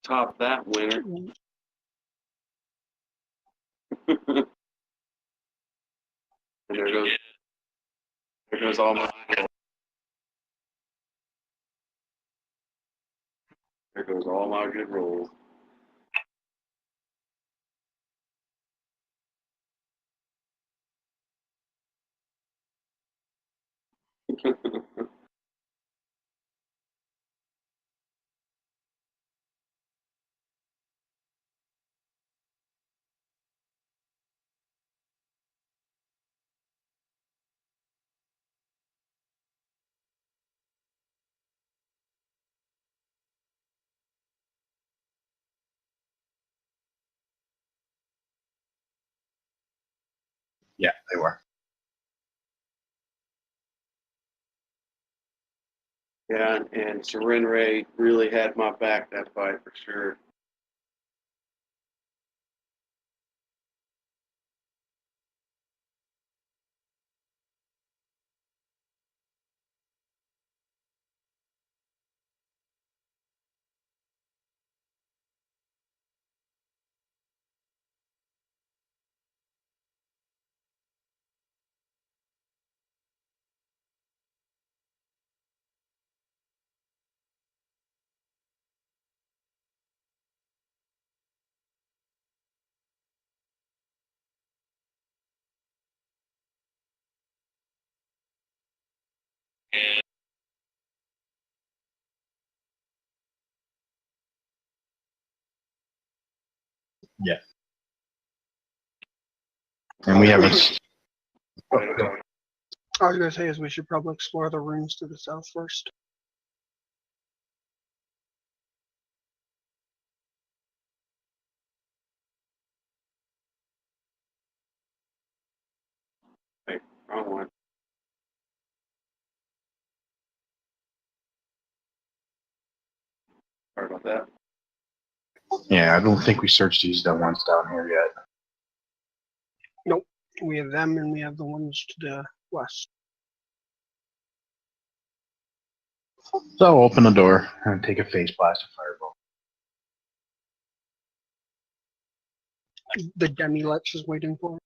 top that winner. And there goes all my there goes all my good rolls. Yeah, they were. Yeah, and Surrender Ray really had my back that fight for sure. Yeah. And we haven't. I was gonna say is we should probably explore the rooms to the south first. Wait, wrong one. Sorry about that. Yeah, I don't think we searched these ones down here yet. Nope. We have them and we have the ones to the west. So I'll open the door and take a face blast of fireball. The Demi-Lex is waiting for it.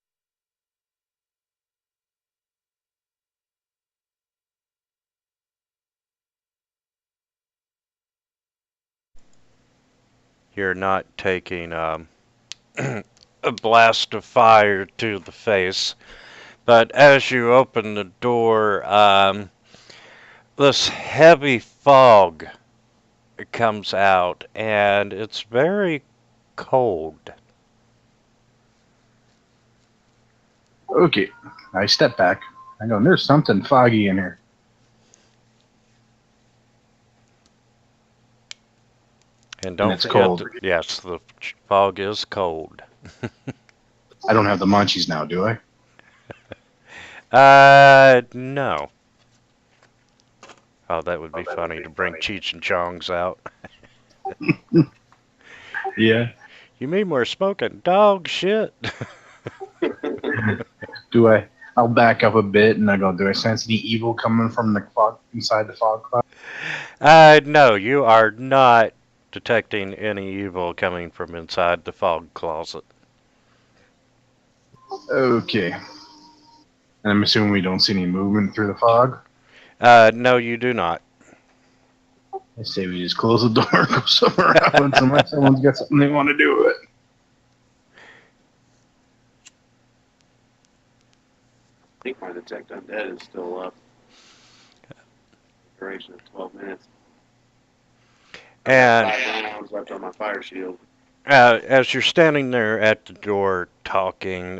You're not taking a blast of fire to the face, but as you open the door, this heavy fog comes out, and it's very cold. Okay, I step back. I go, there's something foggy in here. And don't it's forget, cold. Yes, the fog is cold. I don't have the munchies now, do I? No. Oh, that would be funny to bring Cheech and Chong's out. Yeah. You mean we're smoking dog shit? Do I? I'll back up a bit and I go, do I sense any evil coming from the fog, inside the fog cloud? No, you are not detecting any evil coming from inside the fog closet. Okay. And I'm assuming we don't see any movement through the fog? No, you do not. I say we just close the door and go somewhere else unless someone's got something they want to do with it. I think my detect undead is still up. Duration of 12 minutes. And 5 rounds left on my fire shield. as you're standing there at the door talking,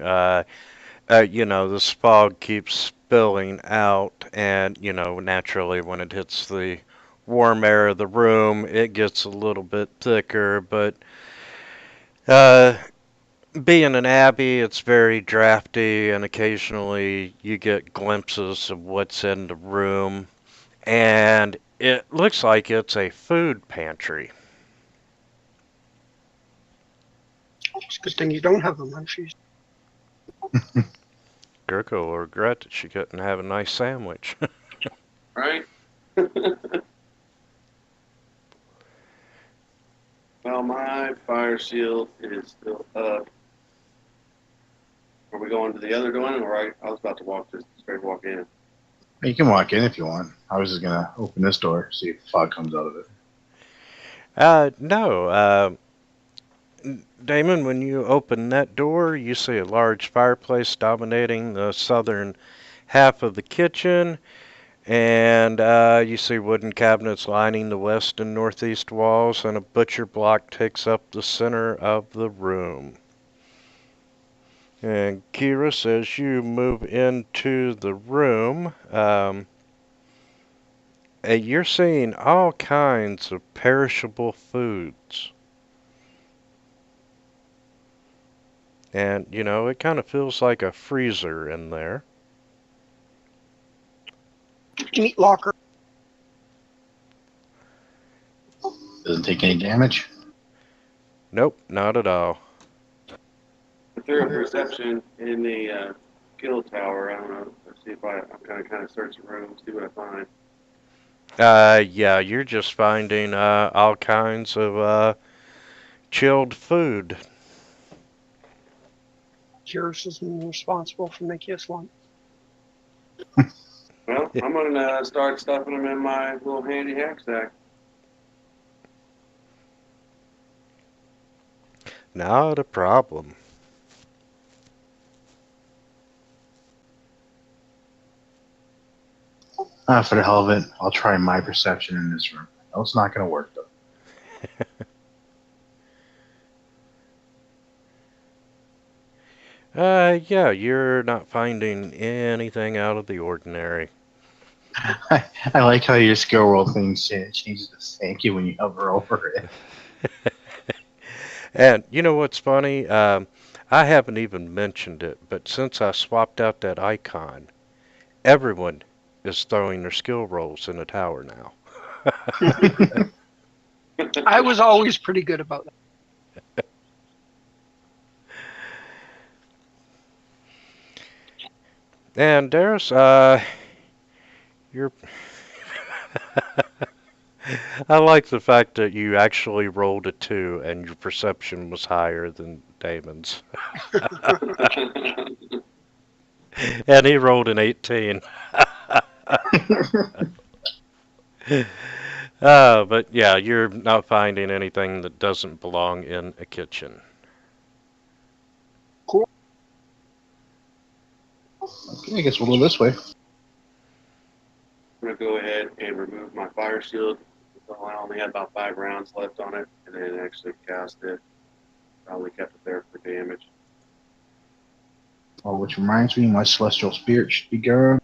this fog keeps spilling out, and, naturally when it hits the warm air of the room, it gets a little bit thicker, but being an abbey, it's very drafty, and occasionally you get glimpses of what's in the room, and it looks like it's a food pantry. It's a good thing you don't have the munchies. Gurko will regret that she couldn't have a nice sandwich. Right? Well, my fire shield is still up. Are we going to the other door? Or I was about to just straight walk in. You can walk in if you want. I was just gonna open this door, see if fog comes out of it. No. Damon, when you open that door, you see a large fireplace dominating the southern half of the kitchen, and you see wooden cabinets lining the west and northeast walls, and a butcher block takes up the center of the room. And Kyrus, as you move into the room, you're seeing all kinds of perishable foods. And, you know, it kind of feels like a freezer in there. Meat locker. Doesn't take any damage. Nope, not at all. Through a perception in the skill tower, I don't know. Let's see if I'm kind of search the room, see what I find. Yeah, you're just finding all kinds of chilled food. Curious is responsible for making us one. Well, I'm gonna start stuffing them in my little handy haversack. Not a problem. For the hell of it, I'll try my perception in this room. No, it's not gonna work though. Yeah, you're not finding anything out of the ordinary. I like how your skill roll thing changes to thank you when you hover over it. And you know what's funny? I haven't even mentioned it, but since I swapped out that icon, everyone is throwing their skill rolls in the tower now. I was always pretty good about that. And Darius, you're. I like the fact that you actually rolled a 2 and your perception was higher than Damon's. And he rolled an 18. But yeah, you're not finding anything that doesn't belong in a kitchen. Okay, I guess we'll go this way. I'm gonna go ahead and remove my fire shield. So I only had about 5 rounds left on it, and then actually cast it. I only kept it there for damage. Oh, which reminds me, my celestial spirit should be gone.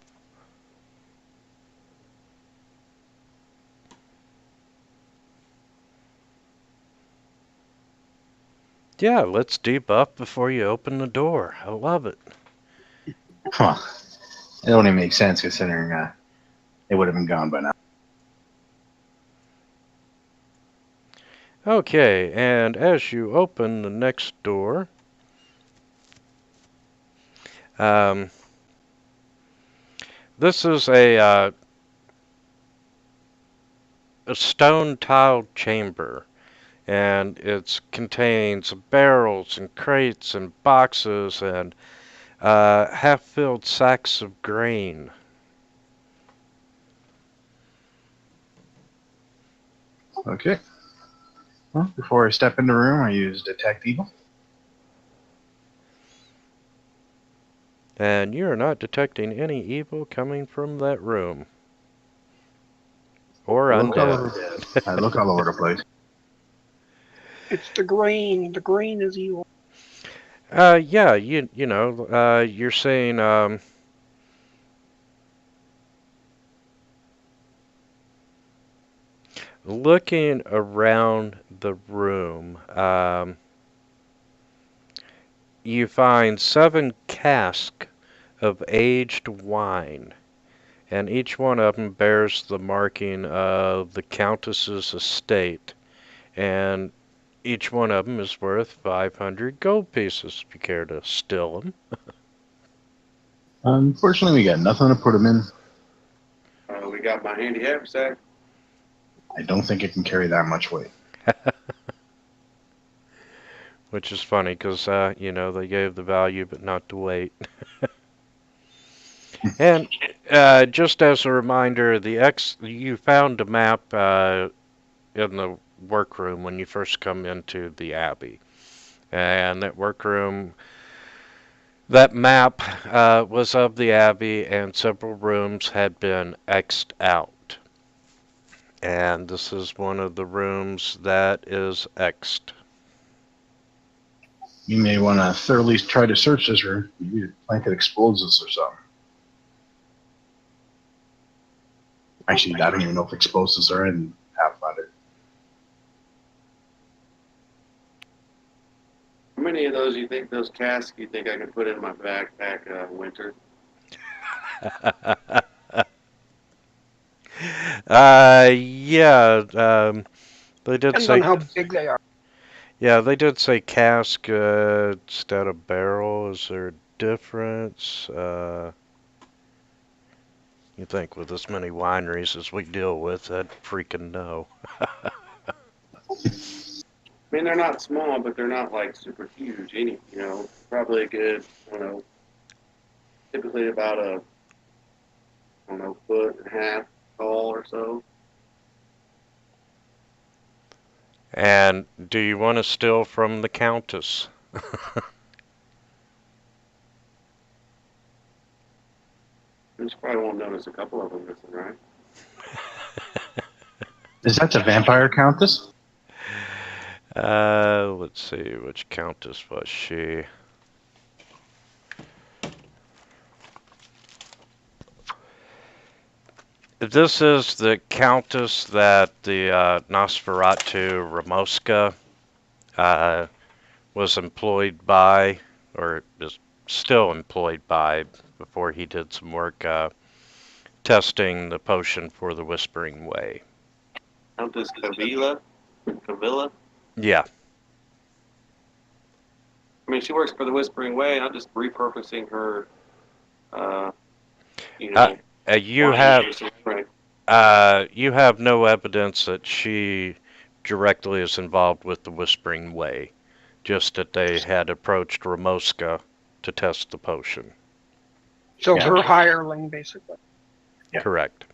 Yeah, let's debuff before you open the door. I love it. Huh. It don't even make sense considering it would have been gone by now. Okay, and as you open the next door, this is a stone-tiled chamber, and it contains barrels and crates and boxes and half-filled sacks of grain. Okay. Well, before I step in the room, I use Detect Evil. And you're not detecting any evil coming from that room. Or undead. I look all over the place. It's the grain. The grain is evil. Yeah, you know, you're saying, looking around the room, you find 7 casks of aged wine, and each one of them bears the marking of the Countess's estate, and each one of them is worth 500 gold pieces if you care to steal them. Unfortunately, we got nothing to put them in. We got my handy haversack. I don't think it can carry that much weight. which is funny because, you know, they gave the value but not the weight. And just as a reminder, you found a map in the workroom when you first come into the Abbey. And that map was of the Abbey, and several rooms had been X'd out. And this is one of the rooms that is X'd. You may want to thoroughly try to search this room. Maybe the blanket explodes us or something. Actually, I don't even know if explosives are in Pathfinder. How many of those those casks you think I can put in my backpack winter? Yeah, they did Depends say, on how big they are. yeah, they did say cask instead of barrel. Is there a difference? You think with as many wineries as we deal with, I'd freaking know. I mean, they're not small, but they're not like super huge. Probably a good, typically about a, foot and a half tall or so. And do you want to steal from the Countess? You probably won't notice a couple of them missing, right? Is that the vampire countess? Let's see, which Countess was she? This is the Countess that the Nosferatu Ramoska was employed by, or is still employed by, before he did some work testing the potion for the Whispering Way. Countess Cavilla. Yeah. I mean, she works for the Whispering Way. I'm just repurposing her. You know, You have no evidence that she directly is involved with the Whispering Way, just that they had approached Ramoska to test the potion. So Yeah. her hireling, basically. Yeah. Correct.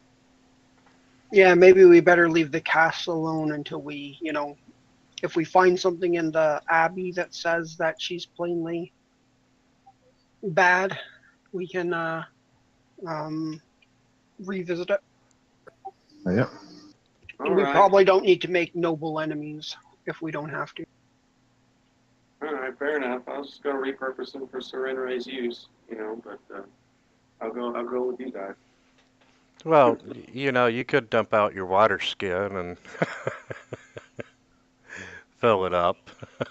Yeah, maybe we better leave the cast alone until we, if we find something in the Abbey that says that she's plainly bad, we can revisit it. Yep. all We right, probably don't need to make noble enemies if we don't have to. all right, fair enough. I was just gonna repurpose them for Serenre's use, but I'll go with you guys. Well, you could dump out your water skin and fill it up. I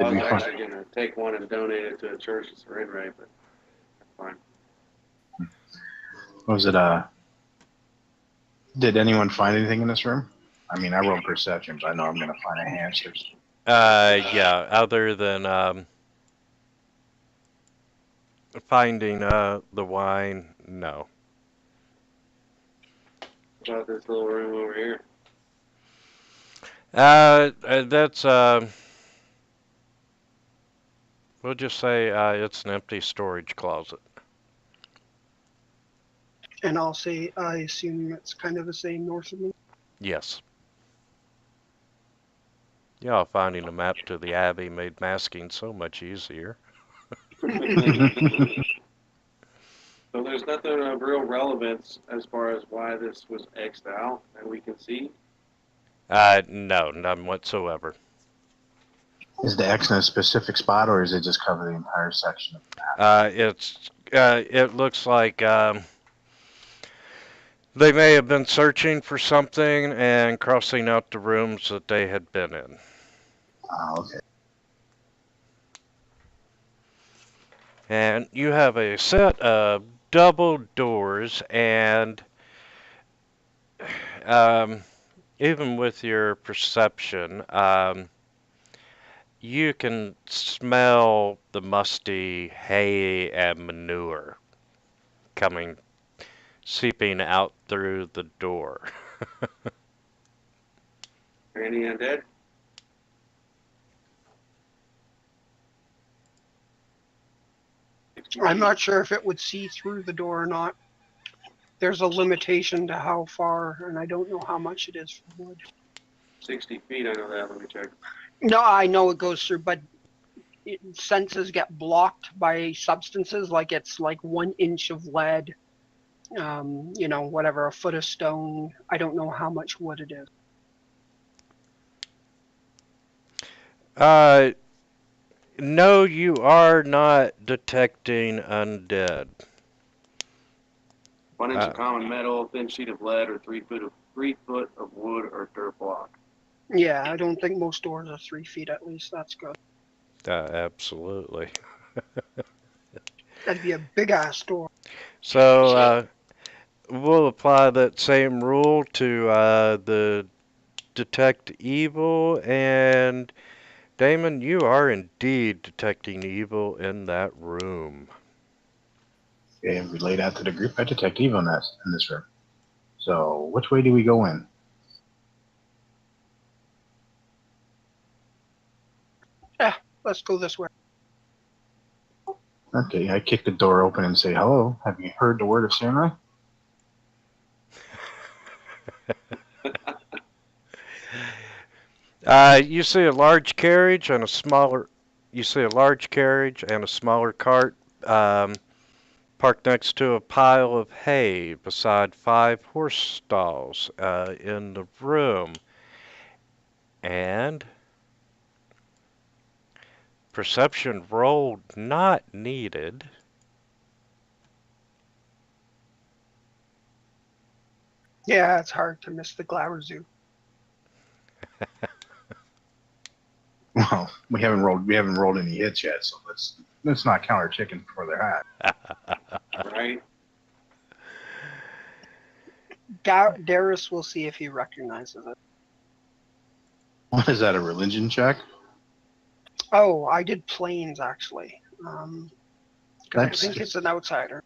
It'd was be fun. actually gonna take one and donate it to a church in Serenre, but that's fine. What was it? Did anyone find anything in this room? I mean, I rolled perception, but I know I'm gonna find a hamster. Yeah, other than finding the wine, no. What about this little room over here? That's we'll just say it's an empty storage closet. And I'll say, I assume it's kind of the same north of me. Yes. Yeah, finding a map to the Abbey made masking so much easier. So there's nothing of real relevance as far as why this was X'd out that we can see. No, none whatsoever. Is the X in a specific spot, or is it just cover the entire section of the map? It looks like they may have been searching for something and crossing out the rooms that they had been in. Oh, okay. And you have a set of double doors, and even with your perception, you can smell the musty hay and manure seeping out through the door. Are any undead? I'm not sure if it would see through the door or not. There's a limitation to how far, and I don't know how much it is for wood. 60 feet, I know that. Let me check. No, I know it goes through, but senses get blocked by substances, like it's like 1 inch of lead, you know, whatever, a foot of stone. I don't know how much wood it is. No, you are not detecting undead. 1 inch of common metal, thin sheet of lead, or 3 foot of wood or dirt block. Yeah, I don't think most doors are 3 feet at least. That's good. Absolutely. That'd be a big ass door. So we'll apply that same rule to the detect evil, and Damon, you are indeed detecting evil in that room. Okay, we laid out to the group. I detect evil in this room. So which way do we go in? Let's go this way. Okay, I kick the door open and say, hello, have you heard the word of samurai? You see a large carriage and a smaller. You see a large carriage and a smaller cart parked next to a pile of hay beside 5 horse stalls in the room. And perception roll not needed. Yeah, it's hard to miss the Glower Zoo. Well, we haven't rolled any hits yet, so let's not count our chickens before they're hatched. Right? Darius will see if he recognizes it. What is that, a religion check? Oh, I did planes actually. 'Cause I That's think it's an outsider.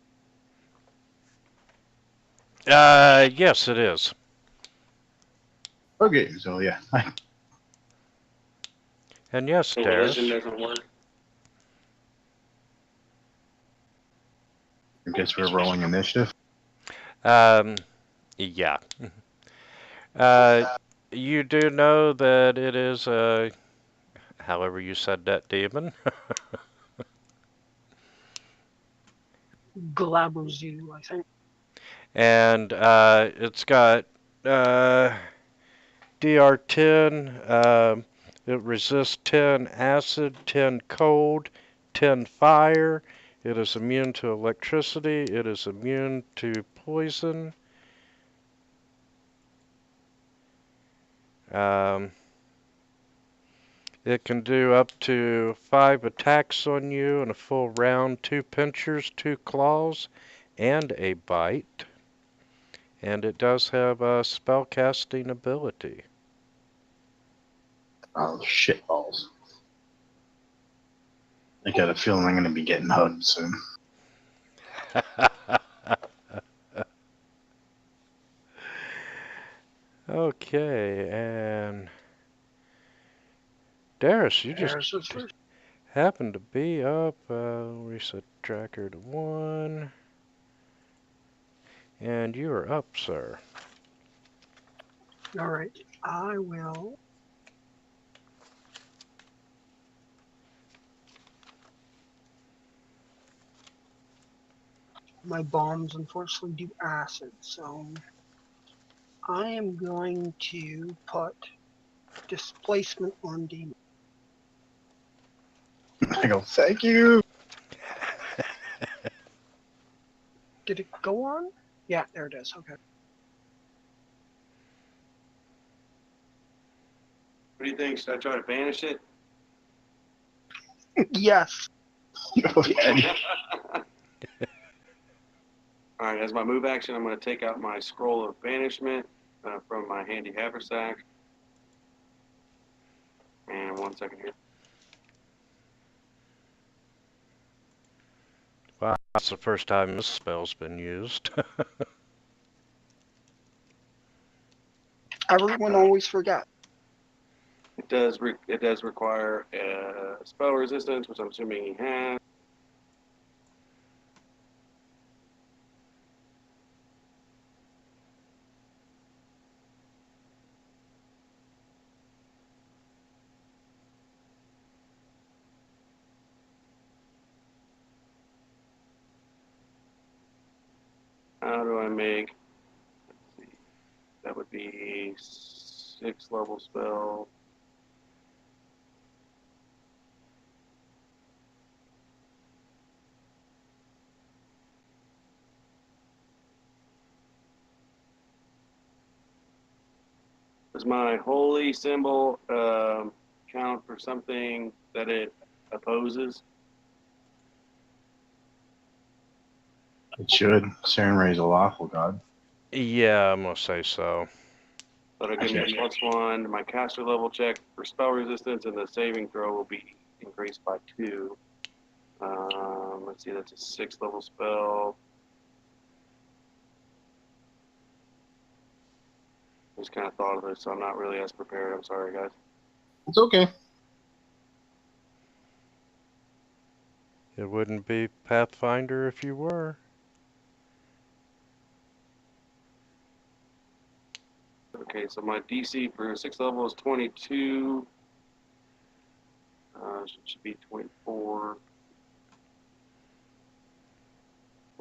Yes, it is. okay. So yeah, And yes, So Darius. religion doesn't work. I guess we're rolling initiative. Yeah. You do know that it is a, however you said that, demon. Glower Zoo, I think. And it's got DR10. It resists 10 acid, 10 cold, 10 fire. It is immune to electricity. It is immune to poison. It can do up to 5 attacks on you in a full round, 2 pinchers, 2 claws, and a bite. And it does have a spellcasting ability. Oh shit balls! I got a feeling I'm going to be getting hugged soon. Okay, and Darius, you just Darius is first. happen to be up. Reset tracker to 1. And you are up, sir. All right, I will. My bombs unfortunately do acid, so I am going to put displacement on demon. I go, thank you. Did it go on? Yeah, there it is. Okay. What do you think? Should I try to banish it? Yes. Oh, yeah. All right, as my move action, I'm going to take out my scroll of banishment from my handy haversack. And 1 second here. Wow, that's the first time this spell's been used. Everyone always forgets. It does require spell resistance, which I'm assuming he has. how do I make, let's see, that would be 6 level spell. Does my holy symbol count for something that it opposes? It should. Saren Ray's a lawful god. Yeah, I'm gonna say so. That'll give me Okay. +1 to my caster level check for spell resistance, and the saving throw will be increased by 2. Let's see, that's a 6 level spell. Just kind of thought of this, so I'm not really as prepared. I'm sorry, guys. It's okay. It wouldn't be Pathfinder if you were. Okay, so my DC for 6 level is 22. It should be 24.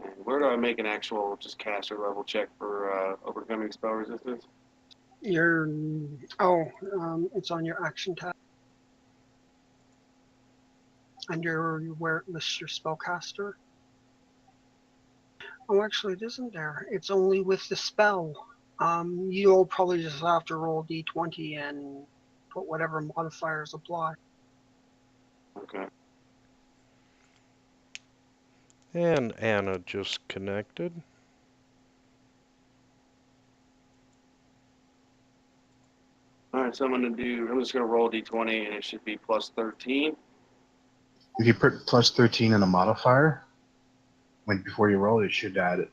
And where do I make an actual just caster level check for overcoming spell resistance? It's on your action tab. Under where it lists your spellcaster. Oh, actually, it isn't there. It's only with the spell. You'll probably just have to roll d20 and put whatever modifiers apply. Okay. And Anna just connected. All right, so I'm just going to roll d20, and it should be +13. If you put +13 in a modifier, before you roll, it should add it.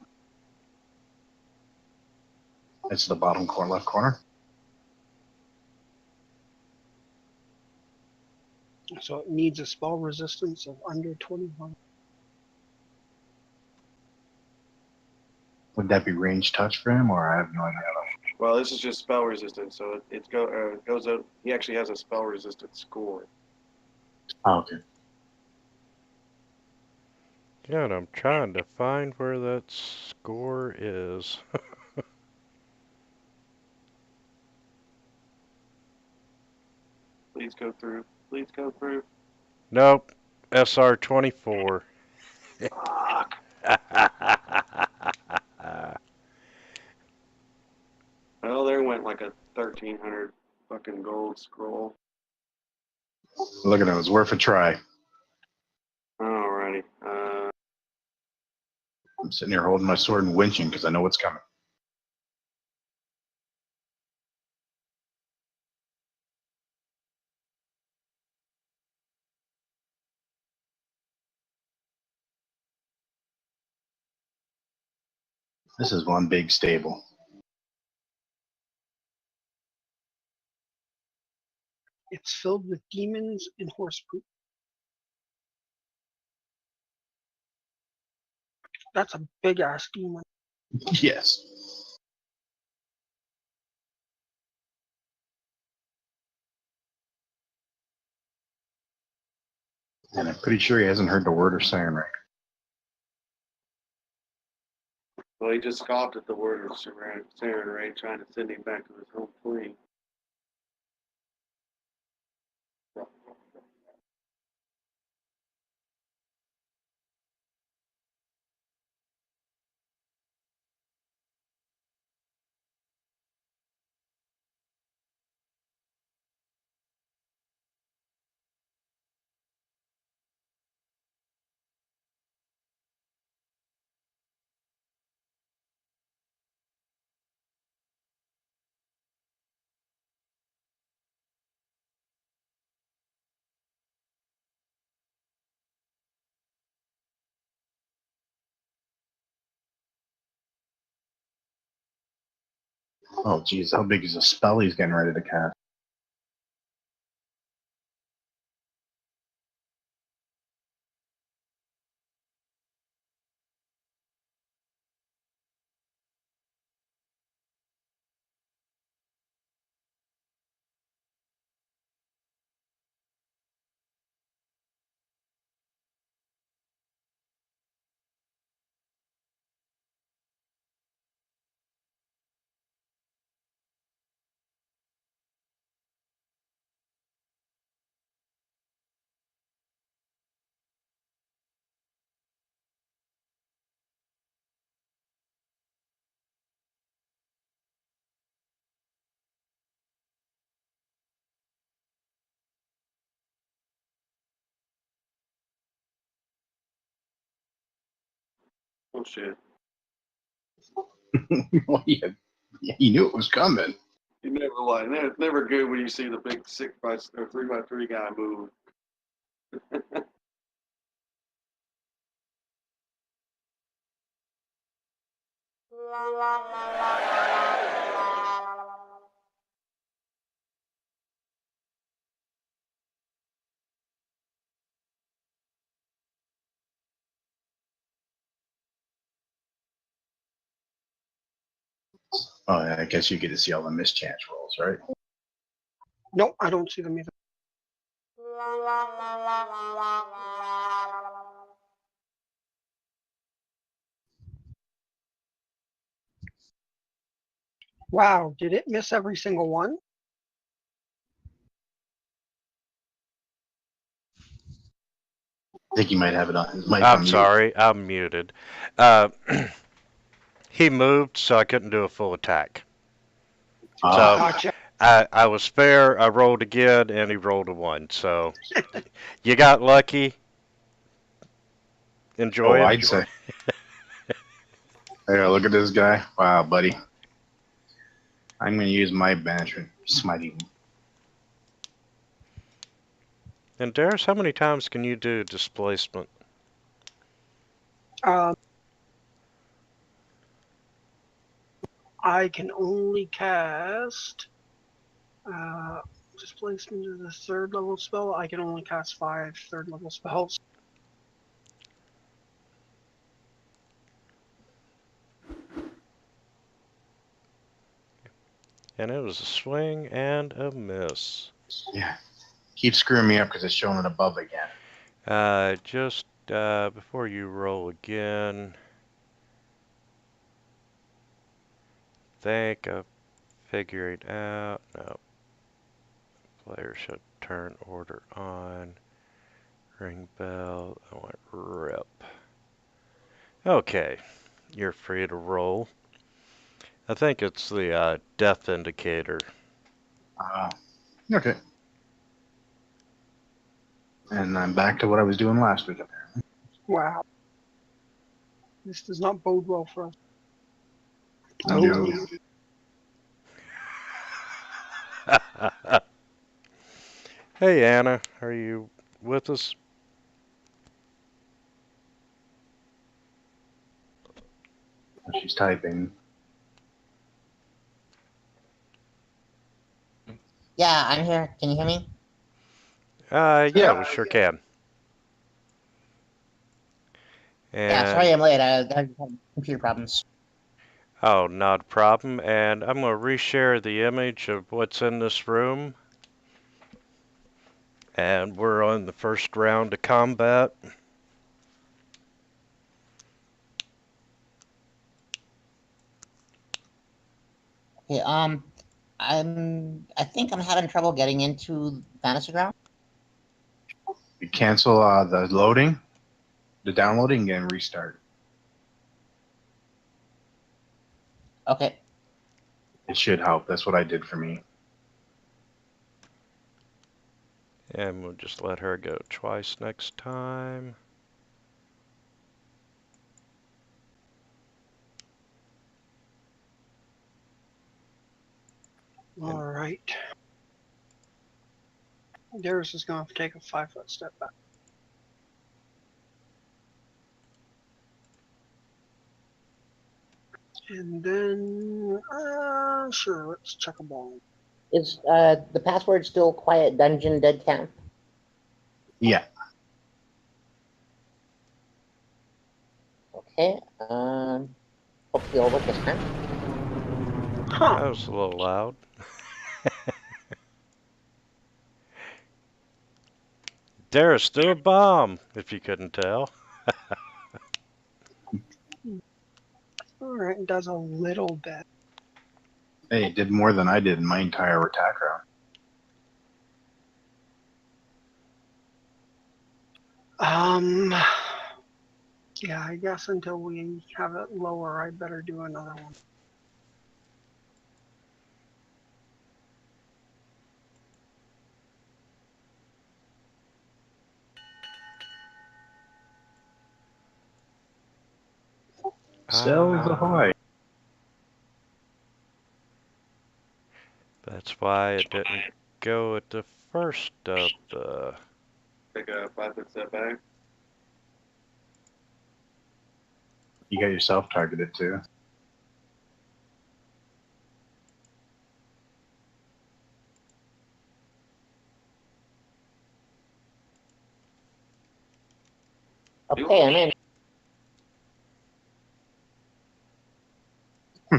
It's the bottom corner, left corner. So it needs a spell resistance of under 21. Would that be range touch for him, or I have no idea? Well, this is just spell resistance, so it goes out. He actually has a spell resistance score. Oh, okay. Yeah, and I'm trying to find where that score is. Please go through. Please go through. Nope. SR24. Fuck. Well, there went like a 1,300 fucking gold scroll. Look at it. It was worth a try. Alrighty. I'm sitting here holding my sword and winching because I know what's coming. This is one big stable. It's filled with demons and horse poop. That's a big ass demon. Yes. And I'm pretty sure he hasn't heard the word of Siren Ray. Well, he just scoffed at the word of Saren Ray, trying to send him back to his home fleet. Oh, geez. How big is the spell he's getting ready to cast? Oh shit. Well, yeah, he knew it was coming. You never lie. It's never good when you see the big 3x3 guy move. Oh, I guess you get to see all the mischance rolls, right? Nope, I don't see them either. Wow, did it miss every single one? I think he might have it on his mic I'm on mute. sorry, I'm muted. Uh, he moved, so I couldn't do a full attack. So Gotcha. I was fair. I rolled again, and he rolled a 1. So you got lucky. Enjoy Oh, it. I'd say. Hey, look at this guy. Wow, buddy. I'm going to use my banishment smiting. And Darius, how many times can you do displacement? I can only cast displacement is a third level spell. I can only cast 5 third level spells. And it was a swing and a miss. Yeah. Keep screwing me up because it's showing it above again. Just before you roll again, think of figuring out. No. Player should turn order on. Ring bell. I want rip. Okay. You're free to roll. I think it's the death indicator. Okay. And I'm back to what I was doing last week, apparently. Wow. This does not bode well for us. No. Hey Anna, are you with us? She's typing. Yeah, I'm here. Can you hear me? Yeah, we sure can. Yeah, sorry And I'm late. I had computer problems. oh, not a problem. And I'm gonna reshare the image of what's in this room. And we're on the first round of combat. Okay, I think I'm having trouble getting into Fantasy Ground. You cancel the loading, the downloading, and restart. Okay. It should help. That's what I did for me. And we'll just let her go twice next time. All right. Darius is going to take a 5-foot step back. And then, sure, let's check a ball. Is the password still Quiet Dungeon Dead Camp? Yeah. Okay. Hopefully it'll work this time. That was a little loud. Darius threw a bomb, if you couldn't tell. All right, it does a little bit. Hey, it did more than I did in my entire attack round. Yeah, I guess until we have it lower, I better do another one. Sails ahoy. That's why it didn't go at the first of the... Take a 5-foot step back. You got yourself targeted too. Okay, I'm in.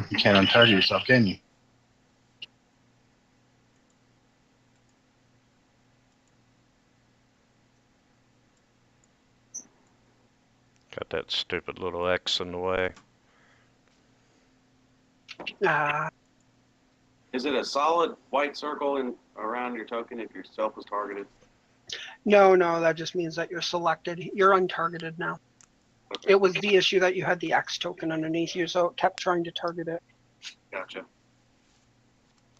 You can't untarget yourself, can you? Got that stupid little X in the way. Is it a solid white circle in around your token if yourself is targeted? No, that just means that you're selected. You're untargeted now. Okay. It was the issue that you had the X token underneath you, so it kept trying to target it. Gotcha.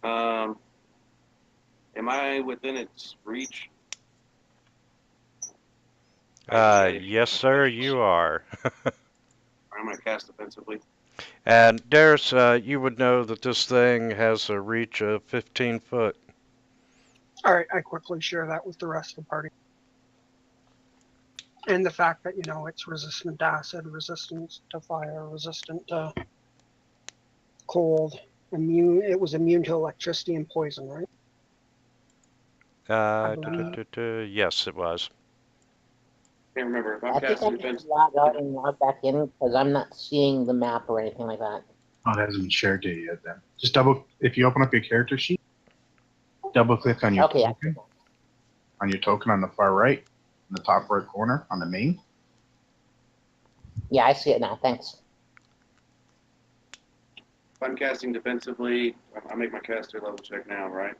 Am I within its reach? Yes, sir, you are. I'm going to cast defensively. And there's, you would know that this thing has a reach of 15 foot. All right, I quickly share that with the rest of the party. And the fact that, it's resistant to acid, resistant to fire, resistant to cold, it was immune to electricity and poison, right? Yes, it was. Can't remember. If I'm I think I casting need to defense, log out and log back in because I'm not seeing the map or anything like that. Oh, that hasn't been shared to you yet then. Just if you open up your character sheet, double click on your Okay, token. On your token on the far right, in the top right corner on the main. yeah, I see it now. Thanks. if I'm casting defensively, I make my caster level check now, right?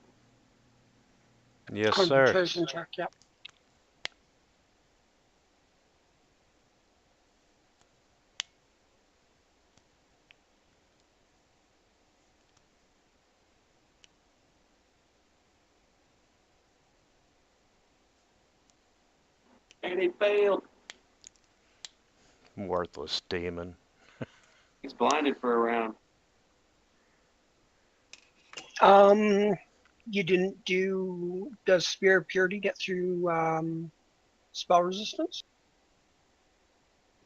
Yes, sir. Concentration check, yep. And he failed. Worthless demon. He's blinded for a round. You didn't do, does Spear of Purity get through spell resistance?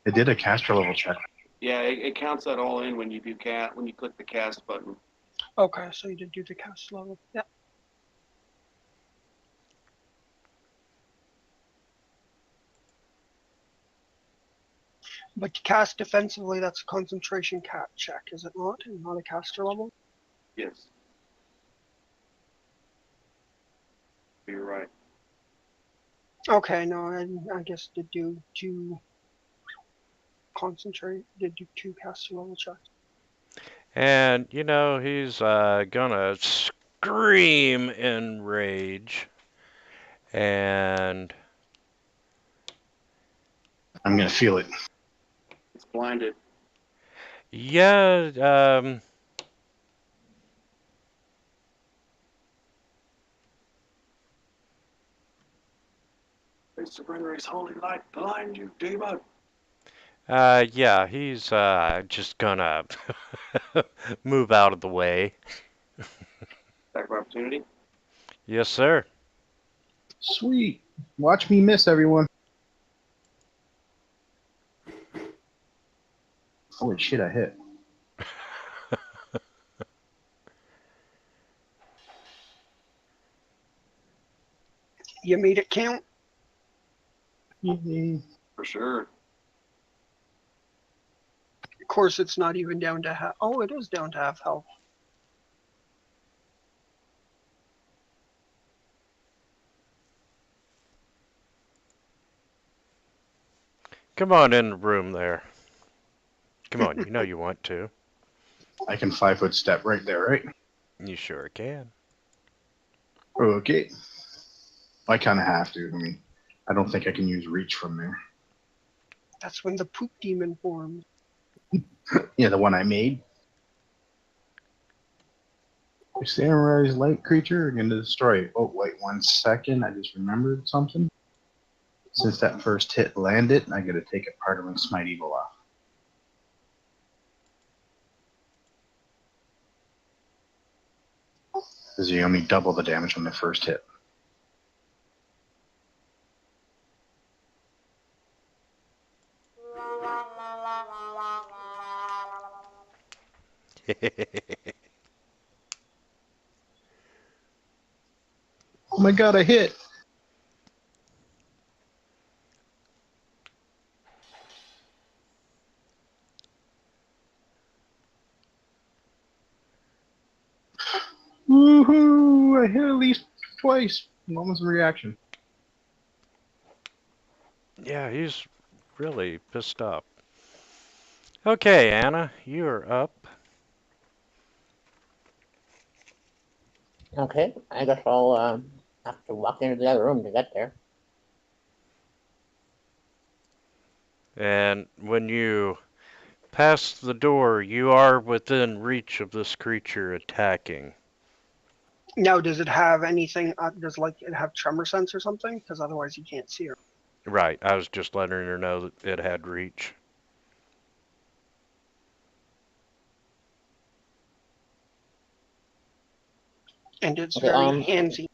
It did a caster level check. Yeah, it counts that all in when you do when you click the cast button. Okay, so you did do the cast level, yep. But to cast defensively, that's a concentration check, is it not? And not a caster level? Yes. You're right. Okay, no, I guess did do two caster level checks. And, he's gonna scream in rage. And... I'm going to feel it. It's blinded. yeah, May Sabrina's holy light blind you, demon. yeah, he's just gonna move out of the way. Attack of opportunity. Yes, sir. Sweet. Watch me miss, everyone. Holy shit, I hit. You made it count? For sure. Of course, it's not even down to half. Oh, it is down to half health. Come on in the room there. Come on, you know you want to. I can 5-foot step right there, right? You sure can. Okay. I kind of have to. I mean, I don't think I can use reach from there. That's when the poop demon forms. Yeah, the one I made. Samurai's light creature are going to destroy. Oh, wait 1 second. I just remembered something. Since that first hit landed, I got to take a part of my smite evil off. Because you only double the damage on the first hit. Oh my god, I hit! Woohoo! I hit at least twice. Moments of reaction. Yeah, he's really pissed off. Okay, Anna, you're up. Okay, I guess I'll have to walk into the other room to get there. And when you pass the door, you are within reach of this creature attacking. Now, does it have anything? Does like it have tremor sense or something? Because otherwise, you can't see her. Right, I was just letting her know that it had reach. And it's Okay, very handsy.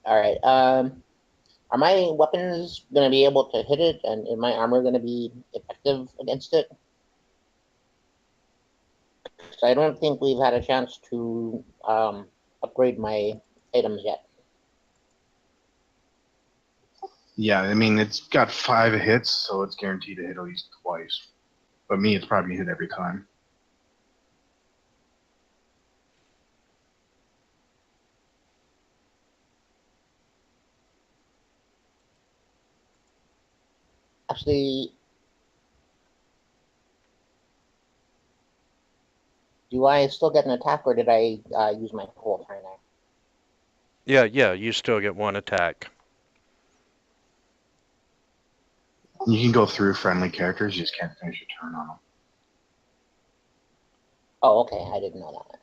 All right. Are my weapons gonna be able to hit it, and is my armor gonna be effective against it? So I don't think we've had a chance to upgrade my items yet. Yeah, I mean, it's got 5 hits, so it's guaranteed to hit at least twice. But me, it's probably hit every time. Actually, do I still get an attack, or did I use my whole turn there? Yeah, you still get one attack. You can go through friendly characters, you just can't finish your turn on them. Oh, okay. I didn't know that.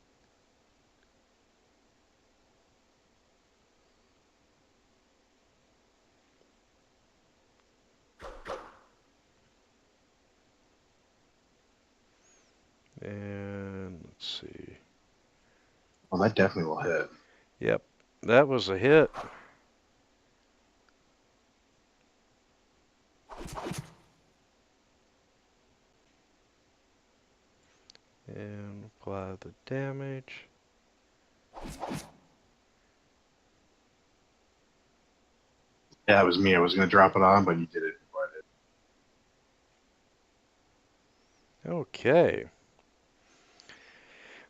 And let's see. Well, that definitely will hit. Yep, that was a hit. And apply the damage. Yeah, it was me. I was going to drop it on, but you did it before I did. Okay.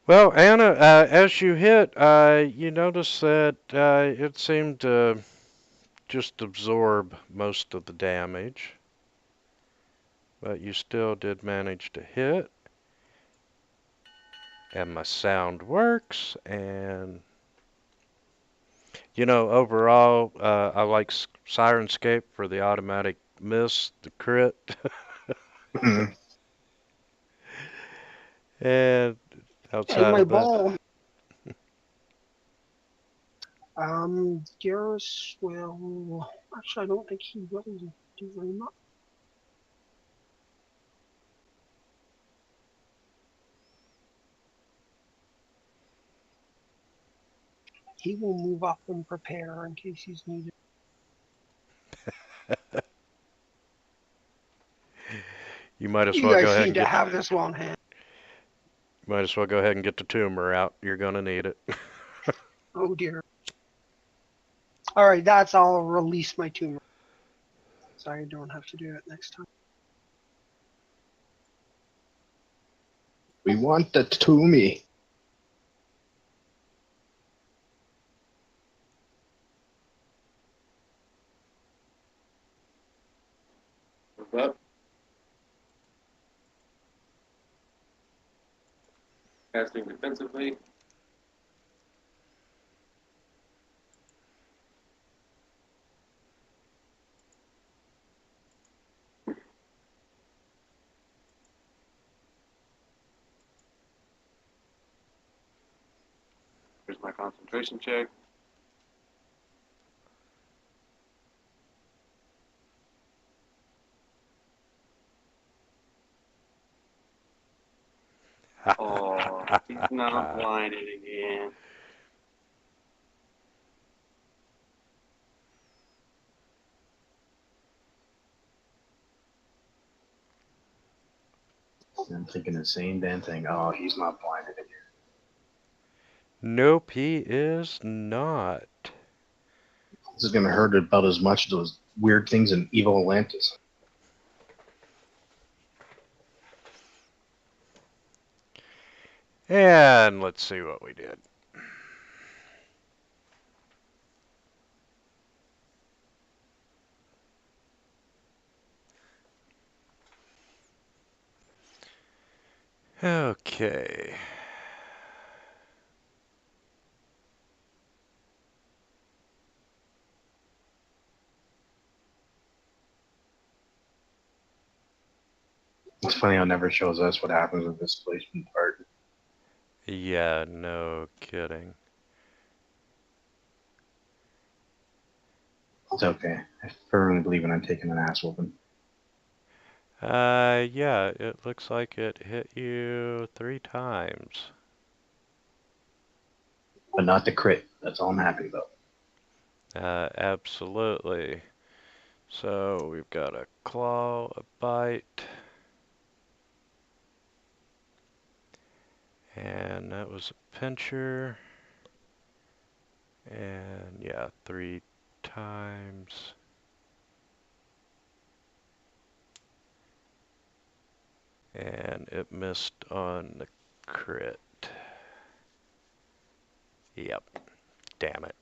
Well, Anna, as you hit, you notice that it seemed to just absorb most of the damage. But you still did manage to hit. And my sound works. And, you know, overall, I like Sirenscape for the automatic miss, the crit. And And outside my of that, ball. Garrus will. Actually, I don't think he will do very much. He will move up and prepare in case he's needed. you might as You well go guys ahead seem and to get have this one hand. might as well go ahead and get the tumor out. You're gonna need it. Oh dear. All right, that's. I'll release my tumor, so I don't have to do it next time. We want the Toomey. What's up? Casting defensively. Here's my concentration check. Oh, He's not blinded again. I'm thinking the same damn thing. Oh, he's not blinded again. Nope, he is not. This is gonna hurt about as much as those weird things in Evil Atlantis. And let's see what we did. Okay. It's funny how it never shows us what happens with this displacement part. Yeah, no kidding. It's okay. I firmly believe in I'm taking an ass whooping. Yeah, it looks like it hit you 3 times. But not the crit. That's all I'm happy about. Absolutely. So we've got a claw, a bite, and that was a pincher. And yeah, 3 times. And it missed on the crit. Yep. Damn it.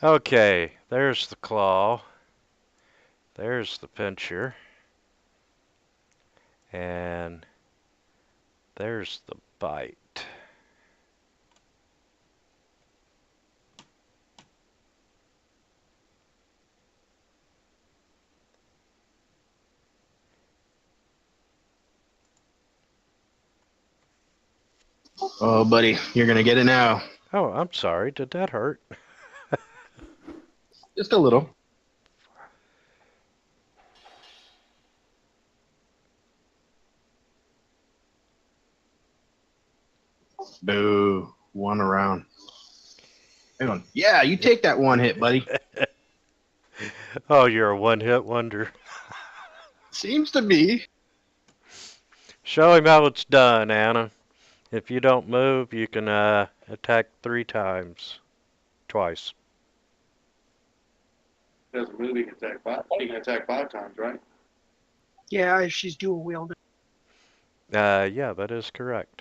Okay, there's the claw. There's the pincher. And there's the bite. Oh, buddy, you're gonna get it now. Oh, I'm sorry. Did that hurt? Just a little. Boo. One around. Hang on. Yeah, you take that one hit, buddy. Oh, you're a one-hit wonder. Seems to be. Show him how it's done, Anna. If you don't move, you can attack 3 times. Twice. Doesn't move, he can attack 5. He can attack 5 times, right? Yeah, she's dual wielding. Yeah, that is correct.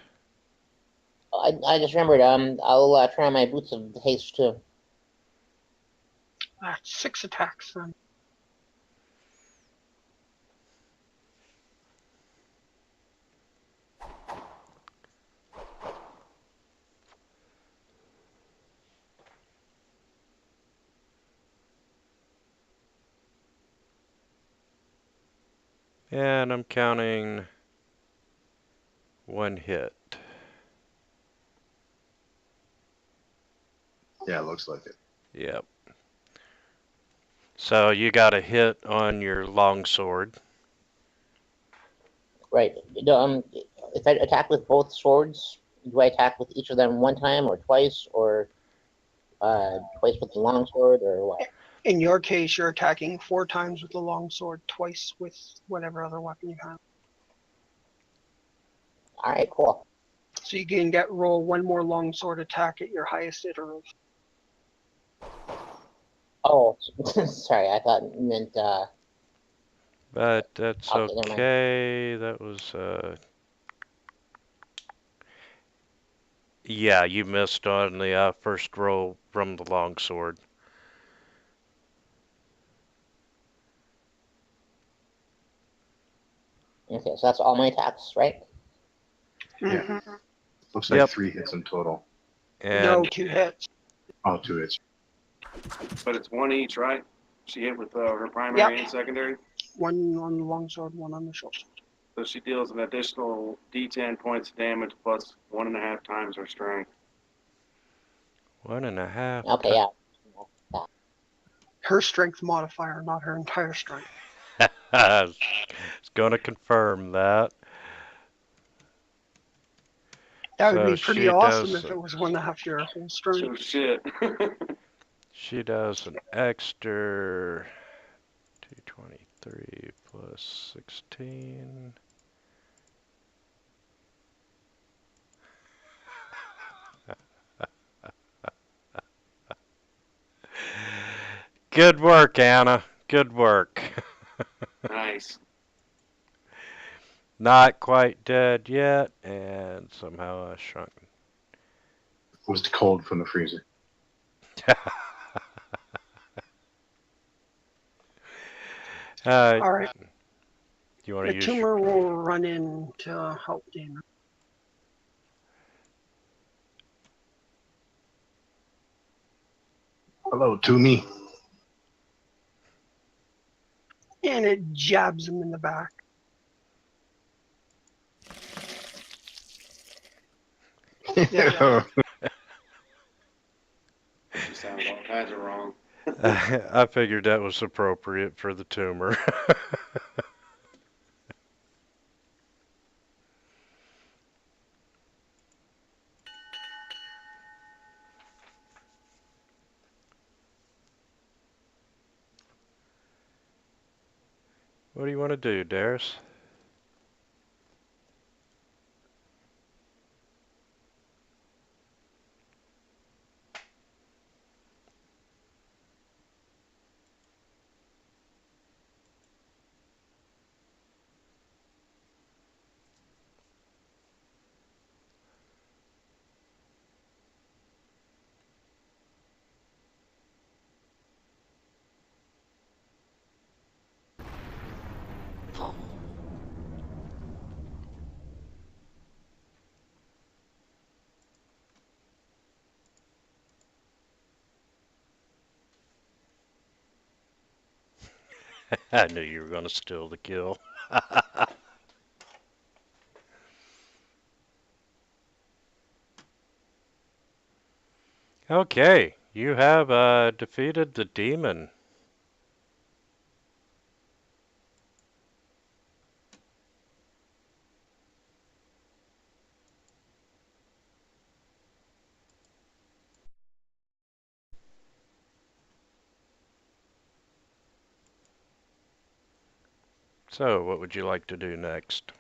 I just remembered. I'll try my boots of haste too. 6 attacks then. And I'm counting 1 hit. Yeah, it looks like it. Yep. So you got a hit on your longsword. Right. If I attack with both swords, do I attack with each of them one time or twice, or twice with the longsword, or what? In your case, you're attacking 4 times with the longsword, twice with whatever other weapon you have. All right, cool. So you can roll 1 more longsword attack at your highest iteration. Oh, sorry. I thought you meant. But that's Okay, never mind. okay. That was, yeah, you missed on the first roll from the longsword. Okay, so that's all my attacks, right? Yeah. Mhm. Looks like Yep. 3 hits in total. And No, 2 hits. Oh, 2 hits. But it's 1 each, right? She hit with her primary Yep. and secondary. 1 on the longsword, 1 on the short sword. So she deals an additional D10 points of damage plus 1.5 times her strength. 1.5. Okay, yeah. Her strength modifier, not her entire strength. It's going to confirm that. That would So be pretty she awesome does. if it was 1.5 your whole strength. So shit. She does an extra 223 plus 16. Good work, Anna. Good work. Nice. Not quite dead yet, and somehow I shrunk. It was cold from the freezer. All right. You want The to use tumor will run in to help Damon. Hello, to me. And it jabs him in the back. Yeah. You sound all kinds of wrong. I figured that was appropriate for the tumor. What do you want to do, Darius? I knew you were going to steal the kill. Okay, you have defeated the demon. So, what would you like to do next?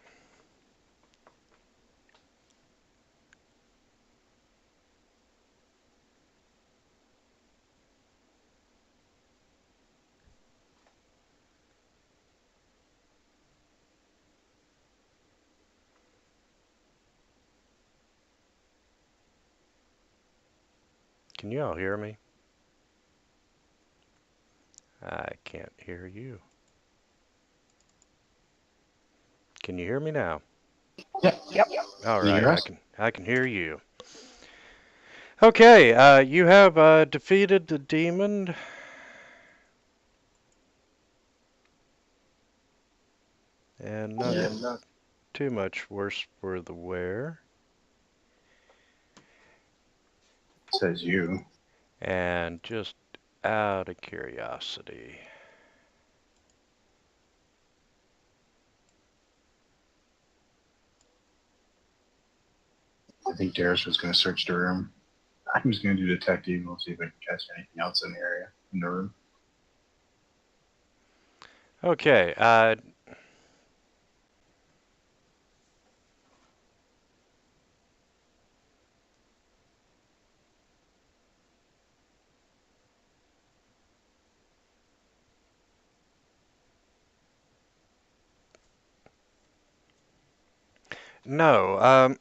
Can you all hear me? I can't hear you. Can you hear me now? Yep. All Can you right, hear us? I can hear you. Okay, you have defeated the demon. And not too much worse for the wear. Says you. And just out of curiosity, I think Darius was going to search the room. I'm just going to do detective. We'll see if I can catch anything else in the area, in the room. okay, no,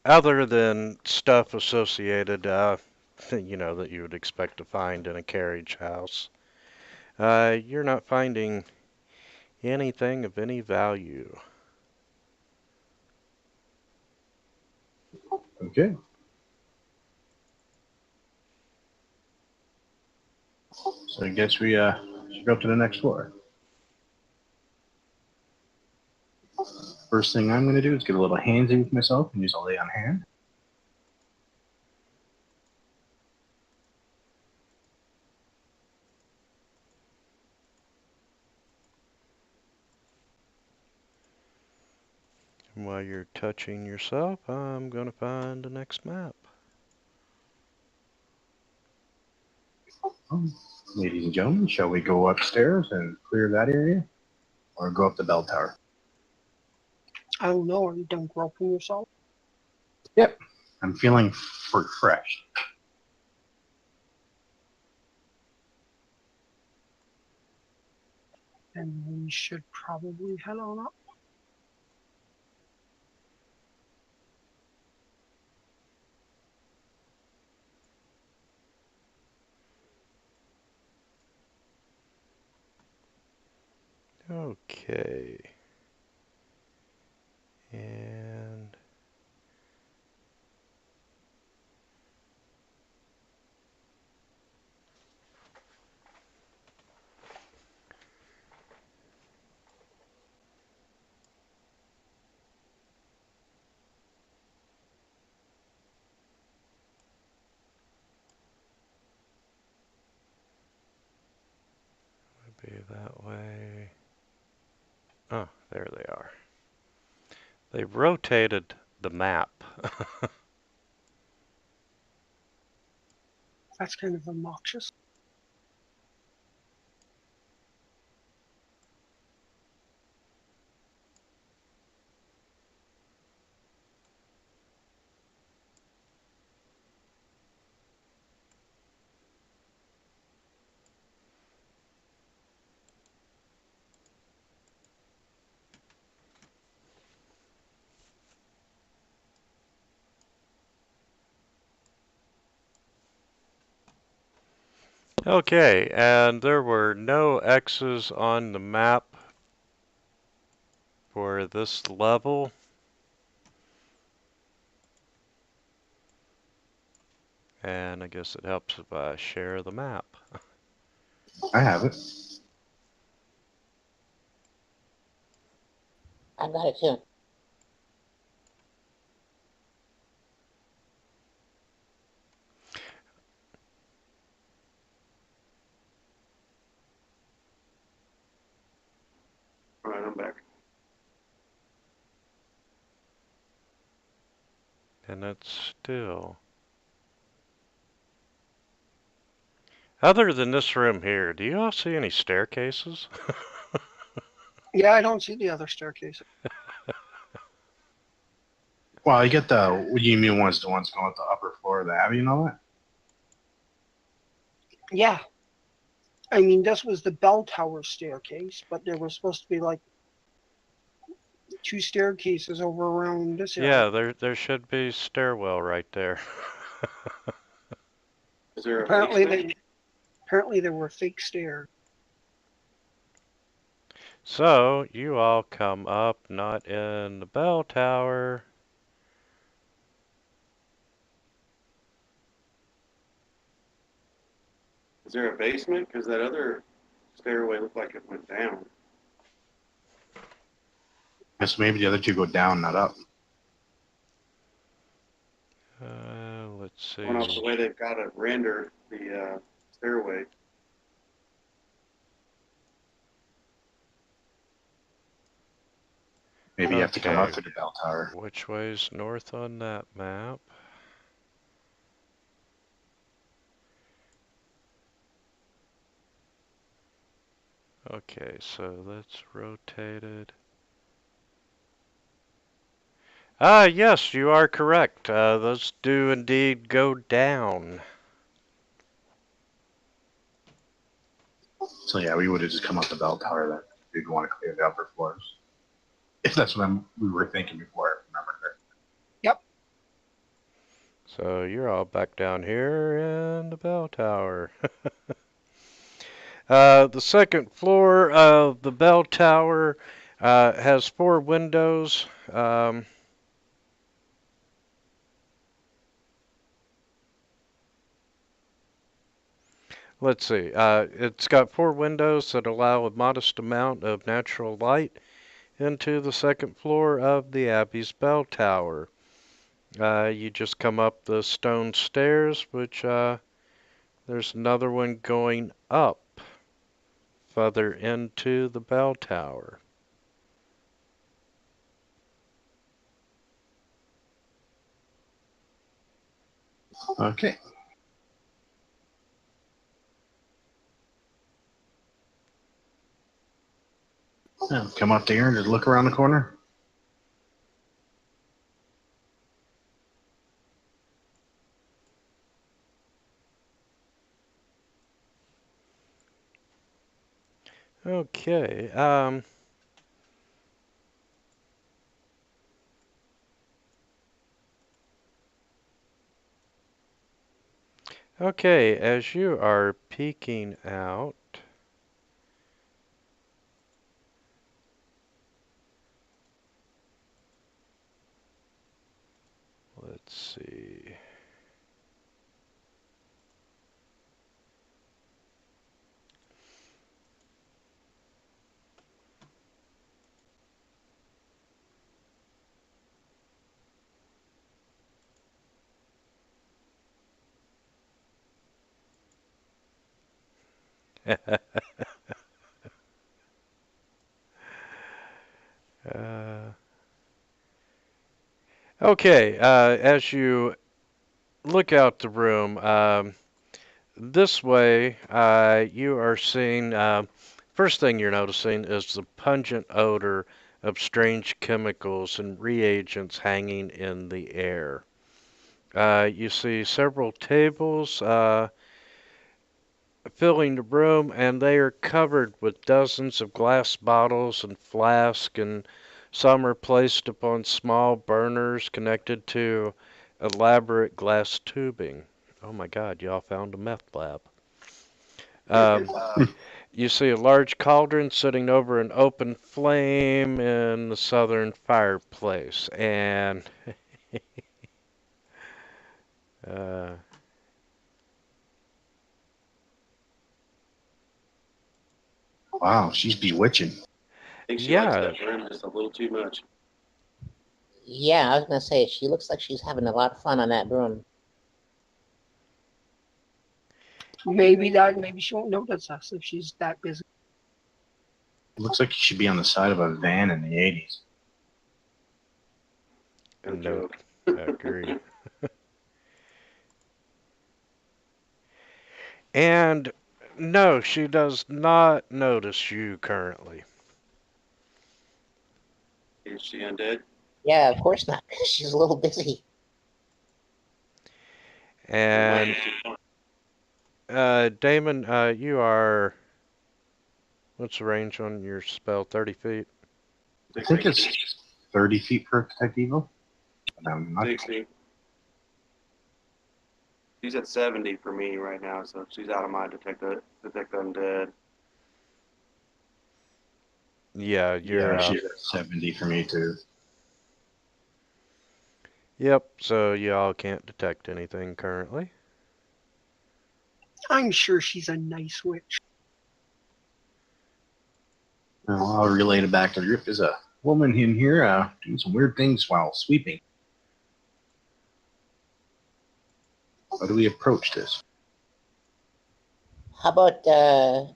other than stuff associated, you know, that you would expect to find in a carriage house, you're not finding anything of any value. Okay. So I guess we should go up to the next floor. First thing I'm going to do is get a little handsy with myself and use a lay on hand. While you're touching yourself, I'm going to find the next map. Ladies and gentlemen, shall we go upstairs and clear that area? Or go up the bell tower? I don't know. Are you done groping yourself? Yep. I'm feeling refreshed. And we should probably head on up. Okay. And be that way. Oh, there they are. They've rotated the map. That's kind of obnoxious. Okay, and there were no X's on the map for this level. And I guess it helps if I share the map. I have it. I've got it too. All right, I'm back. And it's still... Other than this room here, do you all see any staircases? Yeah, I don't see the other staircase. Well, you get the, what do you mean ones, the ones going up the upper floor of the Abbey and all that? Yeah. I mean, this was the bell tower staircase, but there was supposed to be like 2 staircases over around this area. Yeah, there should be stairwell right there. Is there a Apparently basement? there were fake stairs. So, you all come up, not in the bell tower. Is there a basement? Because that other stairway looked like it went down. Guess maybe the other two go down, not up. Let's Going off the see. way they've got it rendered, the stairway. Maybe you have to come up Okay, to the bell tower. which way's north on that map? Okay, so that's rotated. Ah, yes, you are correct. Those do indeed go down. So yeah, we would have just come up the bell tower then. We'd want to clear the upper floors. If that's what we were thinking before, I remember correctly. So you're all back down here in the bell tower. The second floor of the bell tower has 4 windows. Let's see. It's got 4 windows that allow a modest amount of natural light into the second floor of the Abbey's bell tower. You just come up the stone stairs, which there's another one going up further into the bell tower. Okay. Now, come up there and just look around the corner. Okay. Okay, as you are peeking out, let's see. uh, okay, as you look out the room, this way, you are seeing, first thing you're noticing is the pungent odor of strange chemicals and reagents hanging in the air. You see several tables filling the room, and they are covered with dozens of glass bottles and flasks, and some are placed upon small burners connected to elaborate glass tubing. Oh my God, y'all found a meth lab. You see a large cauldron sitting over an open flame in the southern fireplace, and uh, Wow, she's bewitching. I think she likes yeah, that room just a little too much. Yeah, I was gonna say she looks like she's having a lot of fun on that broom. Maybe she won't notice us if she's that busy. Looks like you should be on the side of a van in the 80s. No no, joke. agree. And no, she does not notice you currently. Is she undead? Yeah, of course not. She's a little busy. And Damon, you are, what's the range on your spell? 30 feet? I think it's 30 feet per detect evil. And I'm not 60. She's at 70 for me right now, so she's out of my detect undead. Yeah, you're, yeah, she's at 70 for me too. yep, so y'all can't detect anything currently. I'm sure she's a nice witch. Well, I'll relay it back to her. If there's a woman in here doing some weird things while sweeping, how do we approach this? How about I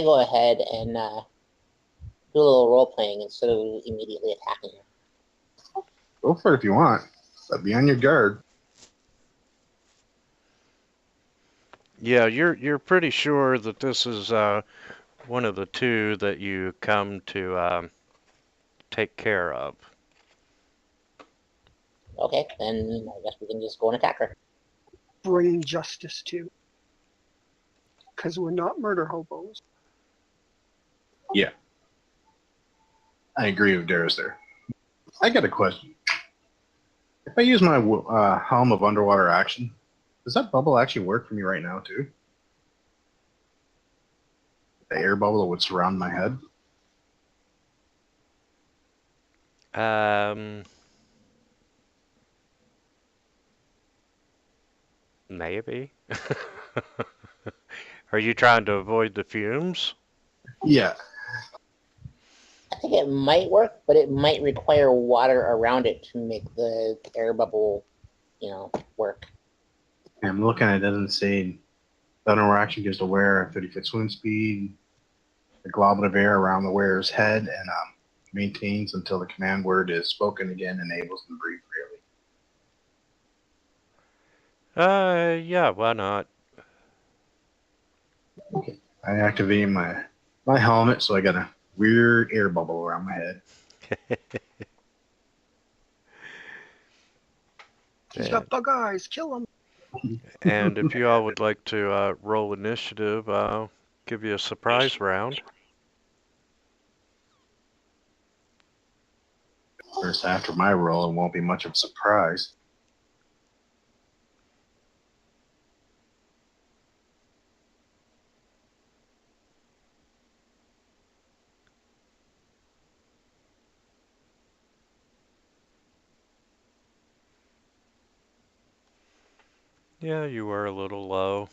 go ahead and do a little role playing instead of immediately attacking her? Go for it if you want, but be on your guard. Yeah, you're pretty sure that this is one of the two that you come to take care of. Okay, then I guess we can just go and attack her. Bring justice to. Because we're not murder hobos. Yeah. I agree with Darius there. I got a question. If I use my Helm of Underwater action, does that bubble actually work for me right now too? The air bubble that would surround my head? Maybe. Are you trying to avoid the fumes? Yeah. I think it might work, but it might require water around it to make the air bubble, work. I'm looking at it, doesn't say the underwater action gives the wearer a 30-foot swim speed, a globule of air around the wearer's head, and maintains until the command word is spoken again, enables them to breathe Yeah, why not? Okay. I activate my helmet, so I got a weird air bubble around my head. He's And, got bug eyes. Kill him. and if you all would like to roll initiative, I'll give you a surprise round. First, after my roll, it won't be much of a surprise. Yeah, you were a little low.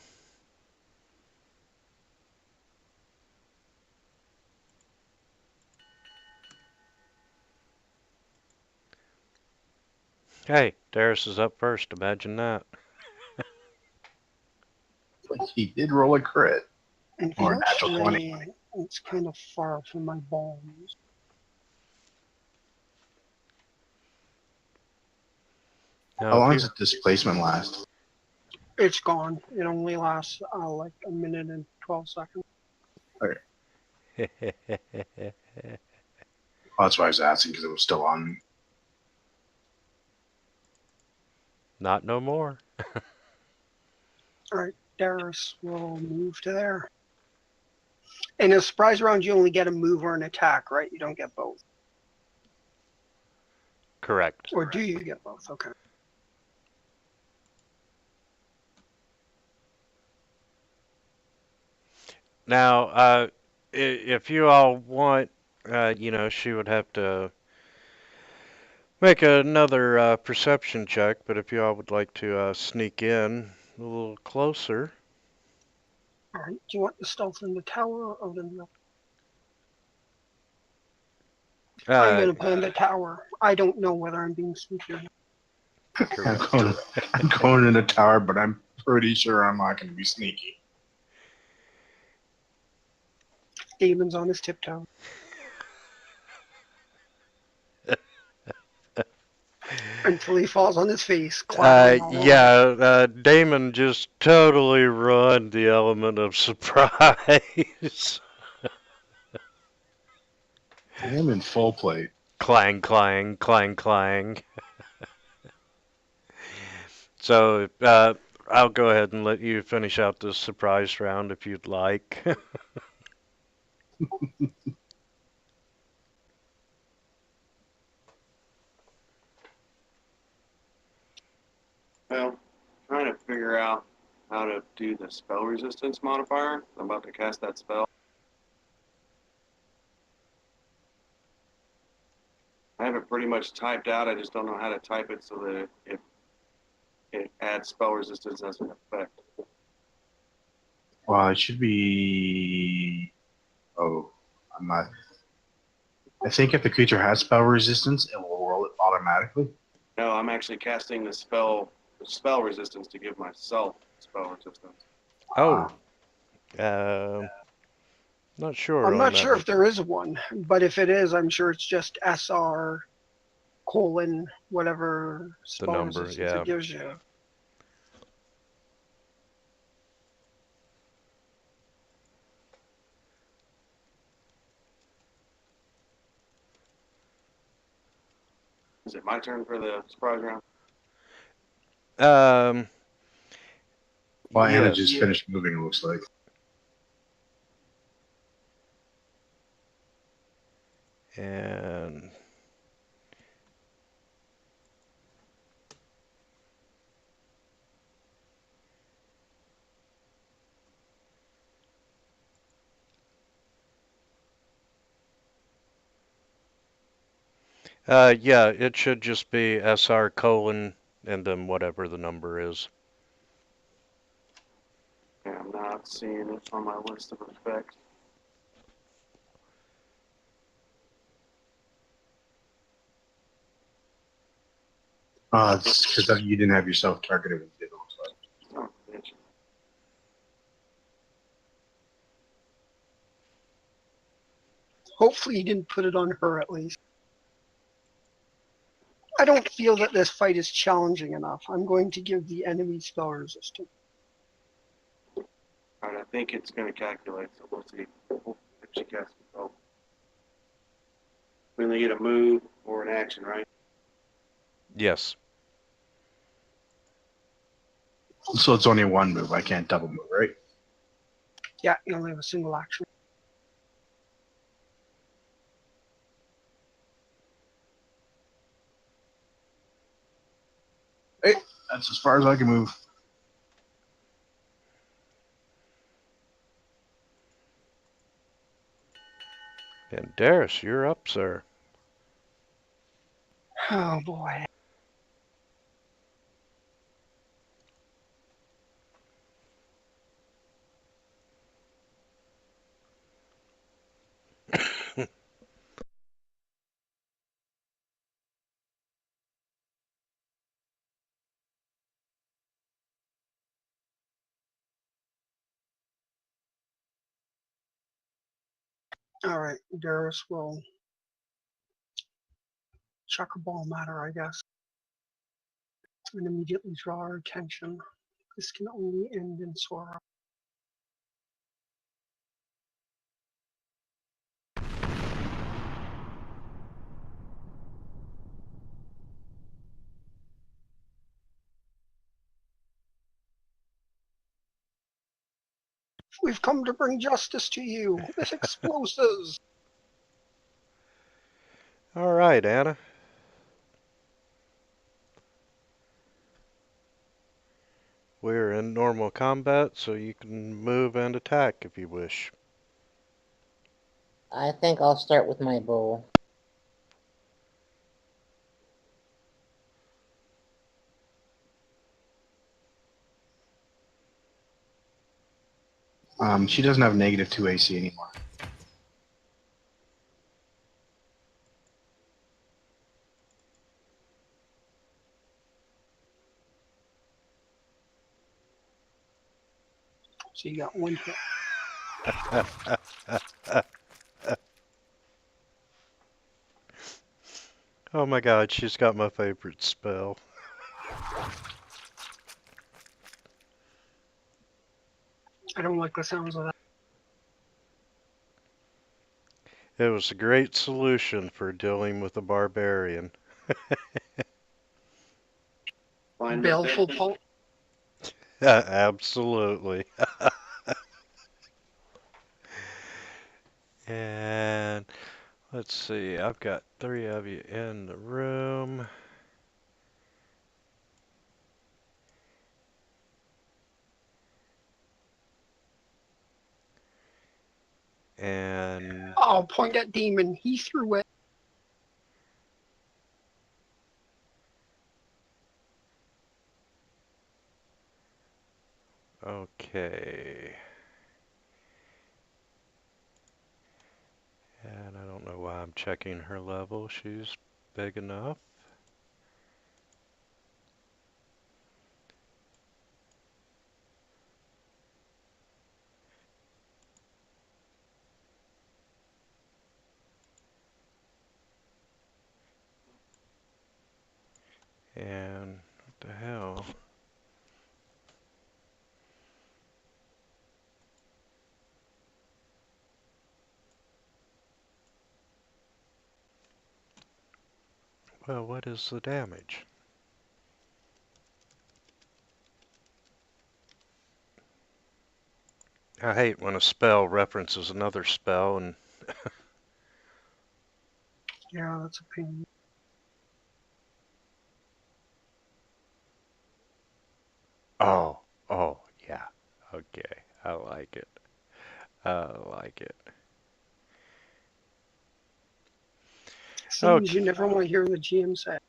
Hey, Darius is up first. Imagine that. But he did roll a crit. Or a natural 20. Unfortunately, it's kind of far from my bones. Now, How if long you does displacement last? It's gone. It only lasts like a minute and 12 seconds. Oh, that's why I was asking, because it was still on me. Not no more. All right, Darius will move to there. In a surprise round, you only get a move or an attack, right? You don't get both. Correct. Or do you get both? Okay. Now, if you all want, she would have to make another perception check, but if you all would like to sneak in a little closer. All right. Do you want the stealth in the tower or the? I'm going to put in the tower. I don't know whether I'm being sneaky or not. I'm going in the tower, but I'm pretty sure I'm not going to be sneaky. Damon's on his tiptoe. Until he falls on his face. Damon just totally ruined the element of surprise. I am in full plate. Clang, clang, clang, clang. So, I'll go ahead and let you finish out this surprise round if you'd like. Well, trying to figure out how to do the spell resistance modifier. I'm about to cast that spell. I have it pretty much typed out. I just don't know how to type it so that it adds spell resistance as an effect. Well, it should be. Oh, I'm not. I think if the creature has spell resistance, it will roll it automatically. No, I'm actually casting the spell resistance to give myself spell resistance. Oh. Not sure I'm on not that sure one. if there is one, but if it is, I'm sure it's just SR colon whatever spell number, resistance yeah. it gives you. Is it my turn for the surprise round? Well, Anna Yes. just finished moving, it looks like. And yeah, it should just be SR colon and then whatever the number is. Yeah, I'm not seeing it on my list of effects. It's because you didn't have yourself targeted, it looks like. Oh, bitch. Hopefully you didn't put it on her at least. I don't feel that this fight is challenging enough. I'm going to give the enemy spell resistance. Alright, I think it's going to calculate, so we'll see if she casts a spell. We only get a move or an action, right? Yes. So it's only one move. I can't double move, right? Yeah, you only have a single action. Hey, that's as far as I can move. And Darius, you're up, sir. Oh boy. All right, Darius will chuck a ball matter, I guess, and immediately draw our attention. This can only end in sorrow. We've come to bring justice to you with explosives. All right, Anna. We're in normal combat, so you can move and attack if you wish. I think I'll start with my bow. She doesn't have -2 AC anymore. So you got one hit. Oh my god, she's got my favorite spell. I don't like the sounds of that. It was a great solution for dealing with a barbarian. Find the Baleful best. pulse. Absolutely. And let's see, I've got 3 of you in the room. And Oh, point at demon. He threw it. okay. And I don't know why I'm checking her level. She's big enough. And what the hell? Well, what is the damage? I hate when a spell references another spell and Yeah, that's a pain. oh, yeah. Okay, I like it. I like it. Scenes Okay, you never want to hear the GM say.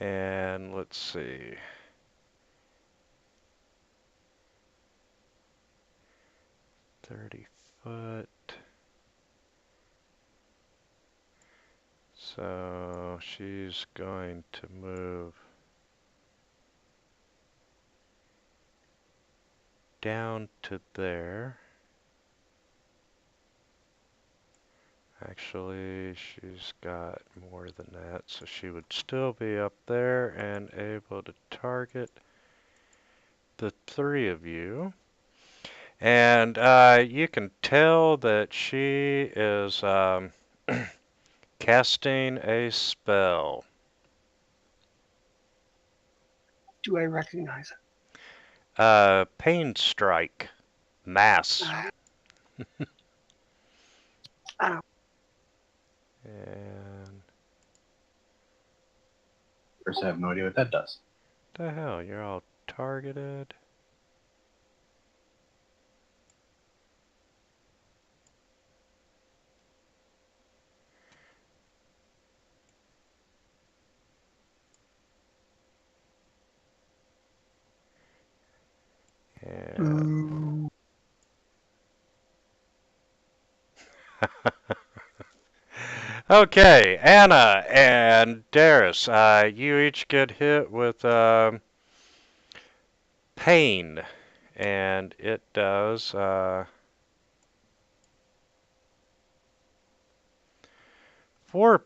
and let's see. 30 foot. So she's going to move down to there. Actually, she's got more than that, so she would still be up there and able to target the three of you. And you can tell that she is casting a spell. Do I recognize Pain Strike. Mass. it? Ow. And First, I have no idea what that does. the hell, you're all targeted. And Ooh. okay, Anna and Darius, you each get hit with pain, and it does 4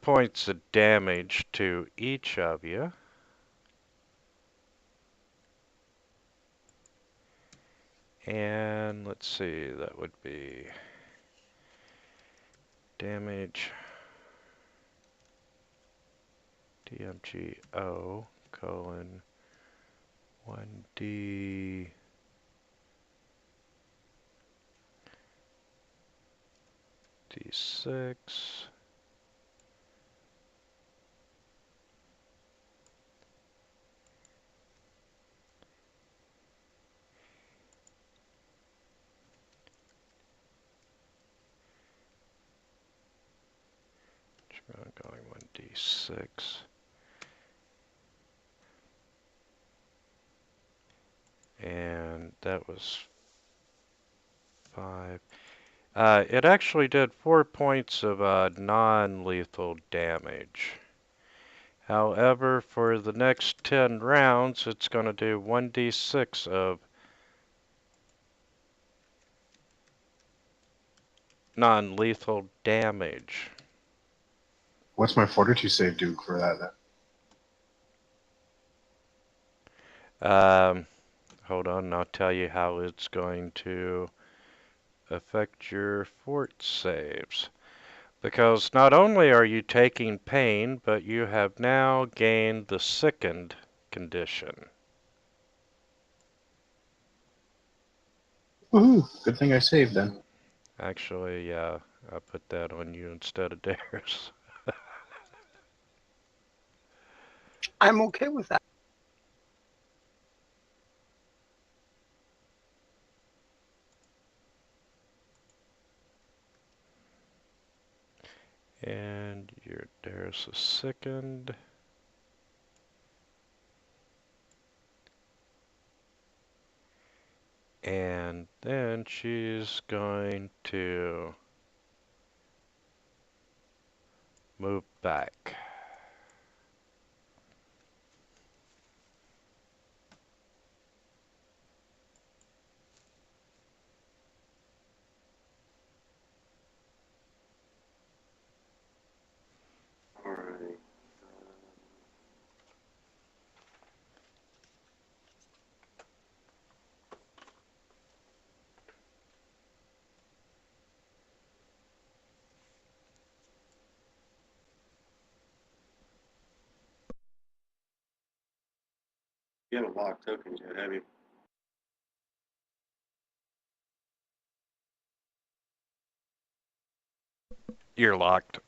points of damage to each of you. And let's see, that would be damage DMGO colon 1D D6 going 1D6 and that was 5. It actually did 4 points of non-lethal damage. However, for the next 10 rounds, it's going to do 1d6 of non-lethal damage. What's my fortitude save do for that then? Hold on, and I'll tell you how it's going to affect your fort saves. Because not only are you taking pain, but you have now gained the sickened condition. Woohoo! Good thing I saved then. Actually, yeah, I put that on you instead of Darius. I'm okay with that. And your Darius is sickened. And then she's going to move back. Alright. You haven't locked tokens yet, have you? You're locked.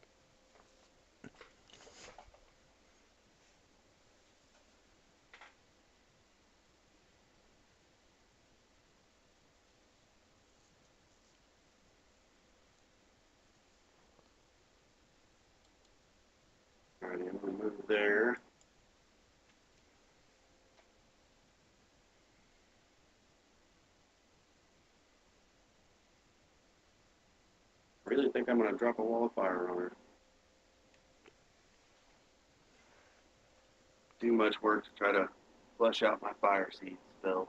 Alright, I'm gonna move there. Really think I'm gonna drop a wall of fire on her. Too much work to try to flush out my fire seeds still.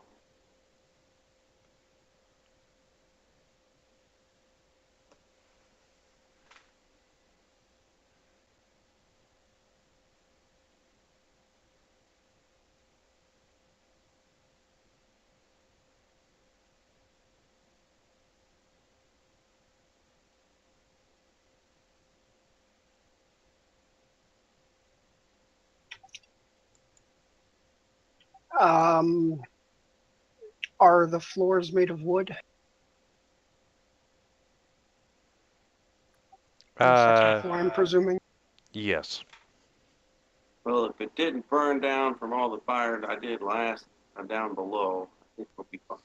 Are the floors made of wood? The second floor, I'm presuming. Yes. Well, if it didn't burn down from all the fire I did last down below, I think we'll be fine.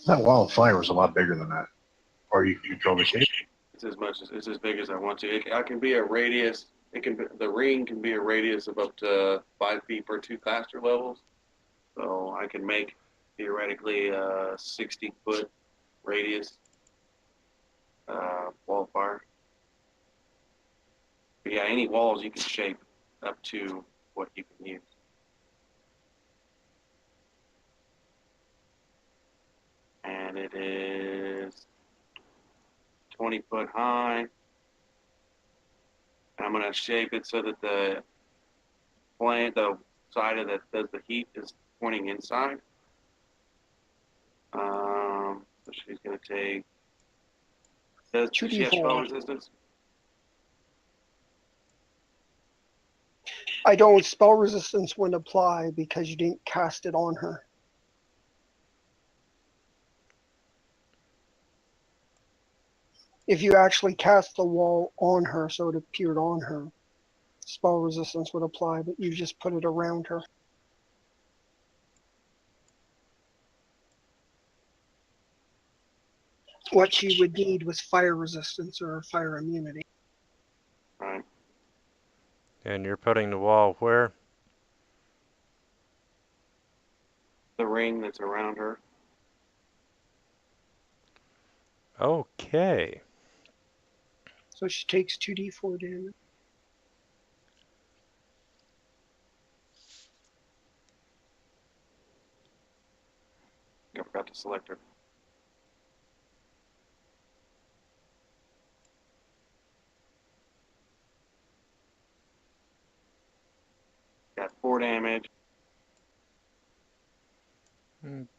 That wall of fire was a lot bigger than that. Or you can control the shape. It's as big as I want to. I can be a radius. The ring can be a radius of up to 5 feet per 2 caster levels. So I can make theoretically a 60-foot radius wall of fire. But yeah, any walls you can shape up to what you can use. And it is 20 foot high. I'm going to shape it so that the side of that does the heat is pointing inside. So she's going to take. Does she have spell resistance? I don't. Spell resistance wouldn't apply because you didn't cast it on her. If you actually cast the wall on her, so it appeared on her, spell resistance would apply, but you just put it around her. What she would need was fire resistance or fire immunity. Right. And you're putting the wall where? The ring that's around her. Okay. So she takes 2d4 damage. I forgot to select her. Got 4 damage.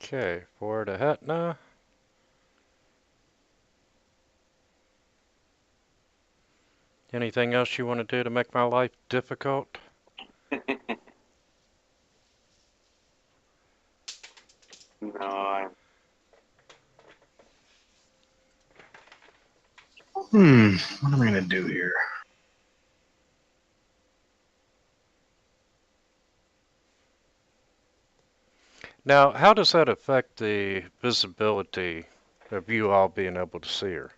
Okay, for the Hetna. Anything else you want to do to make my life difficult? No, What am I going to do here? Now, how does that affect the visibility of you all being able to see her?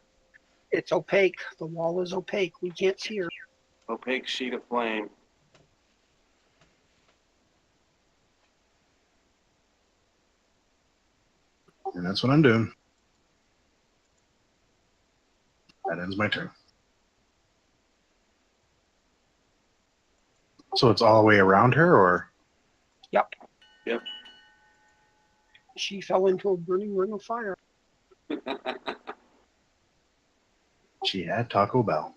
It's opaque. The wall is opaque. We can't see her. opaque sheet of flame. And that's what I'm doing. That ends my turn. So it's all the way around her, or? Yep. Yep. She fell into a burning ring of fire. She had Taco Bell.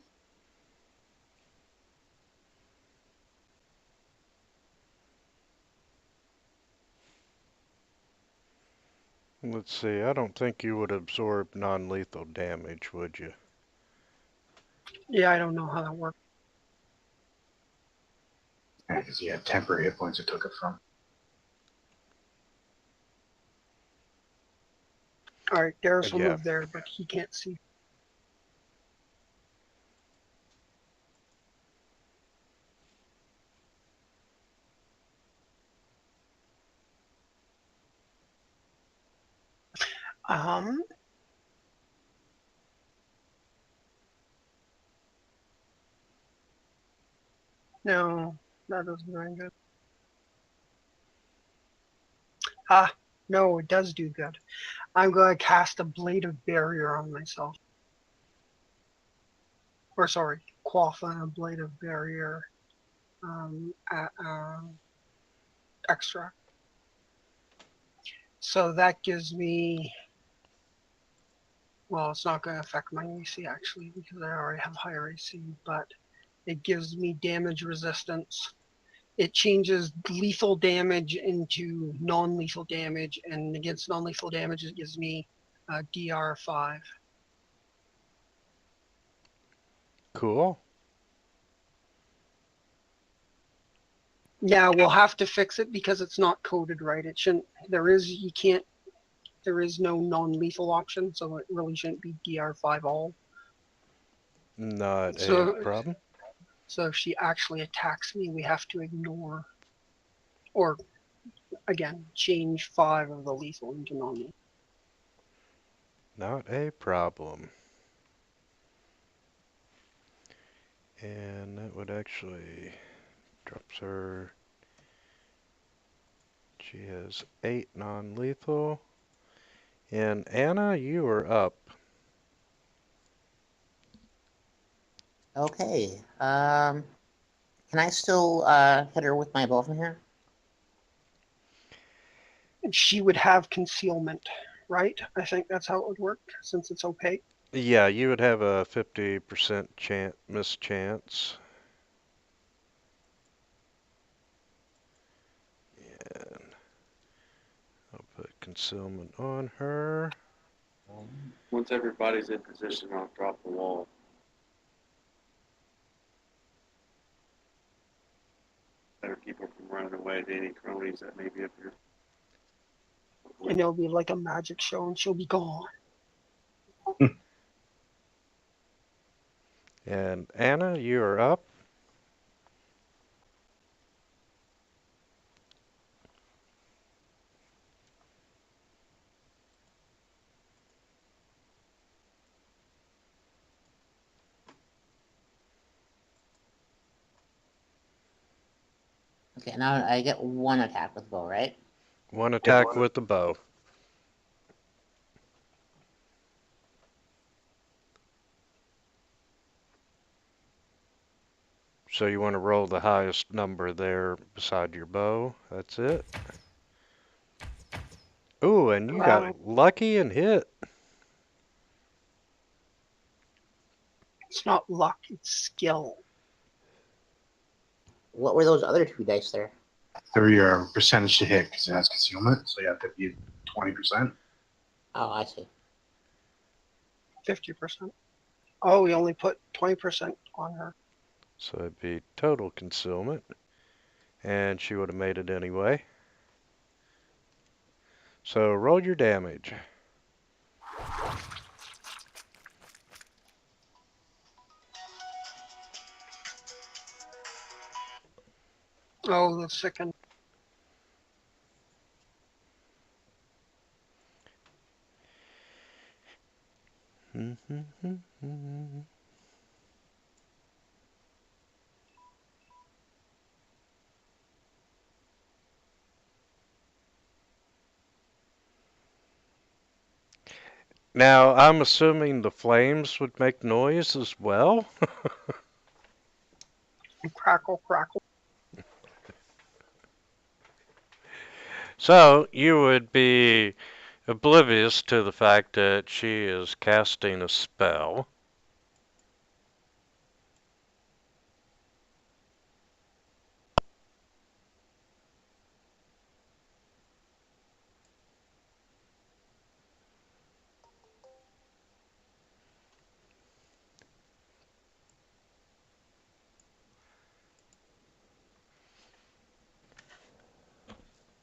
Let's see, I don't think you would absorb non-lethal damage, would you? Yeah, I don't know how that works. Because he had temporary hit points it took it from. All right, Darius will Yeah. move there, but he can't see. No, that doesn't very good. No, it does do good. I'm going to cast a Blade of Barrier on myself. Or sorry, quaff on a Blade of Barrier extra. So that gives me, well, it's not going to affect my AC actually because I already have higher AC, but it gives me damage resistance it changes lethal damage into non-lethal damage, and against non-lethal damage, it gives me DR5. Cool. Yeah, we'll have to fix it because it's not coded right. It shouldn't. There is no non-lethal option, so it really shouldn't be DR5 all. Not a So, problem. so if she actually attacks me, we have to ignore, or again, change 5 of the lethal into non-lethal. Not a problem. And that would actually drops her. She has 8 non-lethal. And Anna, you are up. Okay. Can I still hit her with my bow from here? And she would have concealment, right? I think that's how it would work, since it's opaque. Yeah, you would have a 50% mischance. And I'll put concealment on her. Once everybody's in position, I'll drop the wall. Better keep her from running away to any cronies that may be up here. And it'll be like a magic show, and she'll be gone. And Anna, you are up. Okay, now I get one attack with bow, right? One attack with the bow. So you want to roll the highest number there beside your bow. That's it. Ooh, and you Wow. got lucky and hit. It's not luck, it's skill. What were those other 2 dice there? They're your percentage to hit because it has concealment, so you have to be 20%. Oh, I see. 50%. Oh, we only put 20% on her. So it'd be total concealment. And she would have made it anyway. So roll your damage. Oh, the second. Now, I'm assuming the flames would make noise as well. Crackle, crackle. So you would be oblivious to the fact that she is casting a spell.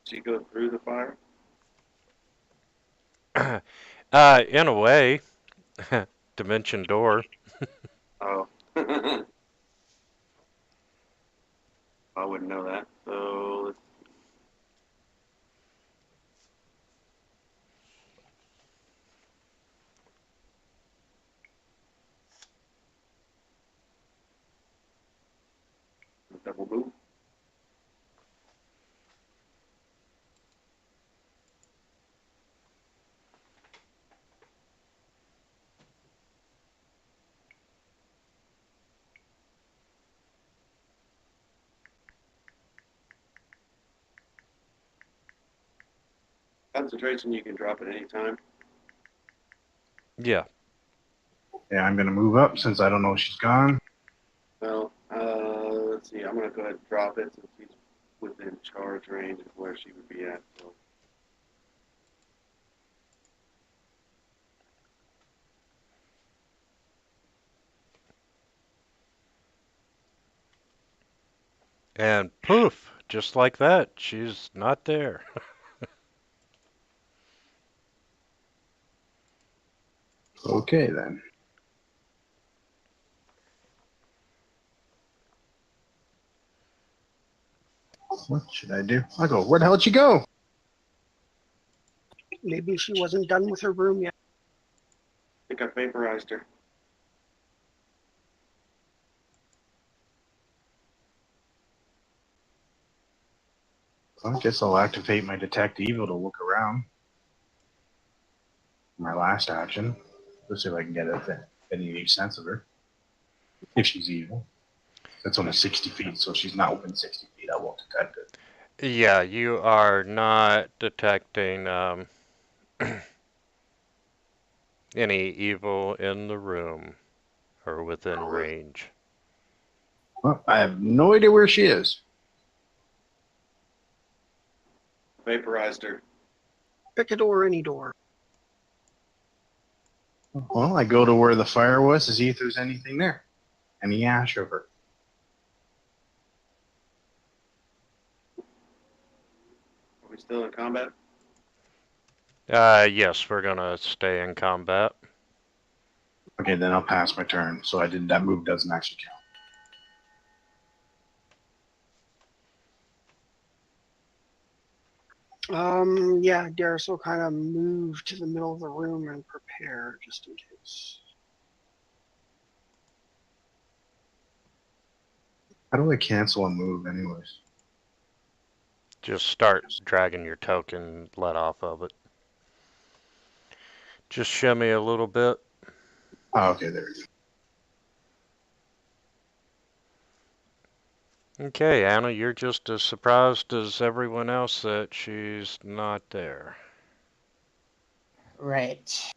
She go through the fire. In a way, dimension door. Oh. I wouldn't know that. So let's double move. Concentration you can drop at any time. Yeah. Yeah, I'm going to move up since I don't know she's gone. Well, let's see. I'm gonna go ahead and drop it since he's within charge range of where she would be at. So And poof, just like that, she's not there. Okay, then. What should I do? I'll go, where the hell did she go? Maybe she wasn't done with her room yet. I think I vaporized her. Well, I guess I'll activate my Detect Evil to look around. My last action. Let's see if I can get any sense of her. If she's evil. That's only 60 feet, so if she's not within 60 feet, I won't detect it. Yeah, you are not detecting any evil in the room or within range. Well, I have no idea where she is. Vaporized her. Pick a door, any door. Well, I go to where the fire was to see if there's anything there. Any ash of her. Are we still in combat? Yes, we're gonna stay in combat. Okay, then I'll pass my turn. So that move doesn't actually count. Yeah, Darius will kind of move to the middle of the room and prepare just in case. How do I cancel a move anyways? Just start dragging your token, let off of it. Just shimmy a little bit. Oh, okay, there we go. Okay, Anna, you're just as surprised as everyone else that she's not there. Right.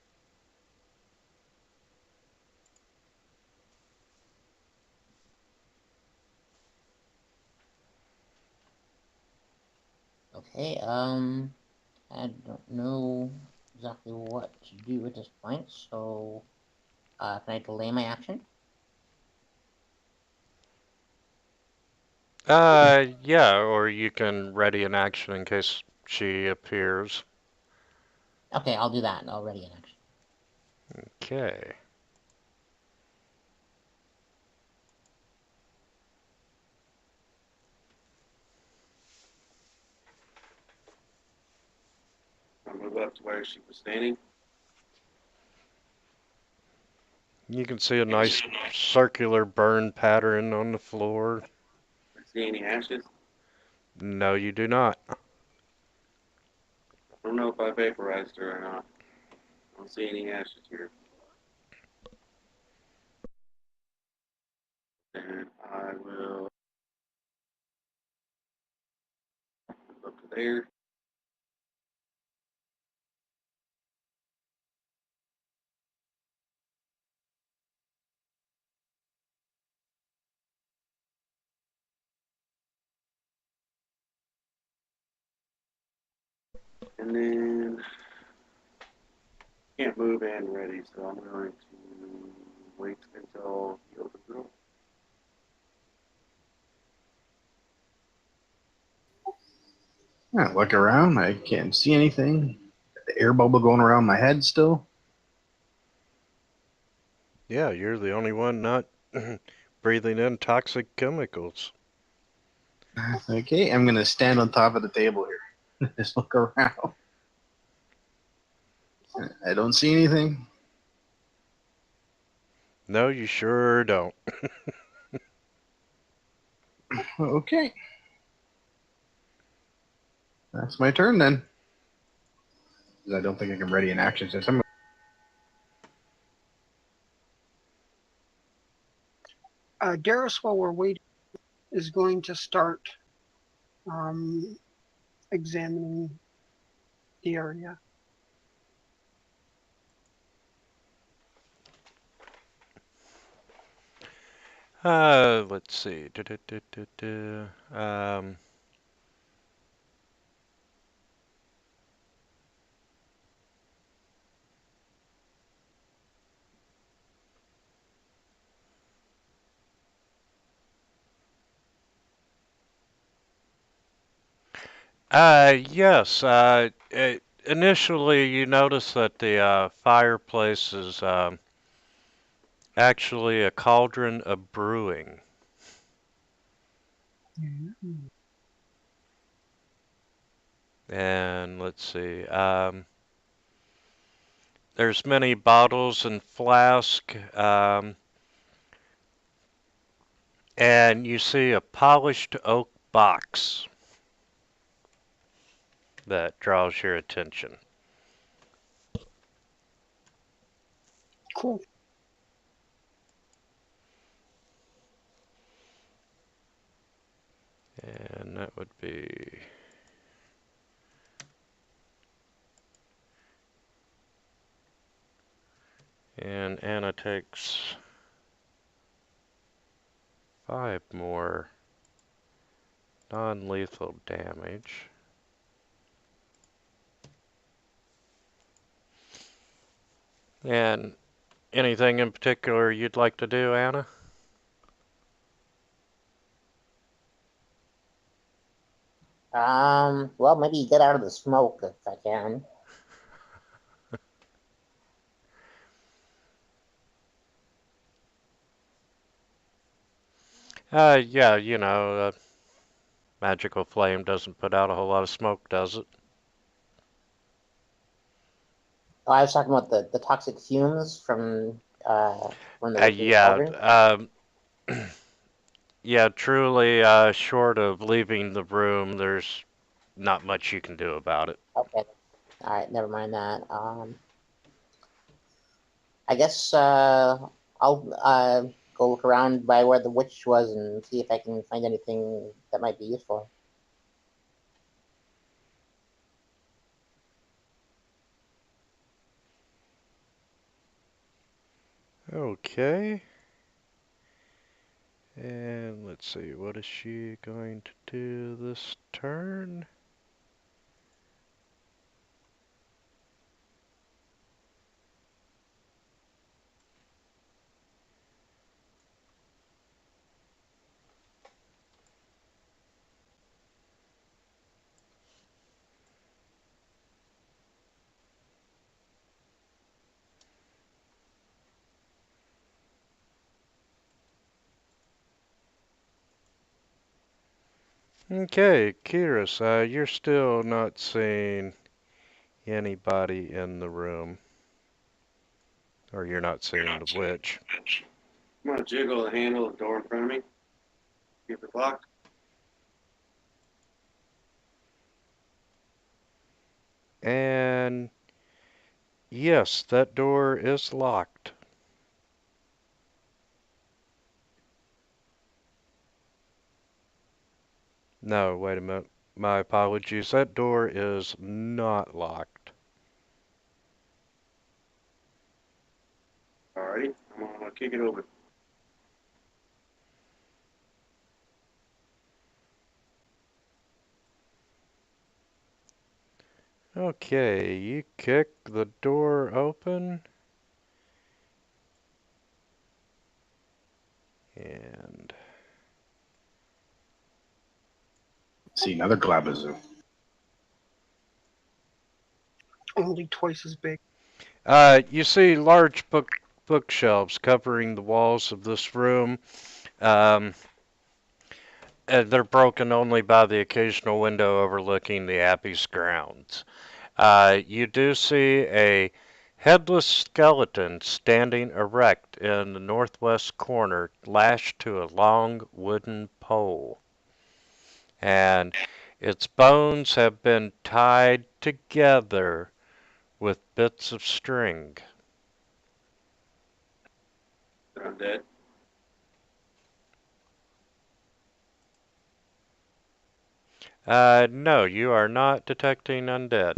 Okay, I don't know exactly what to do at this point, so can I delay my action? Yeah, or you can ready an action in case she appears. Okay, I'll do that. I'll ready an action. Okay. I move up to where she was standing. You can see a nice circular burn pattern on the floor. I see any ashes. No, you do not. I don't know if I vaporized her or not. I don't see any ashes here. And I will move up to there. And then can't move and ready, so I'm going to wait until he opens the door. Yeah, look around. I can't see anything. The air bubble going around my head still. Yeah, you're the only one not breathing in toxic chemicals. Okay, I'm gonna stand on top of the table here. Just look around. I don't see anything. No, you sure don't. Okay. That's my turn then. I don't think I can ready an action system. Darius, while we're waiting, is going to start examining the area. Let's see. Yes. Initially, you notice that the fireplace is actually a cauldron of brewing. And let's see. There's many bottles and flasks. And you see a polished oak box that draws your attention. Cool. And that would be... And Anna takes 5 more non-lethal damage. And anything in particular you'd like to do, Anna? Well, maybe get out of the smoke if I can. Yeah, you know, magical flame doesn't put out a whole lot of smoke, does it? Oh, I was talking about the toxic fumes from the witch's cauldron. Yeah, yeah, truly, short of leaving the room, there's not much you can do about it. Okay. All right, never mind that. I guess I'll go look around by where the witch was and see if I can find anything that might be useful. Okay. And let's see, what is she going to do this turn? Okay, Kiris, you're still not seeing anybody in the room. Or you're not seeing the witch. I'm gonna jiggle the handle of the door in front of me. Keep it locked. And yes, that door is locked. No, wait a minute. My apologies. That door is not locked. Alrighty, I'm gonna kick it open. Okay, you kick the door open. And See another Glabazoo. Only twice as big. you see large bookshelves covering the walls of this room. And they're broken only by the occasional window overlooking the Abbey's grounds. You do see a headless skeleton standing erect in the northwest corner, lashed to a long wooden pole. And its bones have been tied together with bits of string. They're undead. No, you are not detecting undead.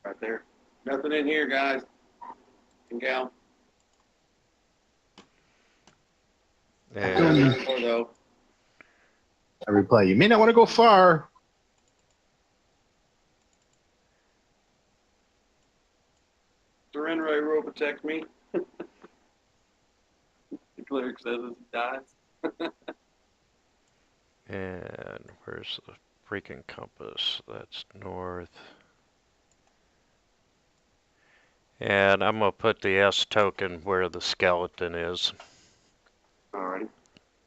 Right there. Nothing in here, guys and gal. And Though. I reply, you may not want to go far. Surrender, Robotech me. The cleric says as he dies. And where's the freaking compass? That's north. And I'm going to put the S token where the skeleton is. Alrighty.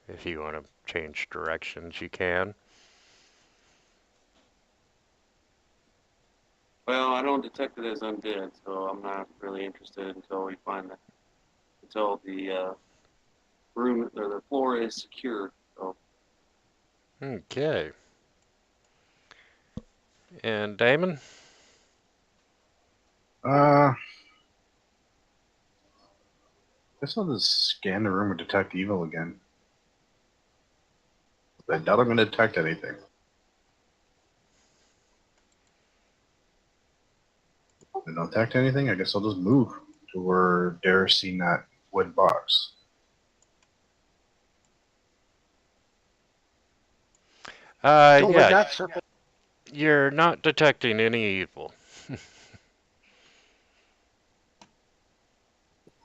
If you want to change directions, you can. Well, I don't detect it as undead, so I'm not really interested until we find that. Until the room or the floor is secure. So Okay. And Damon? Guess I'll just scan the room and detect evil again. I doubt I'm going to detect anything. If I don't detect anything, I guess I'll just move to where Dara's seen that wood box. Don't like Yeah, that circle. you're not detecting any evil.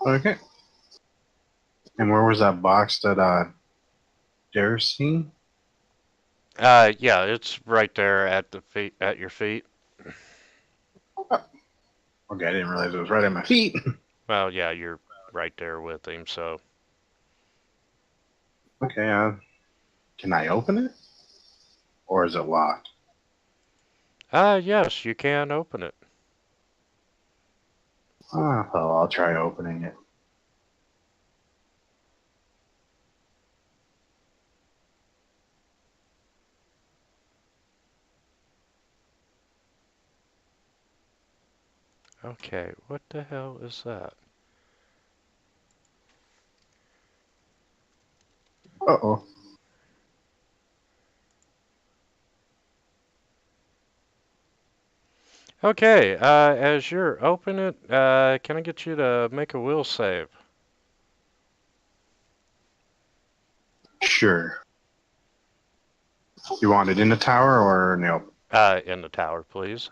Okay. And where was that box that Dara's seen? Yeah, it's right there at the feet, at your feet. Okay, I didn't realize it was right at my feet. Well, yeah, you're right there with him, so. Okay, can I open it? Or is it locked? Yes, you can open it. Well, I'll try opening it. Okay, what the hell is that? Uh-oh. Okay, as you're opening it, can I get you to make a will save? Sure. You want it in the tower or in the open? In the tower, please.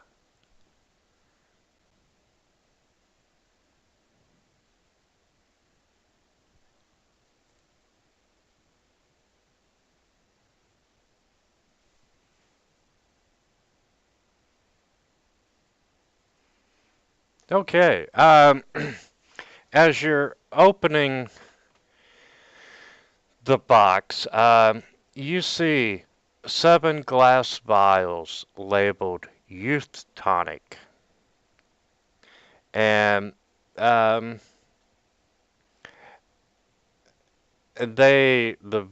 Okay, as you're opening the box, you see 7 glass vials labeled Youth Tonic. And the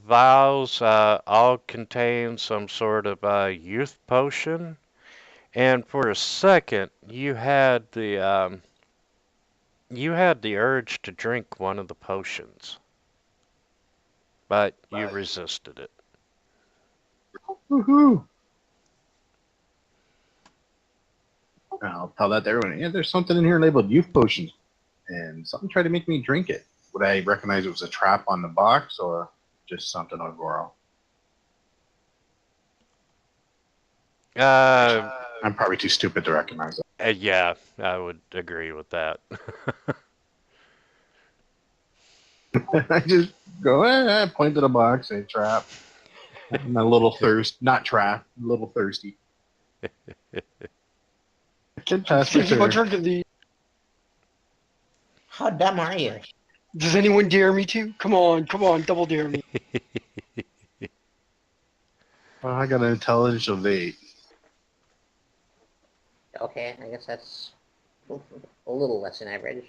vials all contain some sort of youth potion. And for a second, you had the urge to drink one of the potions, but you resisted it. Woohoo! I'll tell that to everyone. Yeah, there's something in here labeled youth potions. And something tried to make me drink it. Would I recognize it was a trap on the box or just something on Goro? I'm probably too stupid to recognize it. Yeah, I would agree with that. I just go, point to the box, say trap. I'm a little thirsty. Not trap, a little thirsty. Kid pass my Thinking about turn. drinking these. How dumb are you? Does anyone dare me to? Come on, double dare me. Well, I got an intelligence of 8. Okay, I guess that's a little less than average.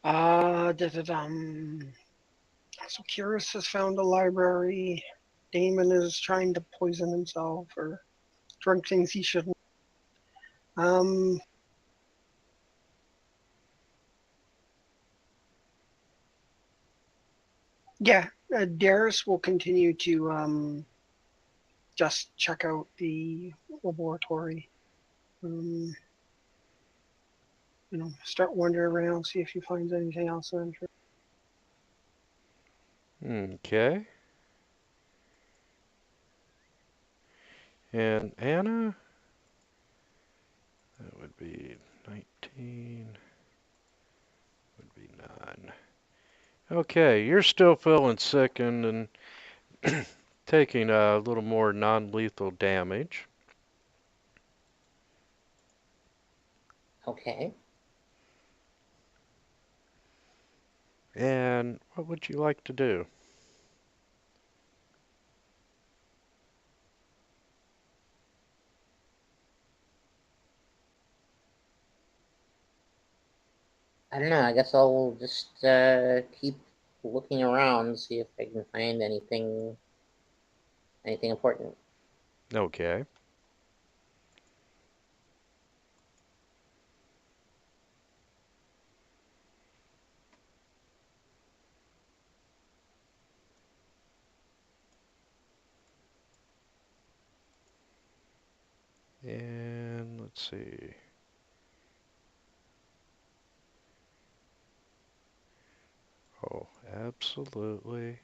So Curious has found a library. Damon is trying to poison himself or drink things he shouldn't. Yeah, Darius will continue to just check out the laboratory. Start wandering around, see if he finds anything else of interest. Okay. And Anna? That would be 19. 15 would be 9. Okay, you're still feeling sickened and taking a little more non-lethal damage. Okay. And what would you like to do? I don't know. I guess I'll just keep looking around, see if I can find anything important. Okay. And let's see. Oh, absolutely.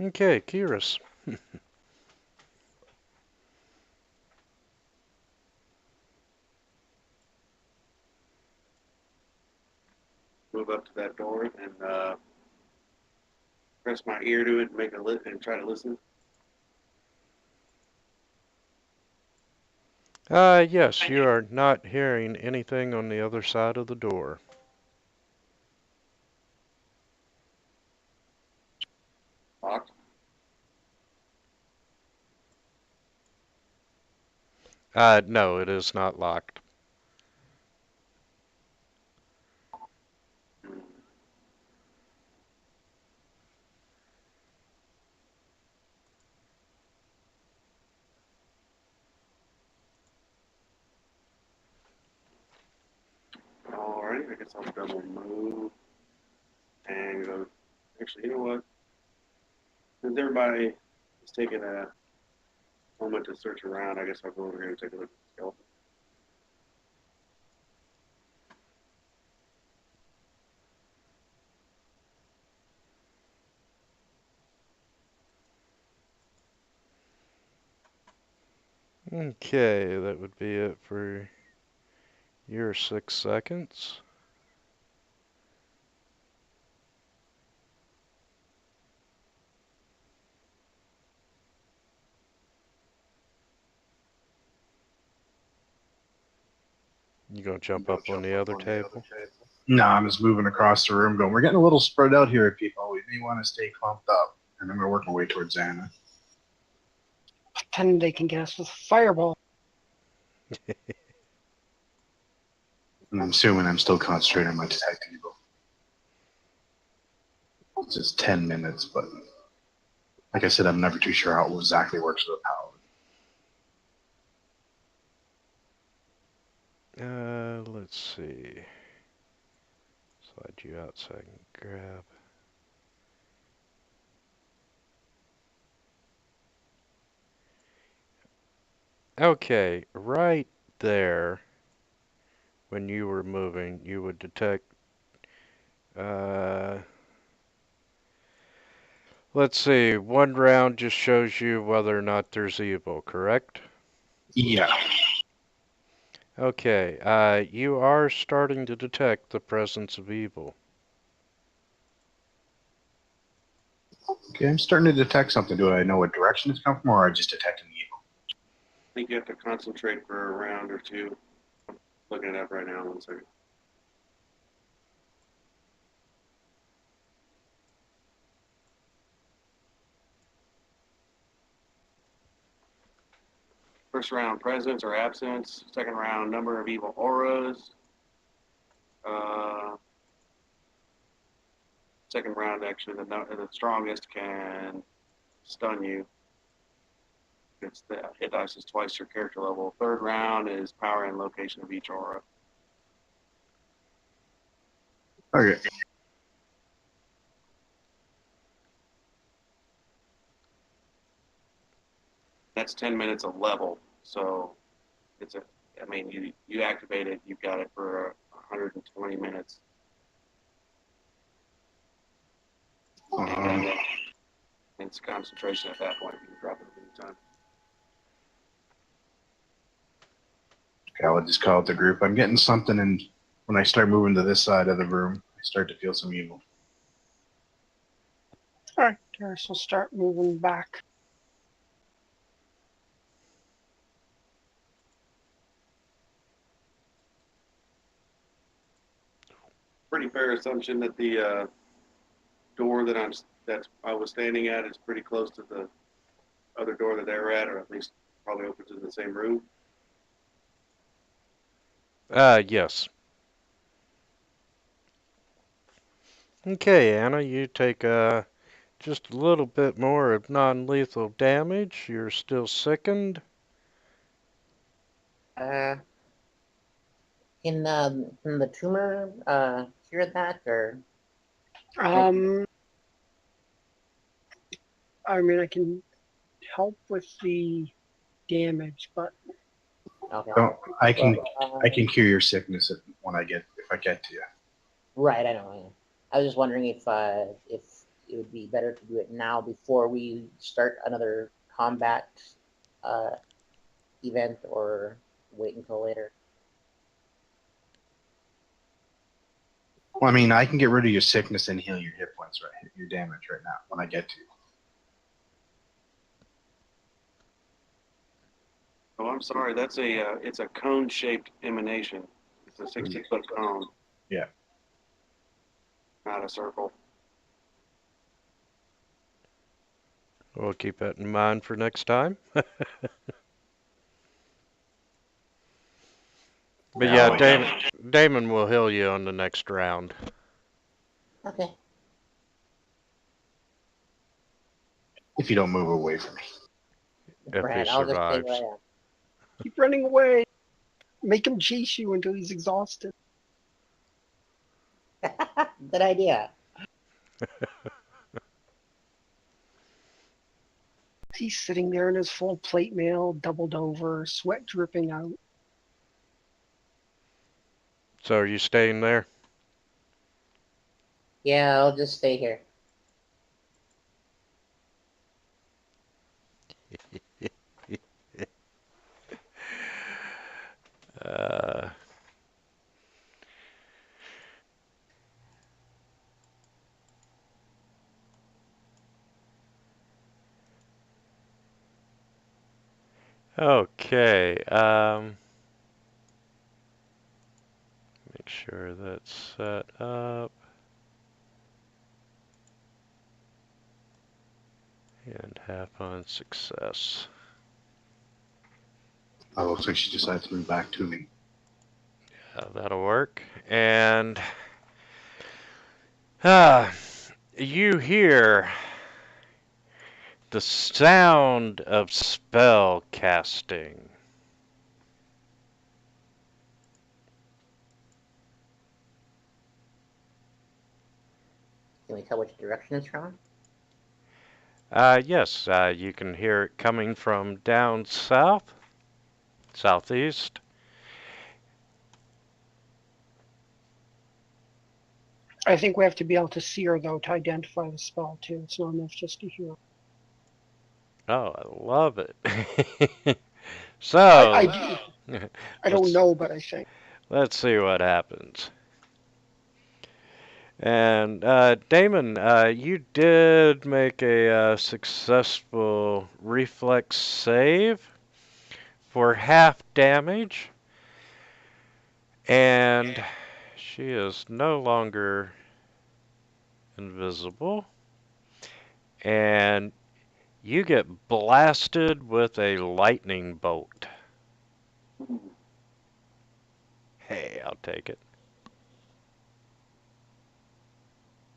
Okay, Kiris. Move up to that door and press my ear to it and make a and try to listen. Yes, you are not hearing anything on the other side of the door. Locked. No, it is not locked. Alright, I guess I'll double move and go. Actually, you know what? Since everybody is taking a moment to search around, I guess I'll go over here and take a look at the skeleton. Okay, that would be it for your 6 seconds. You gonna jump up on the other table? No, I'm just moving across the room going, we're getting a little spread out here, people. We may want to stay clumped up. And I'm going to work my way towards Xana. Pretend they can get us with a fireball. And I'm assuming I'm still concentrating on my detecting evil. It's just 10 minutes, but like I said, I'm never too sure how it exactly works with a paladin. Let's see. Slide you out so I can grab. Okay, right there, when you were moving, you would detect, let's see, 1 round just shows you whether or not there's evil, correct? Yeah. Okay, you are starting to detect the presence of evil. Okay, I'm starting to detect something. Do I know what direction it's come from, or are I just detecting evil? I think you have to concentrate for a round or two. I'm looking it up right now. 1 second. First round, presence or absence. Second round, number of evil auras. Second round, actually, the strongest can stun you. It's the hit dice is twice your character level. Third round is power and location of each aura. Okay. That's 10 minutes of level. So it's a, I mean, you activate it, you've got it for 120 minutes. And it's concentration at that point. You can drop it at any time. Okay, I'll just call it the group. I'm getting something, and when I start moving to this side of the room, I start to feel some evil. All right, Darius will start moving back. Pretty fair assumption that the door that I was standing at is pretty close to the other door that they were at, or at least probably opens in the same room. Yes. Okay, Anna, you take just a little bit more of non-lethal damage. You're still sickened. Can the tumor cure that, or I mean, I can help with the damage, but okay? So I can Well, cure your sickness if I get to you. Right, I know. I was just wondering if it would be better to do it now before we start another combat event, or wait until later. Well, I mean, I can get rid of your sickness and heal your hit points, right? Your damage right now when I get to you. Oh, I'm sorry. That's it's a cone-shaped emanation. It's a 60-foot cone. Yeah. Not a circle. We'll keep that in mind for next time. But yeah, Damon will heal you on the next round. Okay. If you don't move away from me. If Right, he I'll just stay survives. where I am. keep running away. Make him chase you until he's exhausted. Good idea. He's sitting there in his full plate mail, doubled over, sweat dripping out. So are you staying there? Yeah, I'll just stay here. Uh, okay. Make sure that's set up. And half on success. Oh, looks like she decided to move back to me. That'll work. And you hear the sound of spell casting. Can we tell which direction it's from? Yes, you can hear it coming from down south, southeast. I think we have to be able to see her, though, to identify the spell, too. It's not enough just to hear. Oh, I love it. So, I do. I don't know, but I think. Let's see what happens. And Damon, you did make a successful reflex save for half damage, and she is no longer invisible, and you get blasted with a lightning bolt. Hey, I'll take it.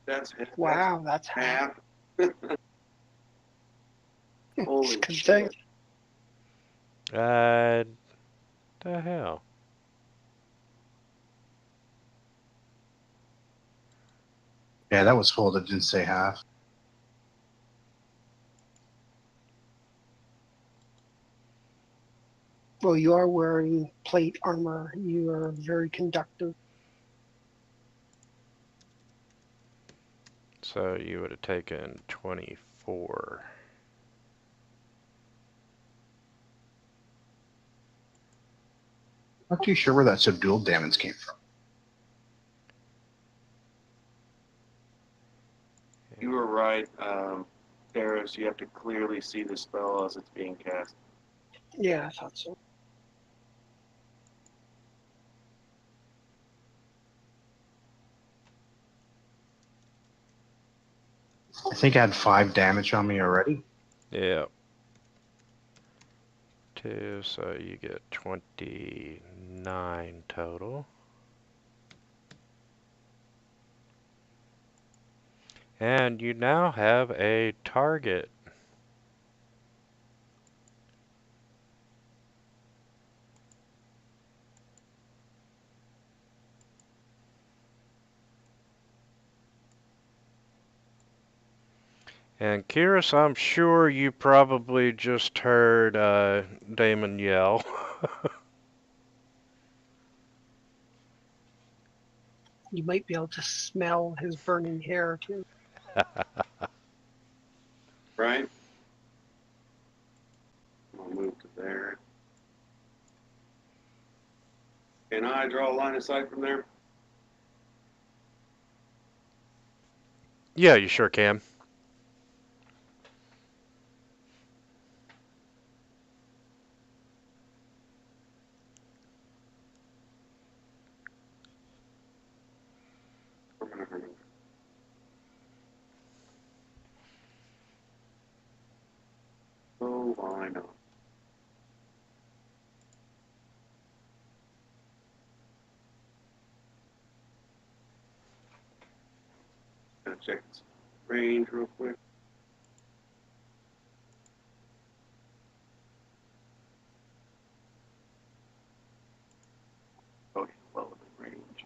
That's Wow, that's half. Holy Good shit. thing. The hell? Yeah, that was full. That didn't say half. Well, you are wearing plate armor. You are very conductive. So you would have taken 24. Not too sure where that subdual damage came from. You were right, Darius. You have to clearly see the spell as it's being cast. Yeah, I thought so. I think I had 5 damage on me already. Yeah. 2, so you get 29 total. And you now have a target. And Kyrus, I'm sure you probably just heard Damon yell. You might be able to smell his burning hair too. Right? I'll move to there. Can I draw a line of sight from there? Yeah, you sure can. Oh, why not? Gonna check this range real quick. Okay, well within range.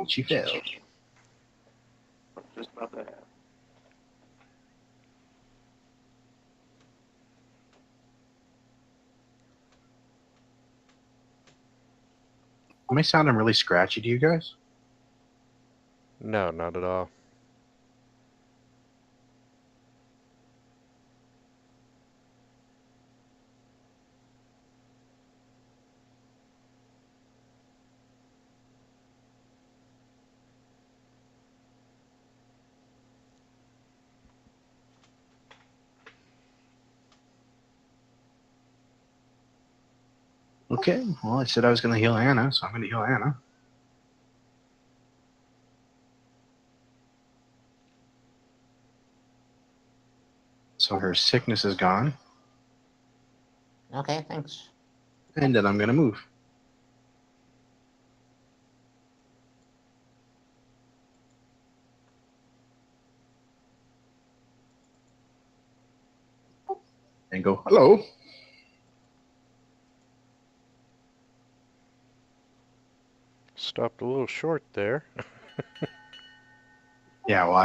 She failed. Just about that. Am I sounding really scratchy to you guys? No, not at all. Okay, well, I said I was going to heal Anna, so I'm going to heal Anna. So her sickness is gone, Okay, thanks. and then I'm going to move. And go, hello. Stopped a little short there. Yeah, well,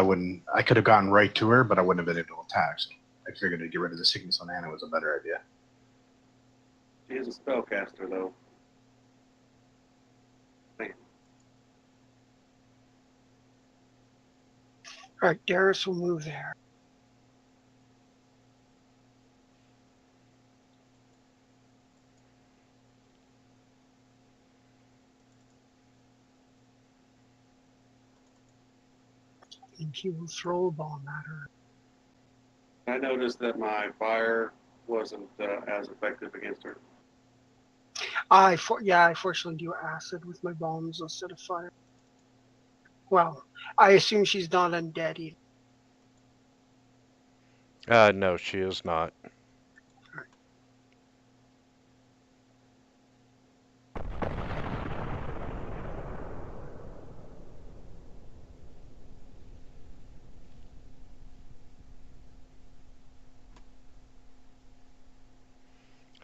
I could have gotten right to her, but I wouldn't have been able to attack. So I figured to get rid of the sickness on Anna was a better idea. She is a spellcaster, though. Man, All right, Darius will move there. And he will throw a bomb at her. I noticed that my fire wasn't as effective against her. I fortunately do acid with my bombs instead of fire. Well, I assume she's not undead either. No, she is not.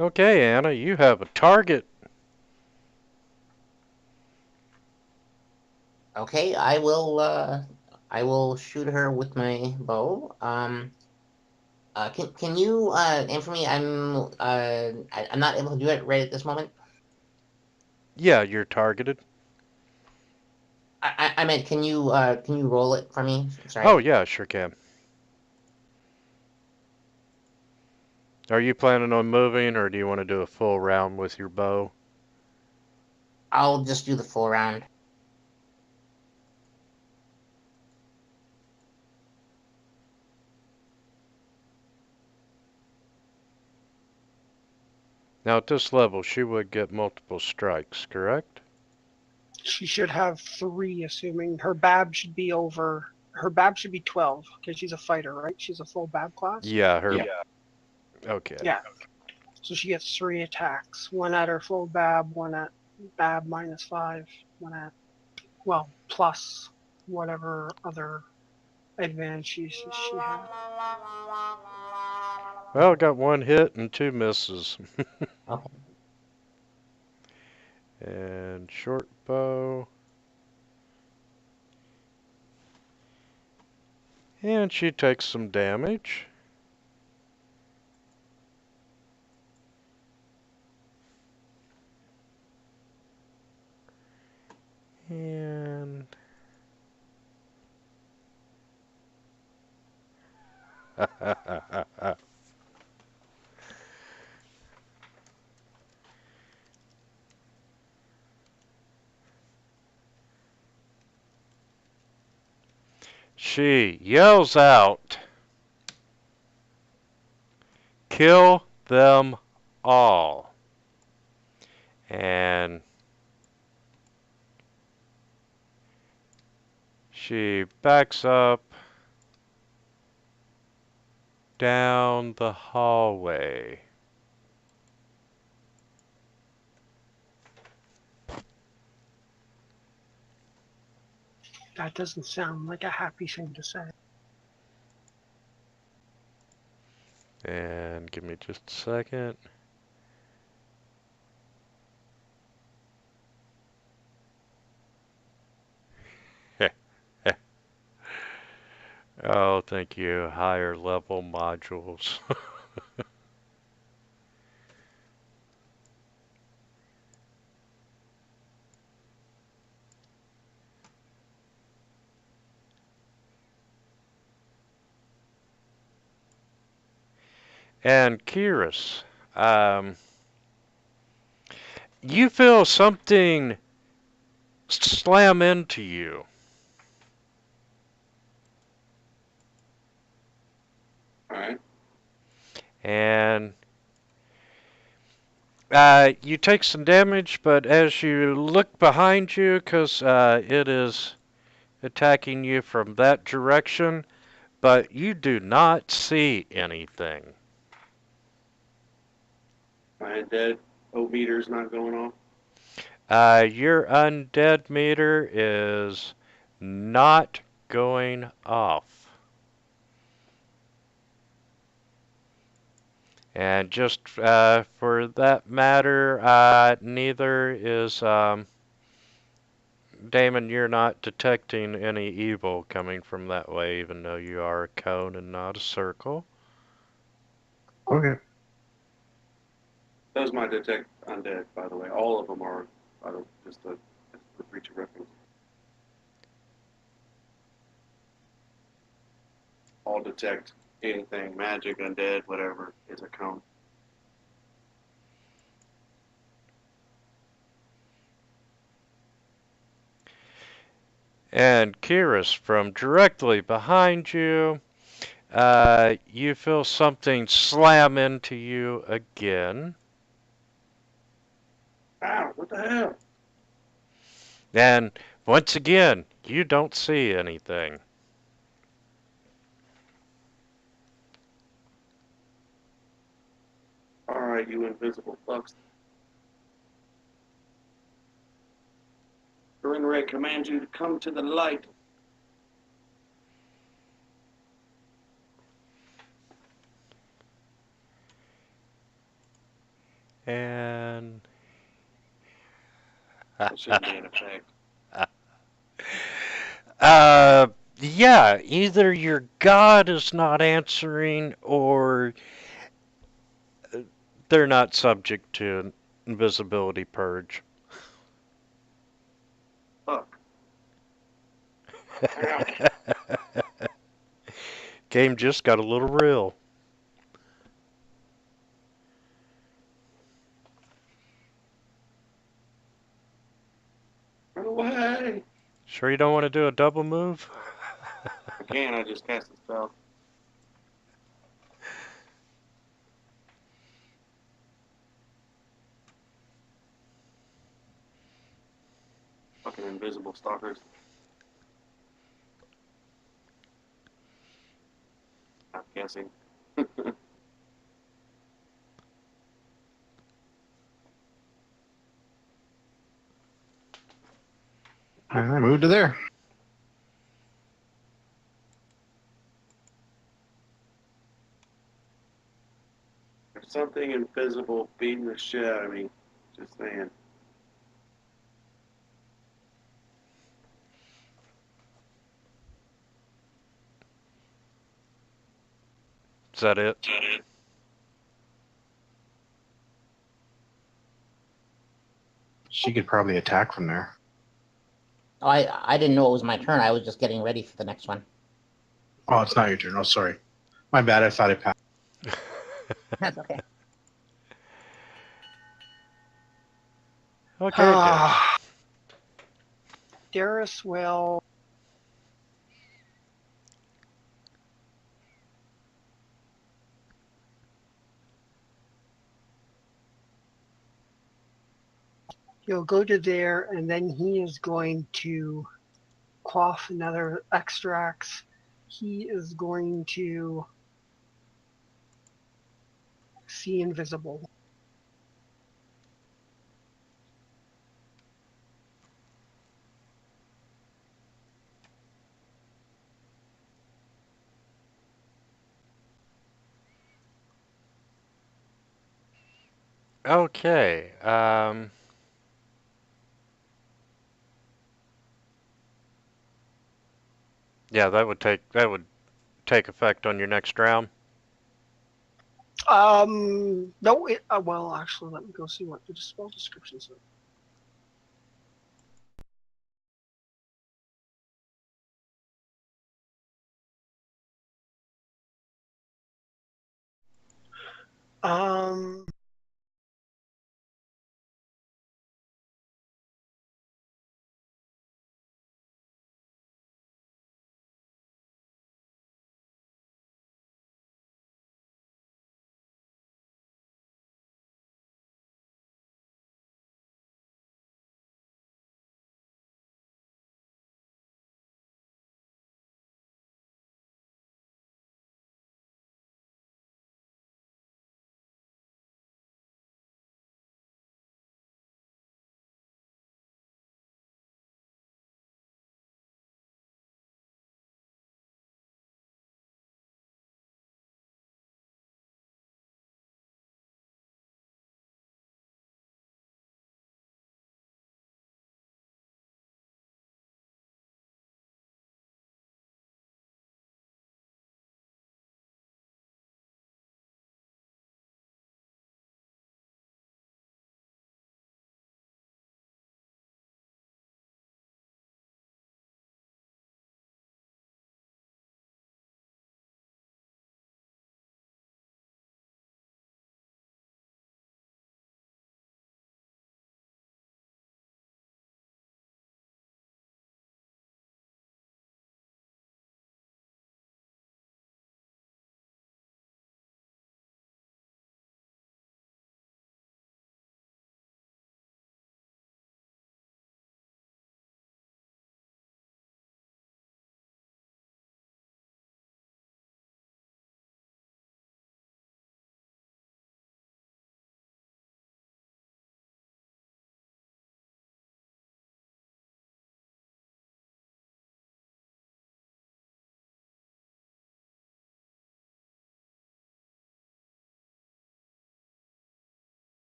Okay, Anna, you have a target. Okay, I will shoot her with my bow. Can you aim for me? I'm not able to do it right at this moment. Yeah, you're targeted. I meant, can you roll it for me? Oh, Sorry. yeah, sure can. Are you planning on moving, or do you want to do a full round with your bow? I'll just do the full round. Now, at this level, she would get multiple strikes, correct? She should have 3, assuming her BAB should be over. Her BAB should be 12 because she's a fighter, right? She's a full BAB class. Yeah, her. Yeah. Okay. Yeah. So she gets 3 attacks. 1 at her full BAB, 1 at BAB -5, 1 at, well, plus whatever other advantages she has. Well, got 1 hit and 2 misses. Okay. And short bow. And she takes some damage. And she yells out, "Kill them all." And she backs up down the hallway. That doesn't sound like a happy thing to say. And give me just a second. Oh, thank you. Higher level modules. And Kiris, you feel something slam into you. All right. And you take some damage, but as you look behind you, because it is attacking you from that direction, but you do not see anything. My dead O meter's not going off. Your undead meter is not going off. And just for that matter, neither is Damon. You're not detecting any evil coming from that way, even though you are a cone and not a circle. Okay. Does my detect undead, by the way. All of them are. Just a for future reference. All detect anything, magic, undead, whatever, is a cone. And Kiris, from directly behind you, you feel something slam into you again. Ow, what the hell? And once again, you don't see anything. Alright, you invisible fucks. Ray commands you to come to the light. And That shouldn't be an effect. yeah, either your god is not answering or they're not subject to an invisibility purge. Fuck. Game just got a little real. Run away. Sure you don't want to do a double move? I can, I just cast a spell. Fucking invisible stalkers. I'm guessing. And I moved to there. There's something invisible beating the shit out of me. Just saying. Is that it? She could probably attack from there. Oh, I didn't know it was my turn. I was just getting ready for the next one. Oh, it's not your turn. Oh, sorry. My bad. I thought I passed. That's okay. Okay, Darius. Darius will. He'll go to there, and then he is going to quaff another extracts. He is going to see invisible. Okay. Yeah, that would take effect on your next round. No, well, actually, let me go see what the spell description says. Um,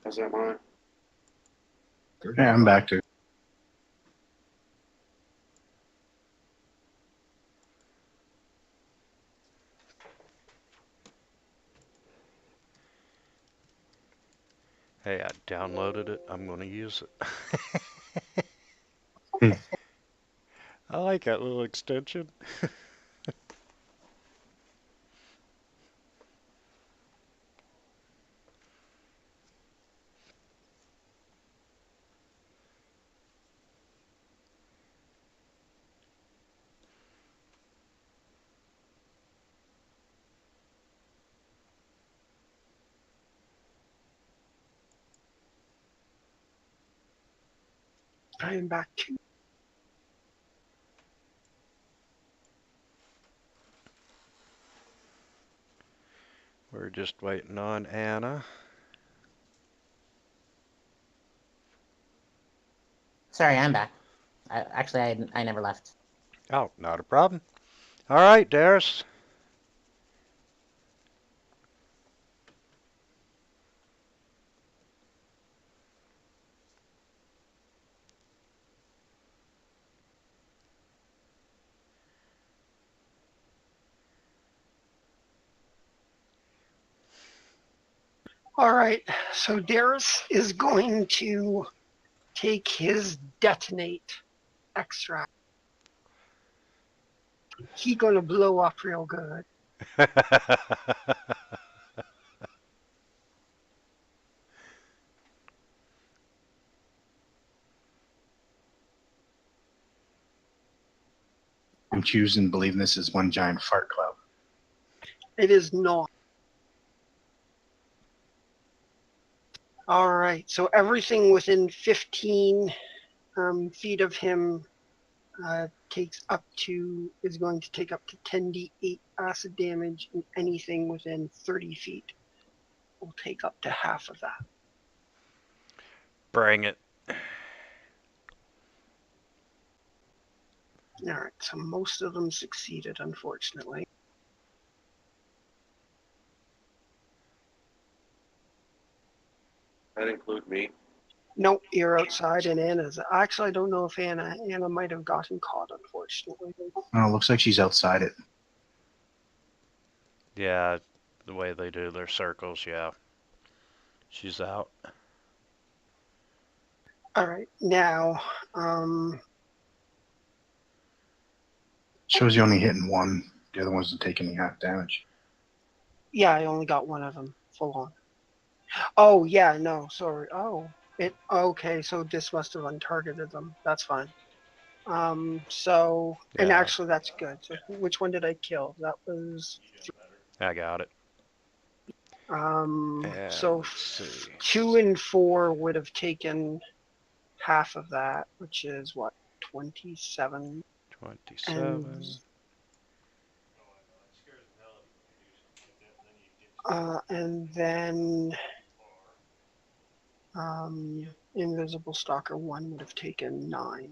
How's that mine? Yeah, I'm back to. Hey, I downloaded it. I'm going to use it. Hmm. I like that little extension. I am back to. We're just waiting on Anna. Sorry, I'm back. I never left. Oh, not a problem. All right, Darius. All right, so Darius is going to take his detonate extract. He gonna blow up real good. I'm choosing to believe this is one giant fart cloud. It is not. All right, so everything within 15 feet of him is going to take up to 10d8 acid damage, and anything within 30 feet will take up to half of that. Bring it. All right, so most of them succeeded, unfortunately. That include me. Nope, you're outside, and Anna's. Actually, I don't know if Anna might have gotten caught, unfortunately. Oh, it looks like she's outside it. Yeah, the way they do their circles, yeah. She's out. All right, now, Shows you only hitting one. The other ones are taking half damage. yeah, I only got one of them full on. Oh, yeah, no, sorry. Oh, okay, so this must have untargeted them. That's fine. And Yeah, actually, that's good. So, which one did I kill? That was, I got it. And so let's see. 2 and 4 would have taken half of that, which is what, 27? 27. And then Invisible Stalker 1 would have taken 9.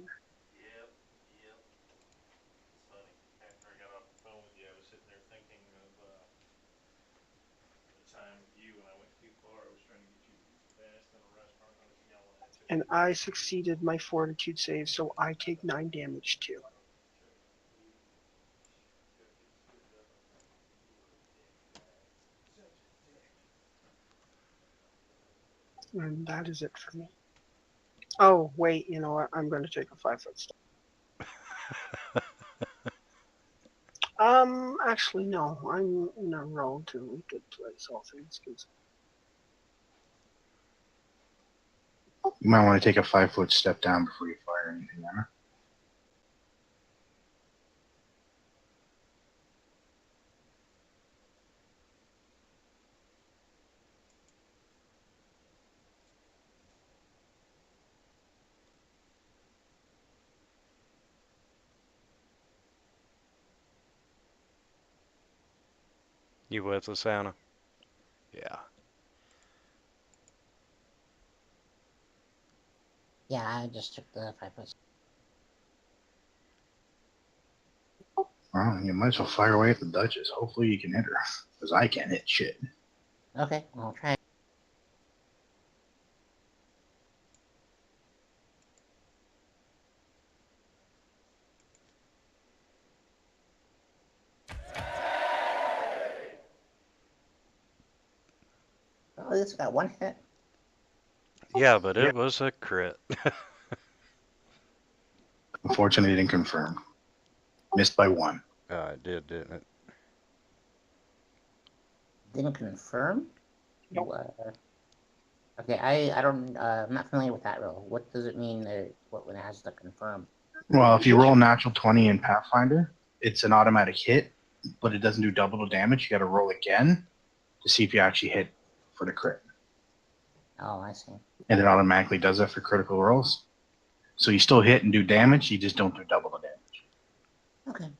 And I succeeded my fortitude save, so I take 9 damage too. And that is it for me. Oh, wait, you know what? I'm going to take a 5-foot step. Actually, no. I'm in a relatively good place, all things considered. You might want to take a 5-foot step down before you fire anything, Anna. You with us, Anna? Yeah. Yeah, I just took the 5 foot. Well, you might as well fire away at the Duchess. Hopefully you can hit her. Because I can't hit shit. Okay, I'll try. least got one hit. Yeah, but it was a crit. Unfortunately, didn't confirm. Missed by 1. It did, didn't it? Didn't confirm? Nope. Okay, I don't, I'm not familiar with that rule. What does it mean when it has to confirm? Well, if you roll natural 20 in Pathfinder, it's an automatic hit, but it doesn't do double the damage. You got to roll again to see if you actually hit for the crit. Oh, I see. And it automatically does that for critical rolls. So you still hit and do damage, you just don't do double the damage. Okay.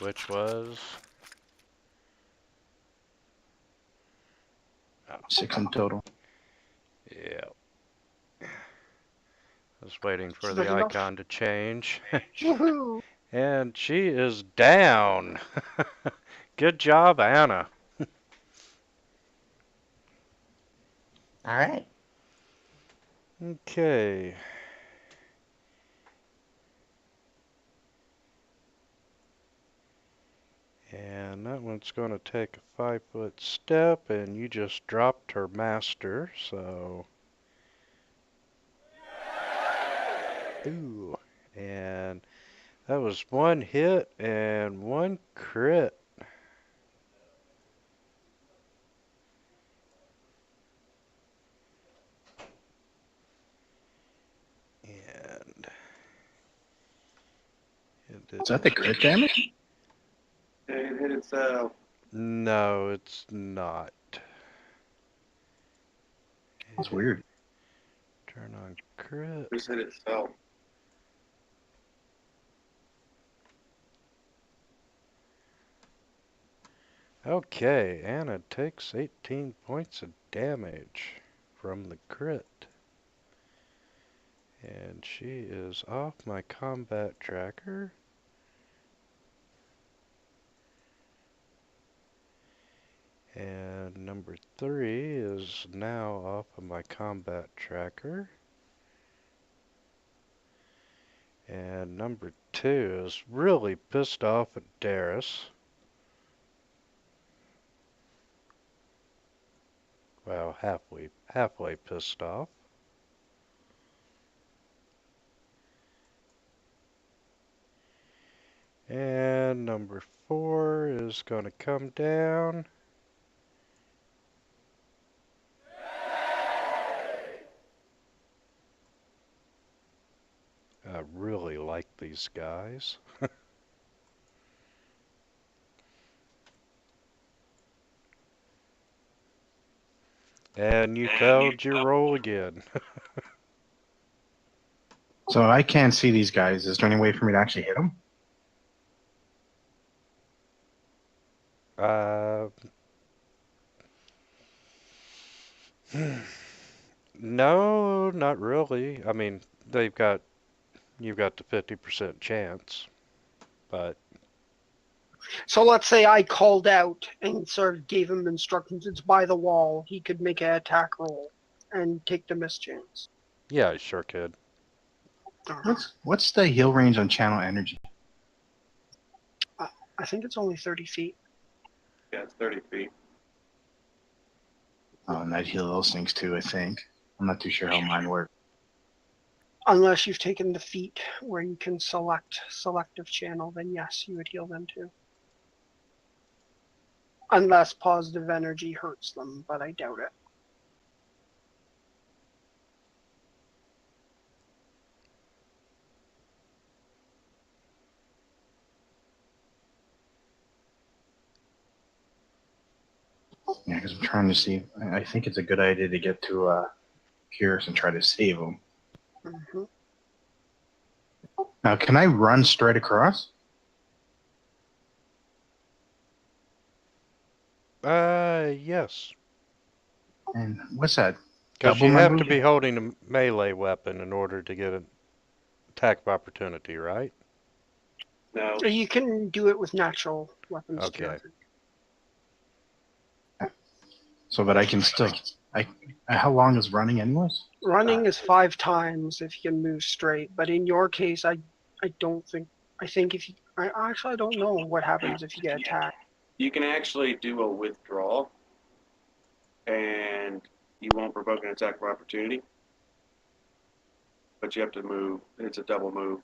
Which was 6 in total. yeah. I was waiting for Is the that enough? icon to change. Woohoo! And she is down. Good job, Anna. All right. Okay. And that one's going to take a 5-foot step, and you just dropped her master, so. Ooh. And that was 1 hit and 1 crit. And it did. Is that the crit damage? It hit itself. No, it's not. That's weird. Turn on crit. Just hit itself. Okay, Anna takes 18 points of damage from the crit. And she is off my combat tracker. And number 3 is now off of my combat tracker. And number 2 is really pissed off at Darius. Well, halfway pissed off. And number 4 is going to come down. I really like these guys. And you failed your roll again. So I can't see these guys. Is there any way for me to actually hit them? No, not really. I mean, you've got the 50% chance, but So let's say I called out and sort of gave him instructions. It's by the wall. He could make an attack roll and take the mischance. yeah, I sure could. What's the heal range on channel energy? I think it's only 30 feet. Yeah, it's 30 feet. Oh, and I'd heal those things too, I think. I'm not too sure how mine work. Unless you've taken the feat where you can select selective channel, then yes, you would heal them too. Unless positive energy hurts them, but I doubt it. Yeah, because I'm trying to see. I think it's a good idea to get to Pierce and try to save him. Mm-hmm. Now, can I run straight across? Yes. And what's that? Because Double you my have to movement? be holding a melee weapon in order to get an attack of opportunity, right? No. You can do it with natural weapons too. I Okay. think. So that I can still. How long is running, anyways? Running is 5 times if you can move straight, but in your case, I don't think. I think if you I don't know what happens if you get attacked. You can actually do a withdrawal, and you won't provoke an attack of opportunity. But you have to move. It's a double move.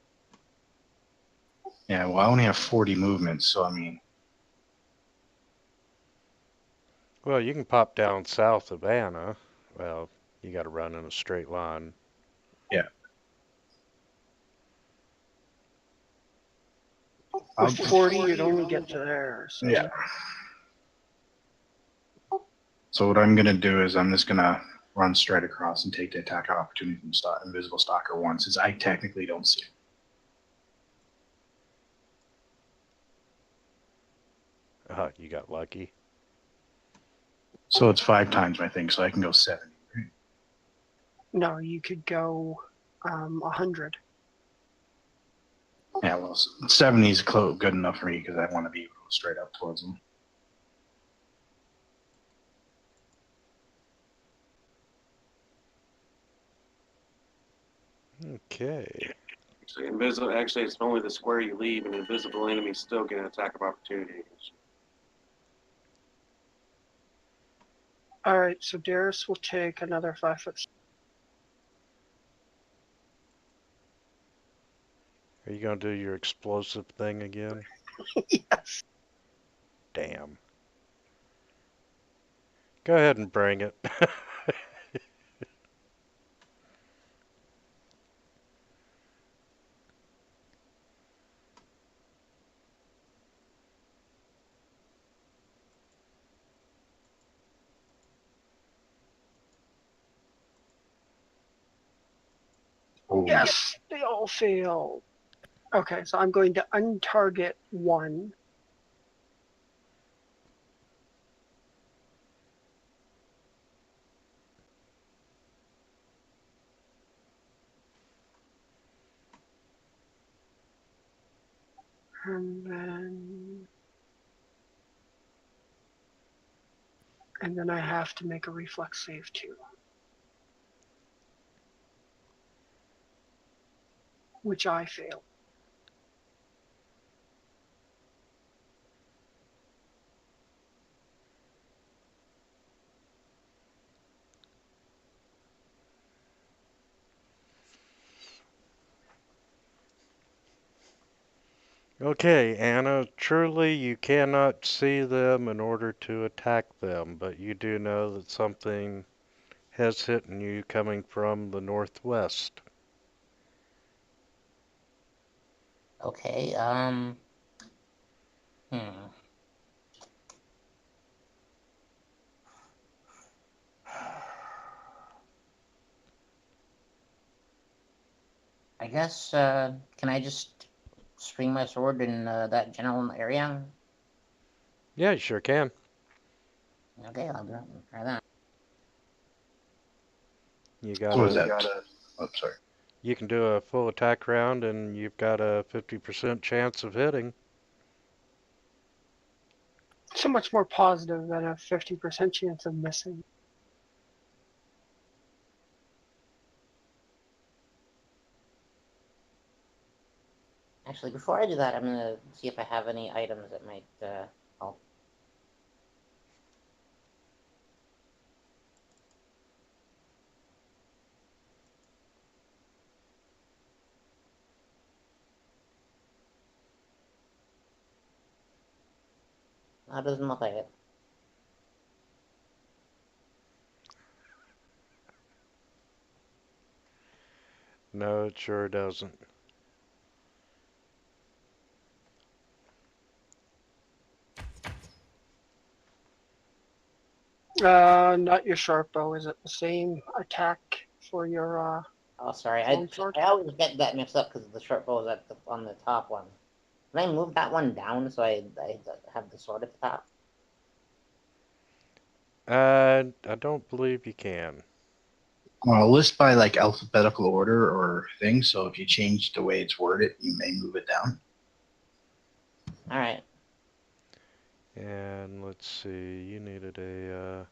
Yeah, well, I only have 40 movements, so I mean, Well, you can pop down south of Anna. Well, you got to run in a straight line. I'll, With 40, you'd only get to there. So. yeah. So what I'm gonna do is I'm just gonna run straight across and take the attack opportunity from Invisible Stalker 1, since I technically don't see it. You got lucky. So it's 5 times my thing, so I can go 70. Right? No, you could go 100. Yeah, well, 70 is good enough for me because I want to be able to go straight up towards them. Okay. So invisible. Actually, it's only the square you leave, and invisible enemies still get an attack of opportunity against you. All right, so Darius will take another 5 foot. Are you going to do your explosive thing again? Yes. Damn. Go ahead and bring it. Oh, Yes, they all failed. Okay, so I'm going to untarget 1. And then I have to make a reflex save too. Which I failed. Okay, Anna, truly you cannot see them in order to attack them, but you do know that something has hit you coming from the northwest. Okay, hmm. I guess, can I just swing my sword in that general area? Yeah, you sure can. Okay, I'll try that. You what was gotta, that? Oh, sorry. you can do a full attack round and you've got a 50% chance of hitting. So much more positive than a 50% chance of missing. Actually, before I do that, I'm gonna see if I have any items that might help. That doesn't look like it. No, it sure doesn't. Not your sharp bow. Is it the same attack for your Oh, sorry. long sword? I always get that mixed up because the short bow is on the top one. Can I move that one down so I have the sword at the top? I don't believe you can. Well, list by like alphabetical order or thing, so if you change the way it's worded, you may move it down. All right. And let's see, you needed a,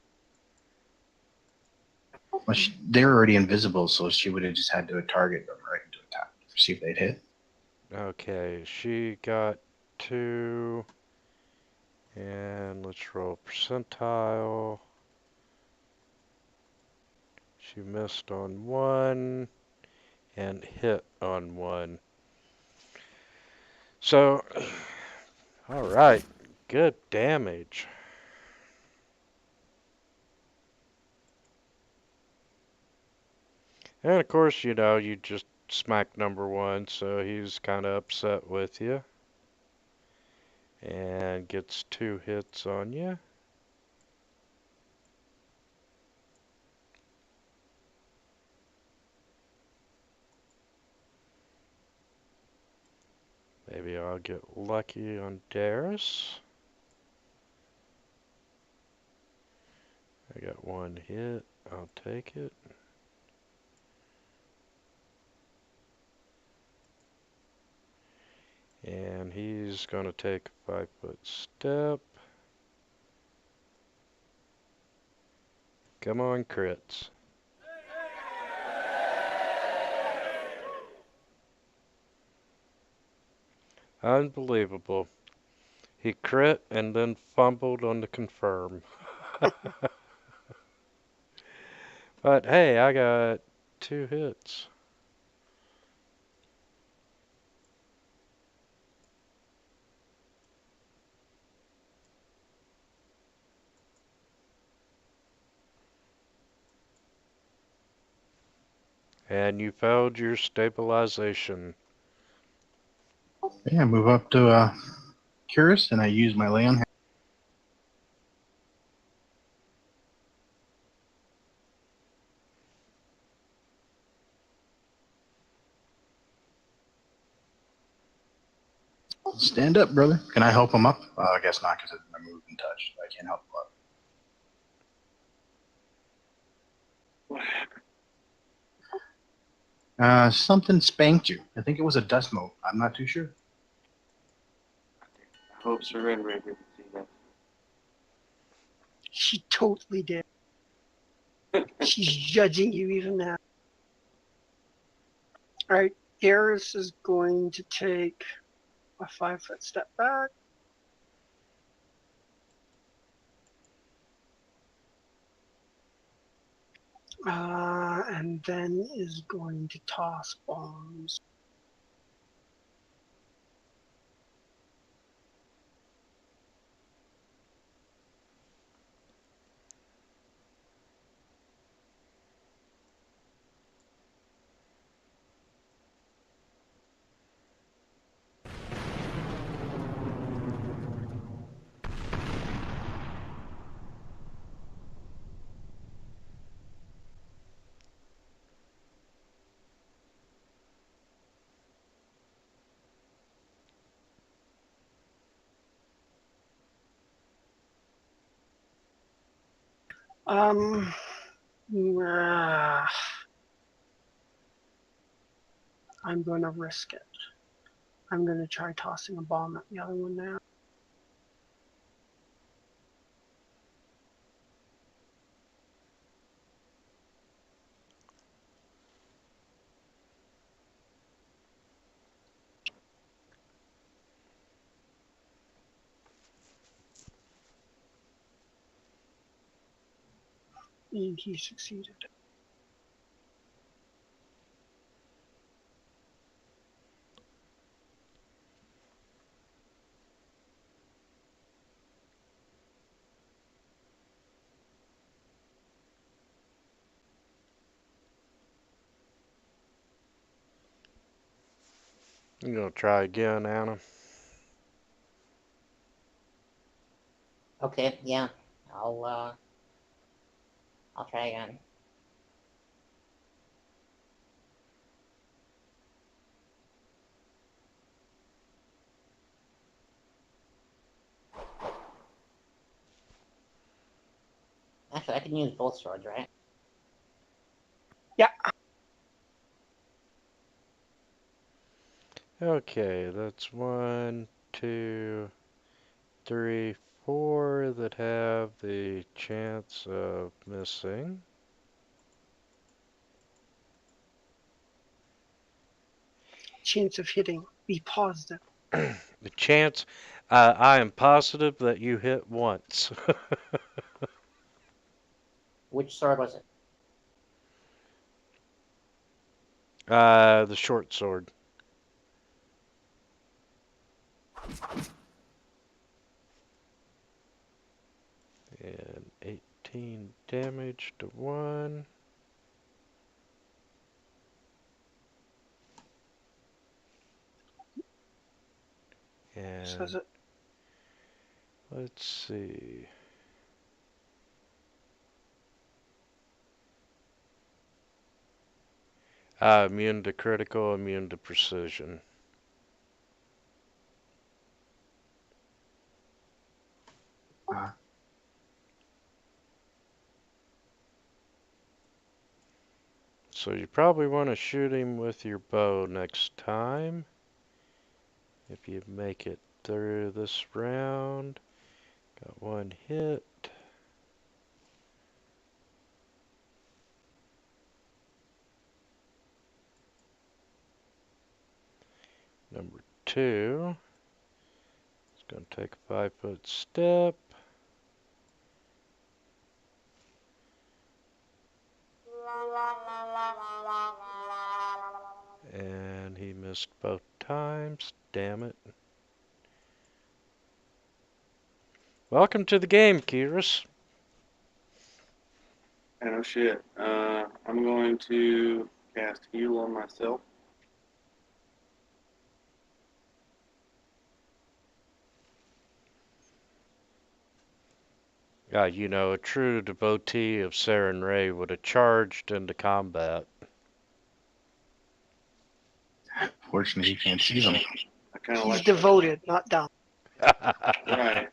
Well, they're already invisible, so she would have just had to target them right into attack. See if they'd hit. okay, she got 2. And let's roll percentile. She missed on 1 and hit on 1. So, alright, good damage. And of course, you know, you just smacked number 1, so he's kind of upset with you. And gets 2 hits on you. Maybe I'll get lucky on Darius. I got 1 hit. I'll take it. And he's going to take a 5-foot step. Come on, crits. Unbelievable. He crit and then fumbled on the confirm. But hey, I got 2 hits. And you failed your stabilization. Yeah, move up to Curious, and I use my lay on. Stand up, brother. Can I help him up? I guess not, because I moved and touched. I can't help him up. What happened? Something spanked you. I think it was a dust mote. I'm not too sure. I hope Surrender didn't see that. She totally did. She's judging you even now. All right, Garrus is going to take a 5-foot step back. And then is going to toss bombs. I'm going to risk it. I'm going to try tossing a bomb at the other one now. And he succeeded. You gonna try again, Anna? Okay, yeah. I'll try again. Actually, I can use both swords, right? Yeah. Okay, that's 1, 2, 3, 4 that have the chance of missing. Chance of hitting. Be positive. The chance, I am positive that you hit once. Which sword was it? The short sword. And 18 damage to 1. Says And it. let's see. Immune to critical, immune to precision. Uh, So you probably want to shoot him with your bow next time. If you make it through this round. Got 1 hit. Number 2 is going to take a 5-foot step. And he missed both times. Damn it. Welcome to the game, Kyrus. And oh shit. I'm going to cast heal on myself. You know, a true devotee of Saren Ray would have charged into combat. Fortunately, you can't see them. I kind of He's like devoted, not dumb. that. Right.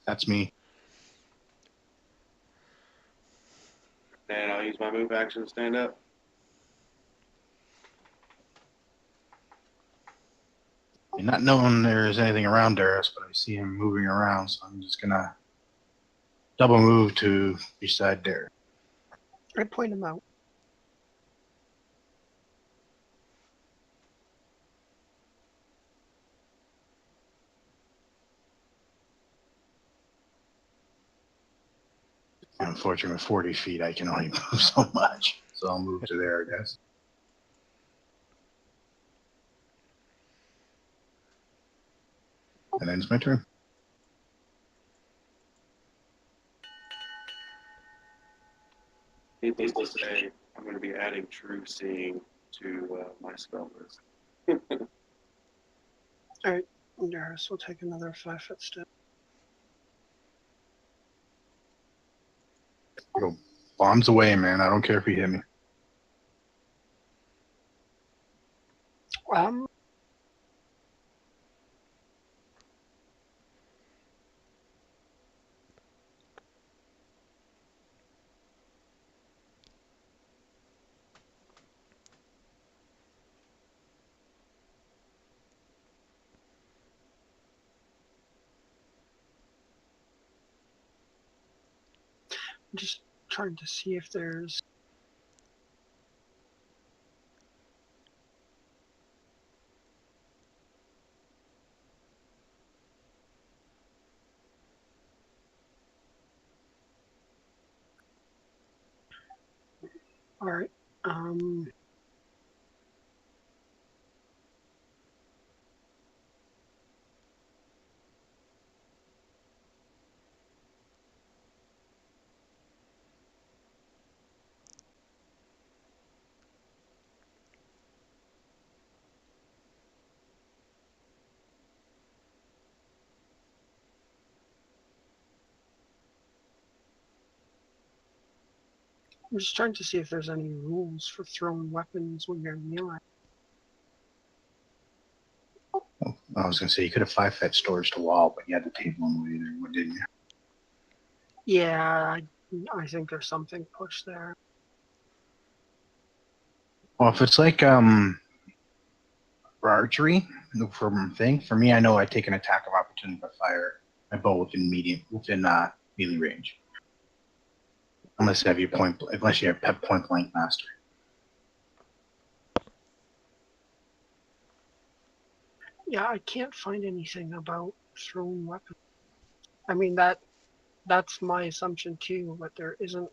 That's me. And I'll use my move action to stand up. And not knowing there's anything around Darius, but I see him moving around, so I'm just gonna double move to beside Darius. I point him out. Unfortunately, with 40 feet, I can only move so much. So I'll move to there, I guess. And then it's my turn. Needless to say, I'm going to be adding True Seeing to my spell list. Darius will take another 5-foot step. Go bombs away, man. I don't care if you hit me. I'm just trying to see if there's. All right. I'm just trying to see if there's any rules for throwing weapons when you're melee. I was gonna say you could have 5-foot storage to wall, but you had the table in the way there, didn't you? Yeah, I think there's something pushed there. Well, if it's like for archery, from thing, for me, I know I take an attack of opportunity to fire my bow within melee range. Unless you have point blank mastery. Yeah, I can't find anything about thrown weapons. I mean that's my assumption too, but there isn't.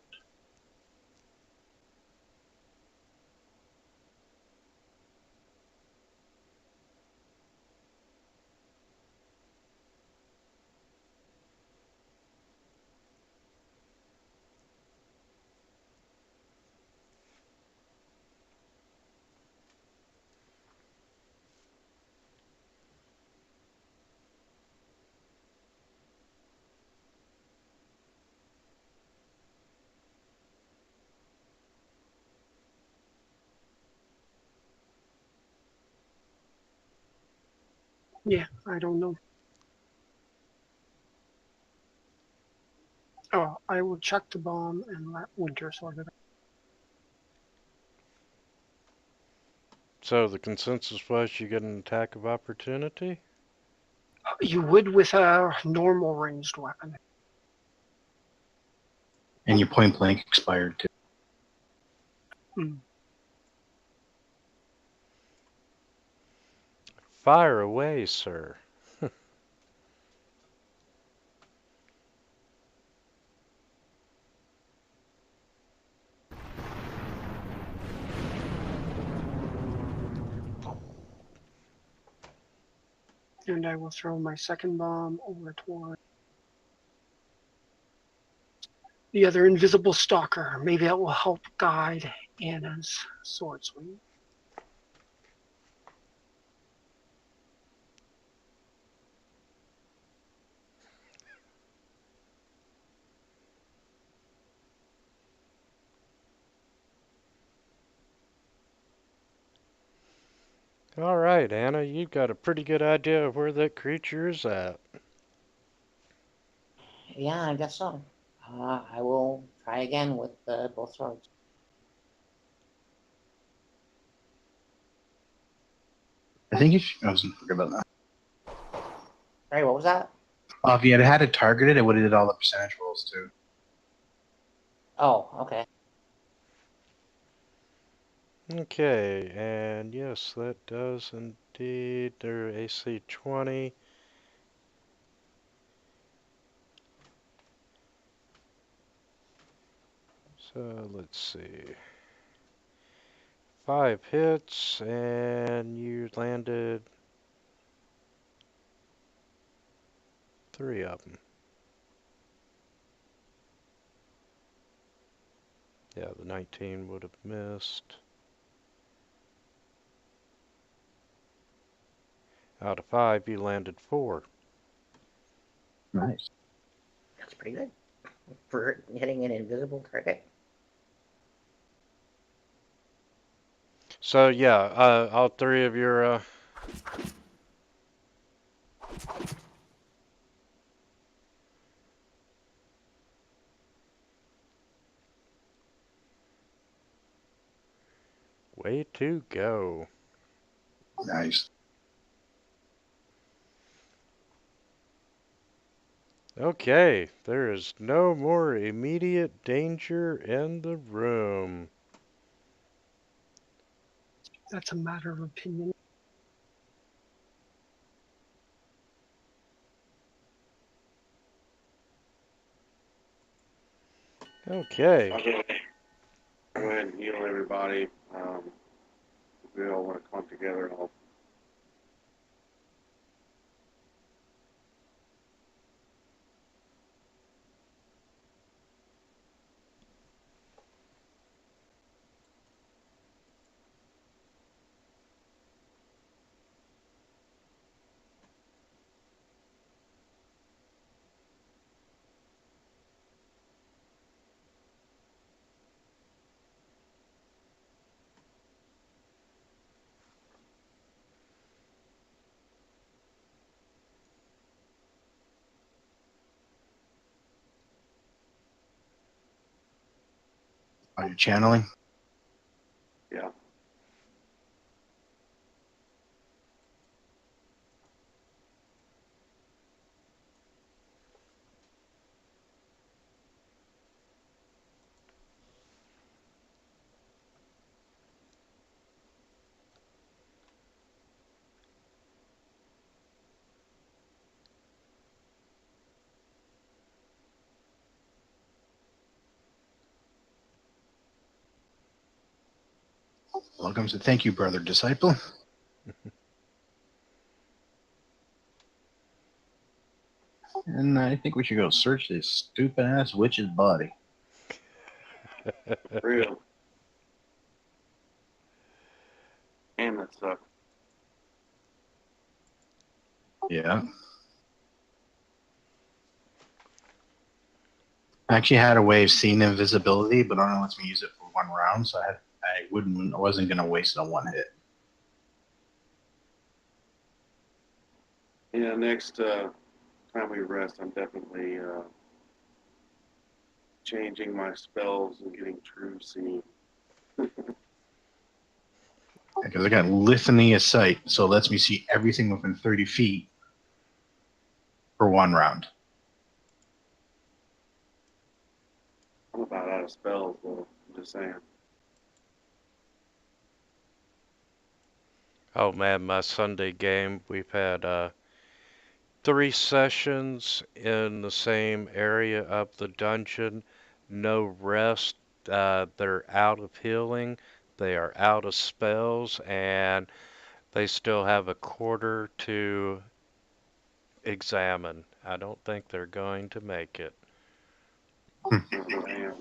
Yeah, I don't know. Oh, I will check the bomb and let Winter sort it out. So the consensus was you get an attack of opportunity? You would with a normal ranged weapon. And your point blank expired too. Hmm. Fire away, sir. And I will throw my second bomb over toward the other invisible stalker. Maybe that will help guide Anna's sword swing. All right, Anna, you've got a pretty good idea of where that creature is at. Yeah, I guess so. I will try again with both swords. I think I was forget about that. Sorry, what was that? If you had it targeted, it would have did all the percentage rolls too. Oh, okay. Okay, and yes, that does indeed. They're AC 20. So let's see. 5 hits, and you landed 3 of them. Yeah, the 19 would have missed. Out of 5, you landed 4. Nice. That's pretty good for hitting an invisible target. So yeah, all 3 of your way to go. Nice. Okay, there is no more immediate danger in the room. That's a matter of opinion. Okay. Okay. Go ahead and heal everybody. We all want to come together and all. Are you channeling? Yeah. Welcome to thank you, brother disciple. And I think we should go search this stupid ass witch's body. Real. Damn, that sucks. Yeah. I actually had a way of seeing invisibility, but only lets me use it for 1 round, so I wasn't gonna waste it on 1 hit. Yeah, next time we rest, I'm definitely changing my spells and getting true seeing. Because I got Litany of Sight, so it lets me see everything within 30 feet for 1 round. I'm about out of spells, though. I'm just saying. Oh man, my Sunday game, we've had 3 sessions in the same area of the dungeon. No rest. They're out of healing. They are out of spells, and they still have a quarter to examine. I don't think they're going to make it. Damn.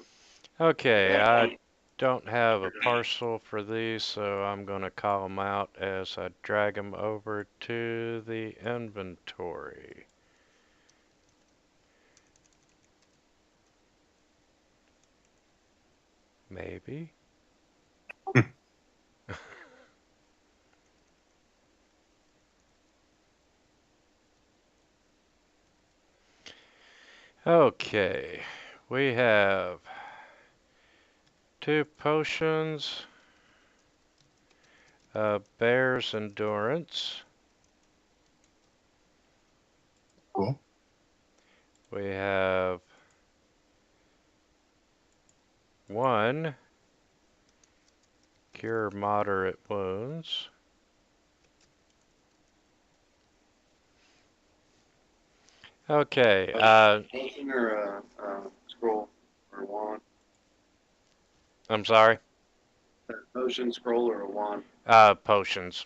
Okay, I don't have a parcel for these, so I'm going to call them out as I drag them over to the inventory. Maybe. Okay, we have 2 potions, Bear's Endurance. Cool. We have 1 Cure Moderate Wounds. Okay, Potion or scroll or wand? I'm sorry. Potion, scroll, or a wand? Potions.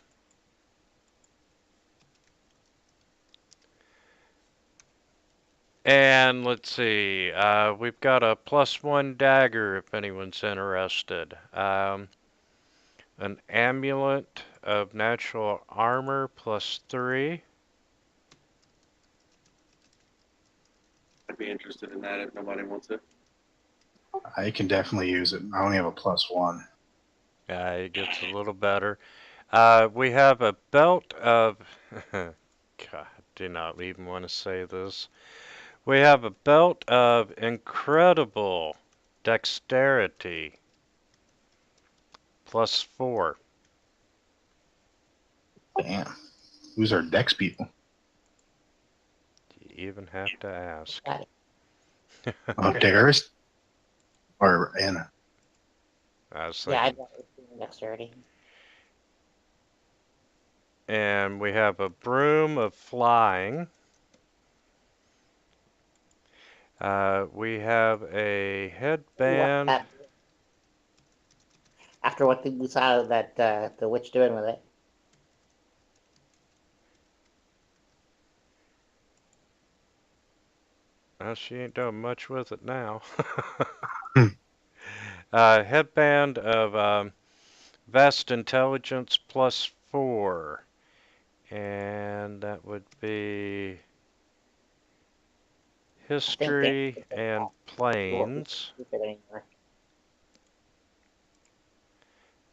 And let's see, we've got a +1 dagger if anyone's interested. An amulet of natural armor +3. I'd be interested in that if nobody wants it. I can definitely use it. I only have a +1. It gets a little better. We have a belt of... God, I do not even want to say this. We have a belt of incredible dexterity +4. Damn. Who's our dex people? Do you even have to ask? Got it. Oh, Darius? Or Anna? I was Yeah, I thinking. got it. Dexterity. And we have a broom of flying. We have a headband. After what we saw that the witch doing with it. Well, she ain't doing much with it now. Hmm. Headband of vast intelligence +4. And that would be history and planes.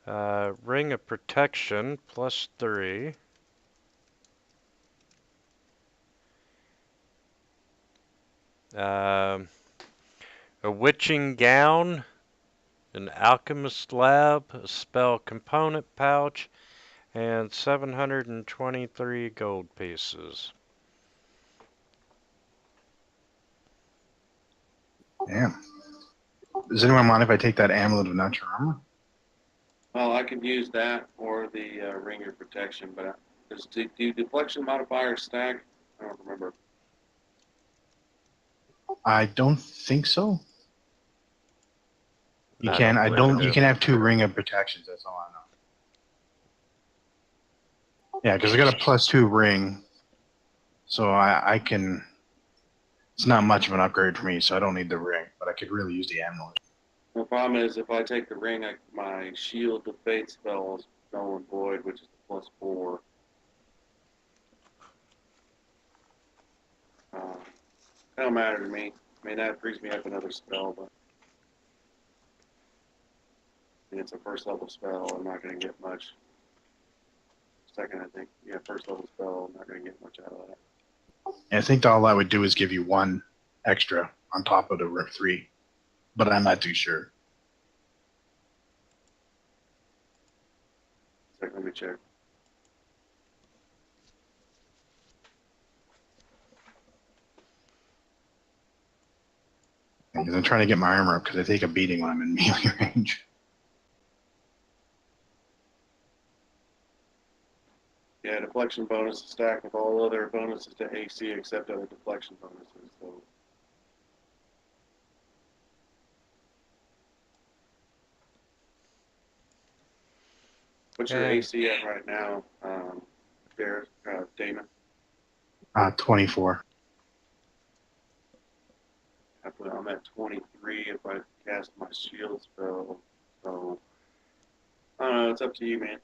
Ring of protection +3. A witching gown, an alchemist lab, a spell component pouch, and 723 gold pieces. Damn. Does anyone mind if I take that amulet of natural armor? Well, I could use that or the ring of protection, but do deflection modifiers stack? I don't remember. I don't think so. You I can. don't I believe don't. it You do. can have 2 ring of protections. That's all I know. Yeah, because I got a +2 ring, so I can. It's not much of an upgrade for me, so I don't need the ring, but I could really use the amulet. The problem is if I take the ring, my shield to fate spell is null and void, which is the +4. Don't matter to me. I mean, that frees me up another spell, but I mean, it's a first level spell. I'm not going to get much. Second, I think. Yeah, first level spell. I'm not going to get much out of that. And I think all that would do is give you 1 extra on top of the 3, but I'm not too sure. Second, let me check. Because I'm trying to get my armor up because I take a beating when I'm in melee range. Yeah, deflection bonus is stacked with all other bonuses to AC except other deflection bonuses. So. What's your And- AC at right now, Damon? 24. I'm at 23 if I cast my shield spell. So, I don't know. It's up to you, man.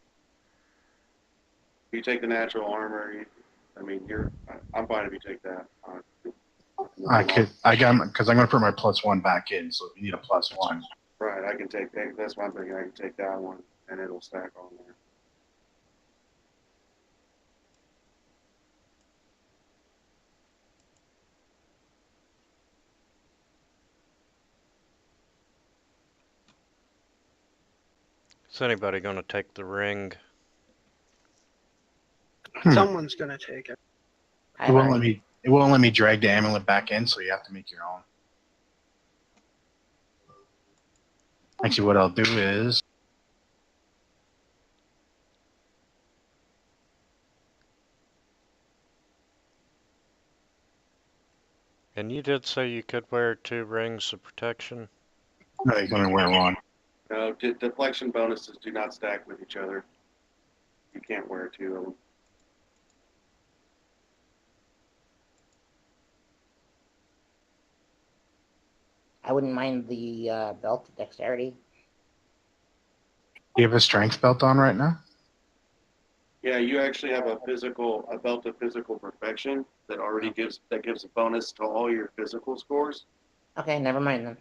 If you take the natural armor, I'm fine if you take that. I got because I'm going to put my +1 back in. So if you need a +1, Right, I can take that. That's one thing. I can take that one, and it'll stack on there. Is anybody going to take the ring? Someone's gonna take it. it won't let me. It won't let me drag the amulet back in, so you have to make your own. Actually, what I'll do is And you did say you could wear 2 rings of protection? no, you're going to wear 1. No, deflection bonuses do not stack with each other. You can't wear 2 of them. I wouldn't mind the belt dexterity. Do you have a strength belt on right now? Yeah, you actually have a belt of physical perfection that already gives a bonus to all your physical scores. Okay, never mind then.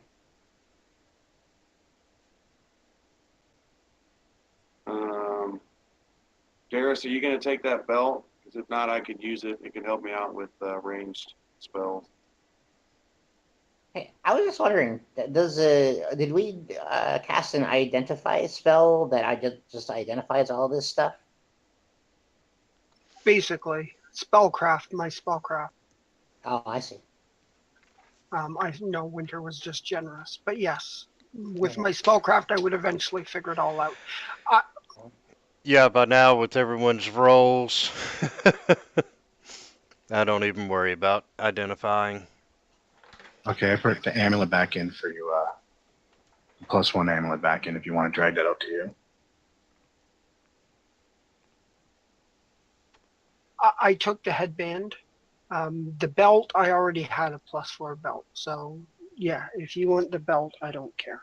Darius, are you going to take that belt? Because if not, I could use it. It can help me out with ranged spells. Hey, I was just wondering, did we cast an identify spell that just identifies all this stuff? Basically, spellcraft, my spellcraft. Oh, I see. I know Winter was just generous, but yes, with my spellcraft, I would eventually figure it all out. Yeah, by now with everyone's roles, I don't even worry about identifying. Okay, I put the amulet back in for you. +1 amulet back in if you want to drag that out to you. I took the headband. The belt, I already had a +4 belt. So, yeah, if you want the belt, I don't care.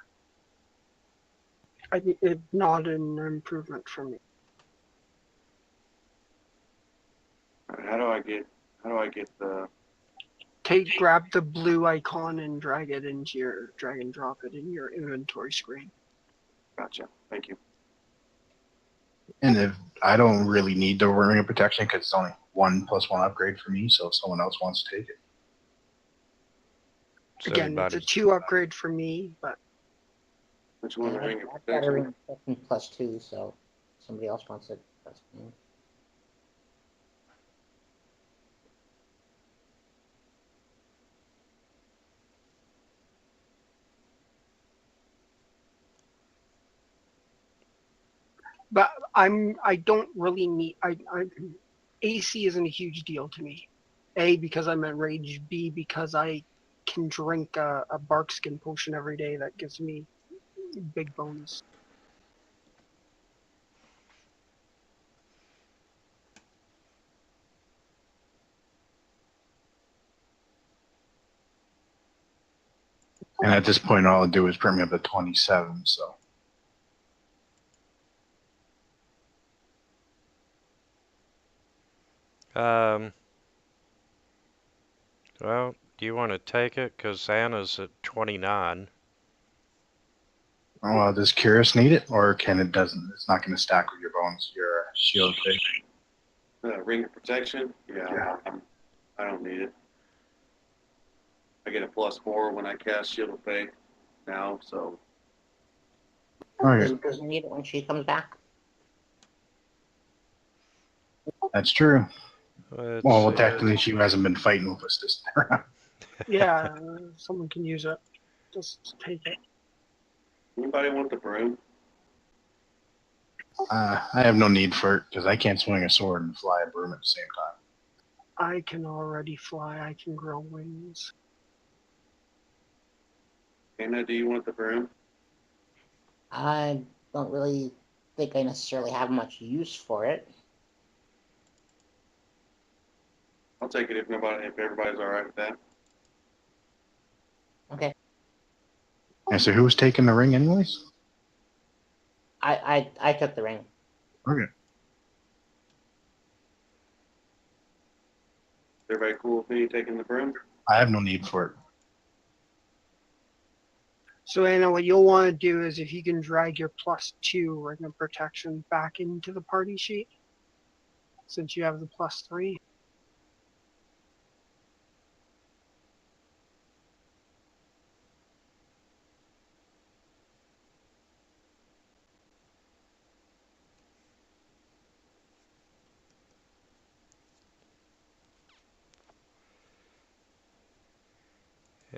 It's not an improvement for me. All right, how do I get the? Grab the blue icon and drag and drop it in your inventory screen. Gotcha. Thank you. And if I don't really need the ring of protection because it's only 1 +1 upgrade for me, so if someone else wants to take it. Does Again, anybody- it's a 2 upgrade for me, but Which one? The ring of I've got a ring protection. of protection +2, so if somebody else wants it, that's fine. but I don't really need AC isn't a huge deal to me. A, because I'm at rage. B, because I can drink a bark skin potion every day that gives me big bonus. And at this point, all I'll do is print me up to 27. So Well, do you want to take it? Because Anna's at 29. well, does Curious need it, or can it doesn't? It's not going to stack with your bones, your shield thing. Ring of protection? Yeah, I don't need it. I get a +4 when I cast Shield of Faith now, so Okay, Does he need it when she comes back? that's true. Let's Well, see. technically, she hasn't been fighting with us this time. Yeah, someone can use it. Just take it. anybody want the broom? I have no need for it because I can't swing a sword and fly a broom at the same time. I can already fly. I can grow wings. Anna, do you want the broom? I don't really think I necessarily have much use for it. I'll take it if everybody's all right with that. Okay. And so, who's taking the ring, anyways? I took the ring. Okay. Everybody cool with me taking the broom? I have no need for it. So Anna, what you'll want to do is if you can drag your +2 ring of protection back into the party sheet, since you have the +3.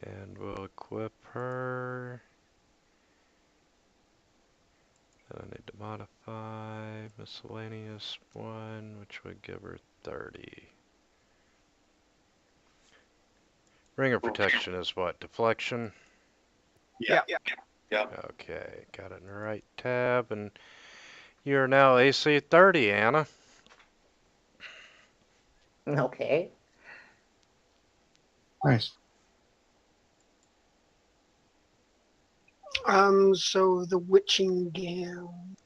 And we'll equip her. I need to modify miscellaneous 1, which would give her 30. Ring of protection is what? Deflection? Yeah. Okay, got it in the right tab, and you're now AC 30, Anna. Okay. Nice. So the witching gown.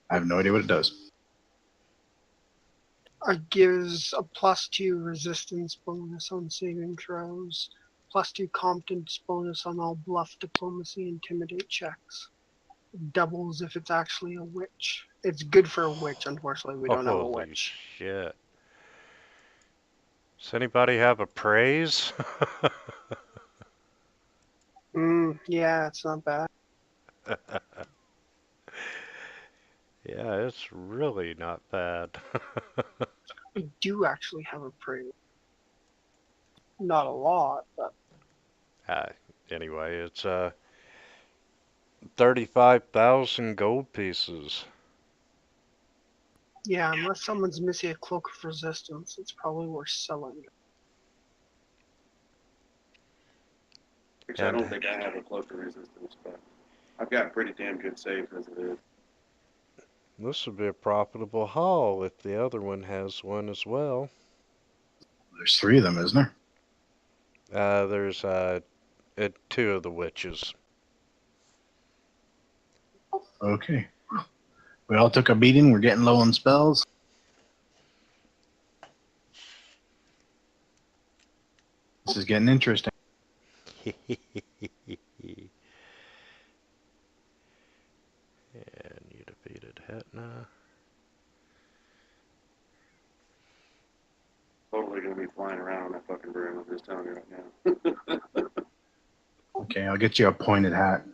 I have no idea what it does. Gives a +2 resistance bonus on saving throws, +2 competence bonus on all bluff, diplomacy, intimidate checks. Doubles if it's actually a witch. It's good for a witch. Unfortunately, we don't have a Holy witch. shit. Does anybody have a praise? Yeah, it's not bad. Yeah, it's really not bad. We do actually have a praise. Not a lot, but Anyway, it's 35,000 gold pieces. yeah, unless someone's missing a cloak of resistance, it's probably worth selling. Actually, I And don't think I have a cloak of resistance, but I've got pretty damn good save as it is. this would be a profitable haul if the other one has one as well. There's 3 of them, isn't there? There's 2 of the witches. Okay. We all took a beating. We're getting low on spells. This is getting interesting. And you defeated Hetna. Totally gonna be flying around on that fucking broom. I'm just telling you right now. Okay, I'll get you a pointed hat.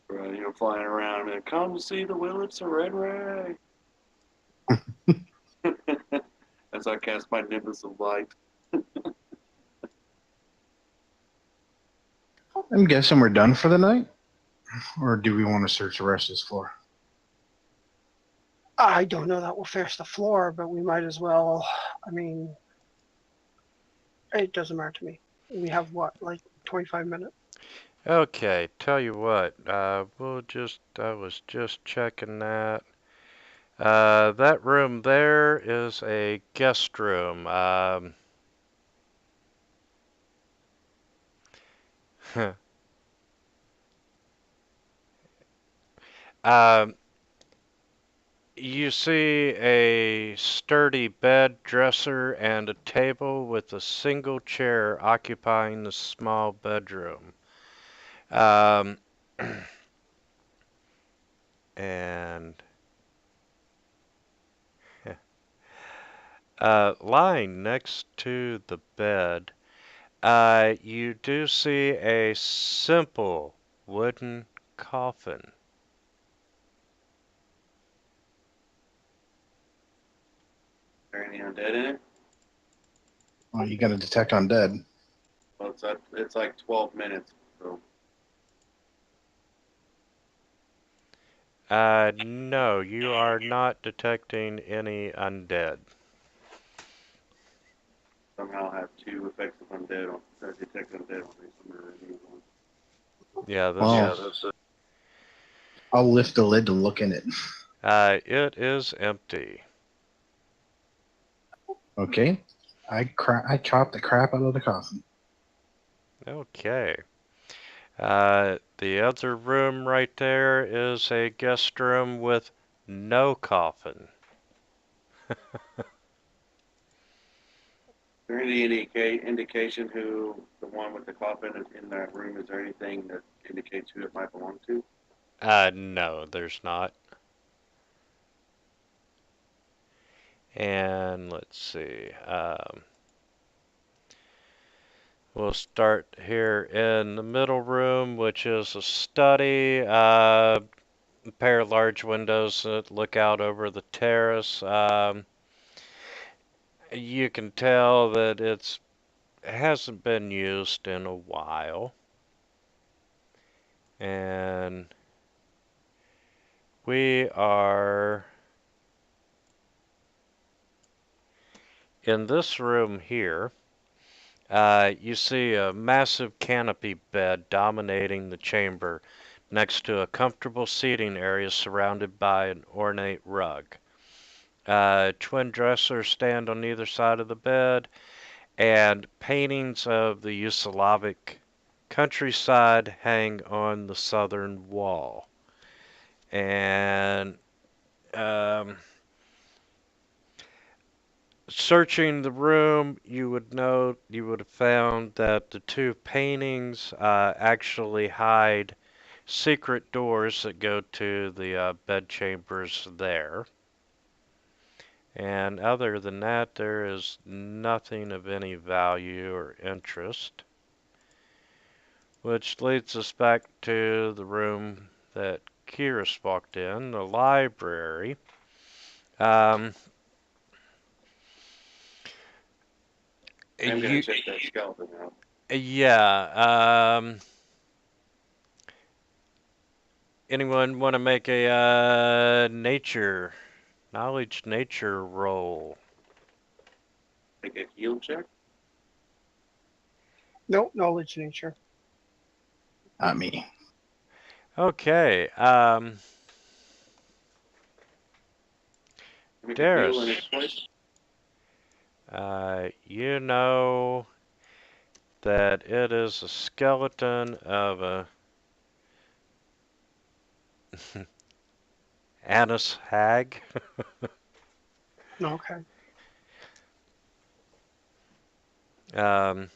Right, flying around and come see the Willets of Red Ray. As I cast my Nimbus of Light. I'm guessing we're done for the night? Or do we want to search the rest of this floor? I don't know that we'll finish the floor, but we might as well. I mean, it doesn't matter to me. We have what, like 25 minutes? Okay, tell you what, I was just checking that. That room there is a guest room. Um, you see a sturdy bed, dresser, and a table with a single chair occupying the small bedroom. Um, and lying next to the bed, you do see a simple wooden coffin. Is there any undead in it? Oh, you got to detect undead. Well, it's like 12 minutes. So No, you are not detecting any undead. somehow have 2 effects of undead on detect undead on these one. Yeah, Oh. I'll lift the lid to look in it. it is empty. Okay. I chop the crap out of the coffin. Okay. The other room right there is a guest room with no coffin. Is there any indication who the one with the coffin is in that room? Is there anything that indicates who it might belong to? No, there's not. And let's see. We'll start here in the middle room, which is a study. A pair of large windows that look out over the terrace. You can tell that it hasn't been used in a while. And we are in this room here. You see a massive canopy bed dominating the chamber next to a comfortable seating area surrounded by an ornate rug. Twin dressers stand on either side of the bed, and paintings of the Yugoslavic countryside hang on the southern wall. And searching the room, you would have found that the 2 paintings actually hide secret doors that go to the bed chambers there. And other than that, there is nothing of any value or interest. Which leads us back to the room that Kyrus walked in, the library. I'm gonna You, check that skeleton out. yeah. Anyone want to make a knowledge nature roll? Take a heal check. Nope, knowledge nature. Not me. Okay. Make a heal in Darius, its place. you know that it is a skeleton of a anus hag. Okay. um,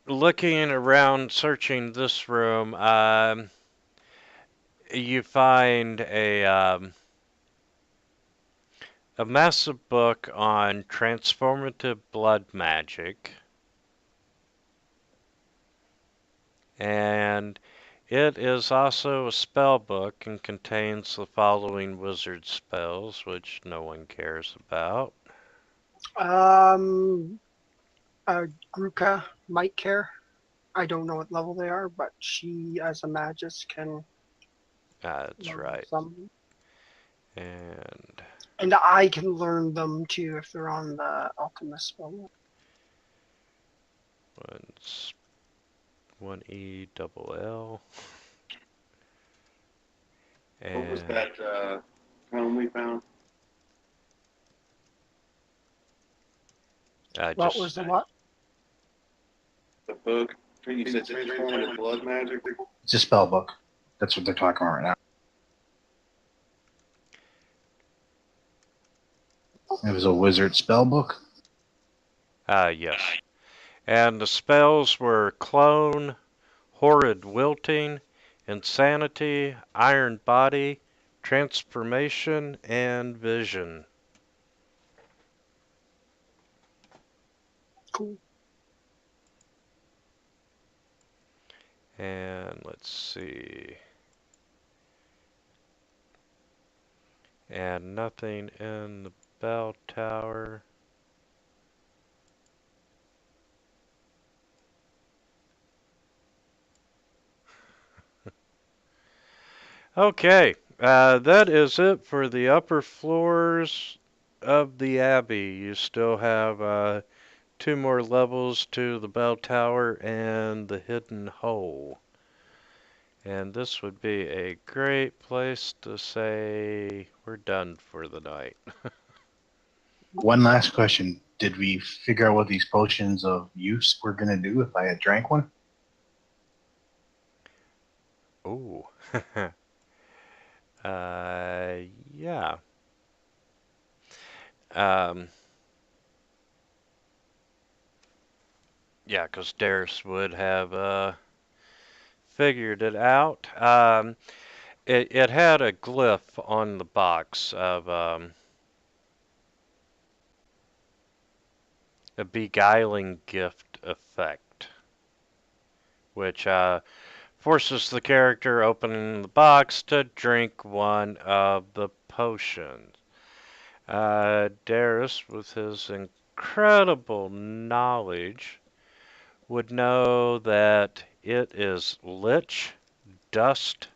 Looking around, searching this room, you find a massive book on transformative blood magic, and it is also a spell book and contains the following wizard spells, which no one cares about. Gruka might care. I don't know what level they are, but she, as a magus, can That's learn right. some. And And I can learn them too if they're on the alchemist spell. one E double L. What was And that tome we found? I What just was the what? The book? You said transformative blood magic? It's a spell book. That's what they're talking about right now. It was a wizard spell book. yes. And the spells were clone, horrid wilting, insanity, iron body, transformation, and vision. Cool. And let's see. And nothing in the bell tower. Okay, that is it for the upper floors of the Abbey. You still have 2 more levels to the bell tower and the hidden hole. And this would be a great place to say we're done for the night. One last question. Did we figure out what these potions of use were going to do if I had drank one? Ooh. Yeah. Um, yeah, because Darius would have figured it out. It had a glyph on the box of a beguiling gift effect, which forces the character opening the box to drink one of the potions. Darius, with his incredible knowledge, would know that it is lich dust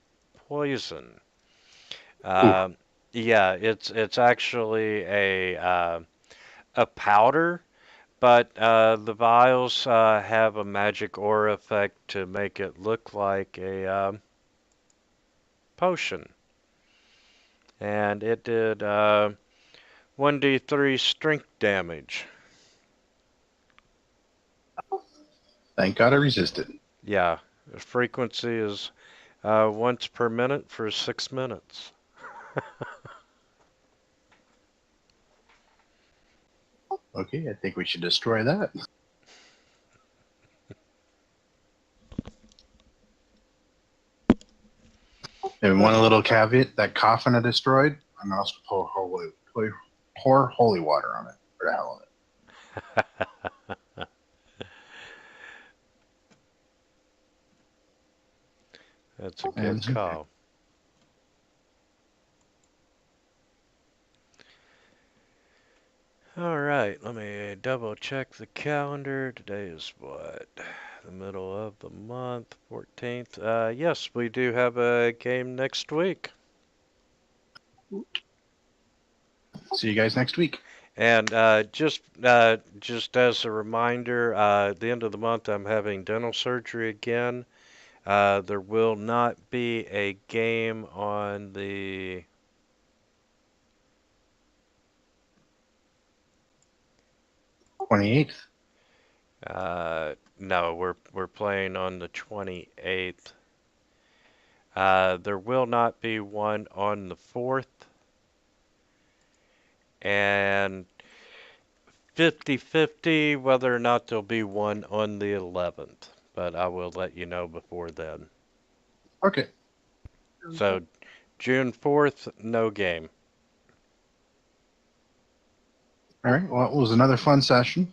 poison. Ooh. Yeah, it's actually a powder, but the vials have a magic aura effect to make it look like a potion. And it did 1d3 strength damage. Thank God I resisted. Yeah, the frequency is once per minute for 6 minutes. Okay, I think we should destroy that. And one little caveat, that coffin I destroyed, I'm going to also pour holy water on it for the hell of it. That's a good And call. All right, let me double check the calendar. Today is what? The middle of the month, 14th. Yes, we do have a game next week. see you guys next week. And just as a reminder, at the end of the month, I'm having dental surgery again. There will not be a game on the 28th. No, we're playing on the 28th. There will not be one on the 4th. And 50-50 whether or not there'll be one on the 11th. But I will let you know before then. Okay. So June 4th, no game. All right. Well, it was another fun session.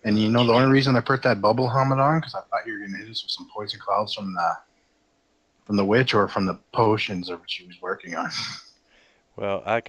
And you know, the only reason I put that bubble helmet on, because I thought you were going to hit us with some poison clouds from the witch or from the potions of what she was working on. Well, I can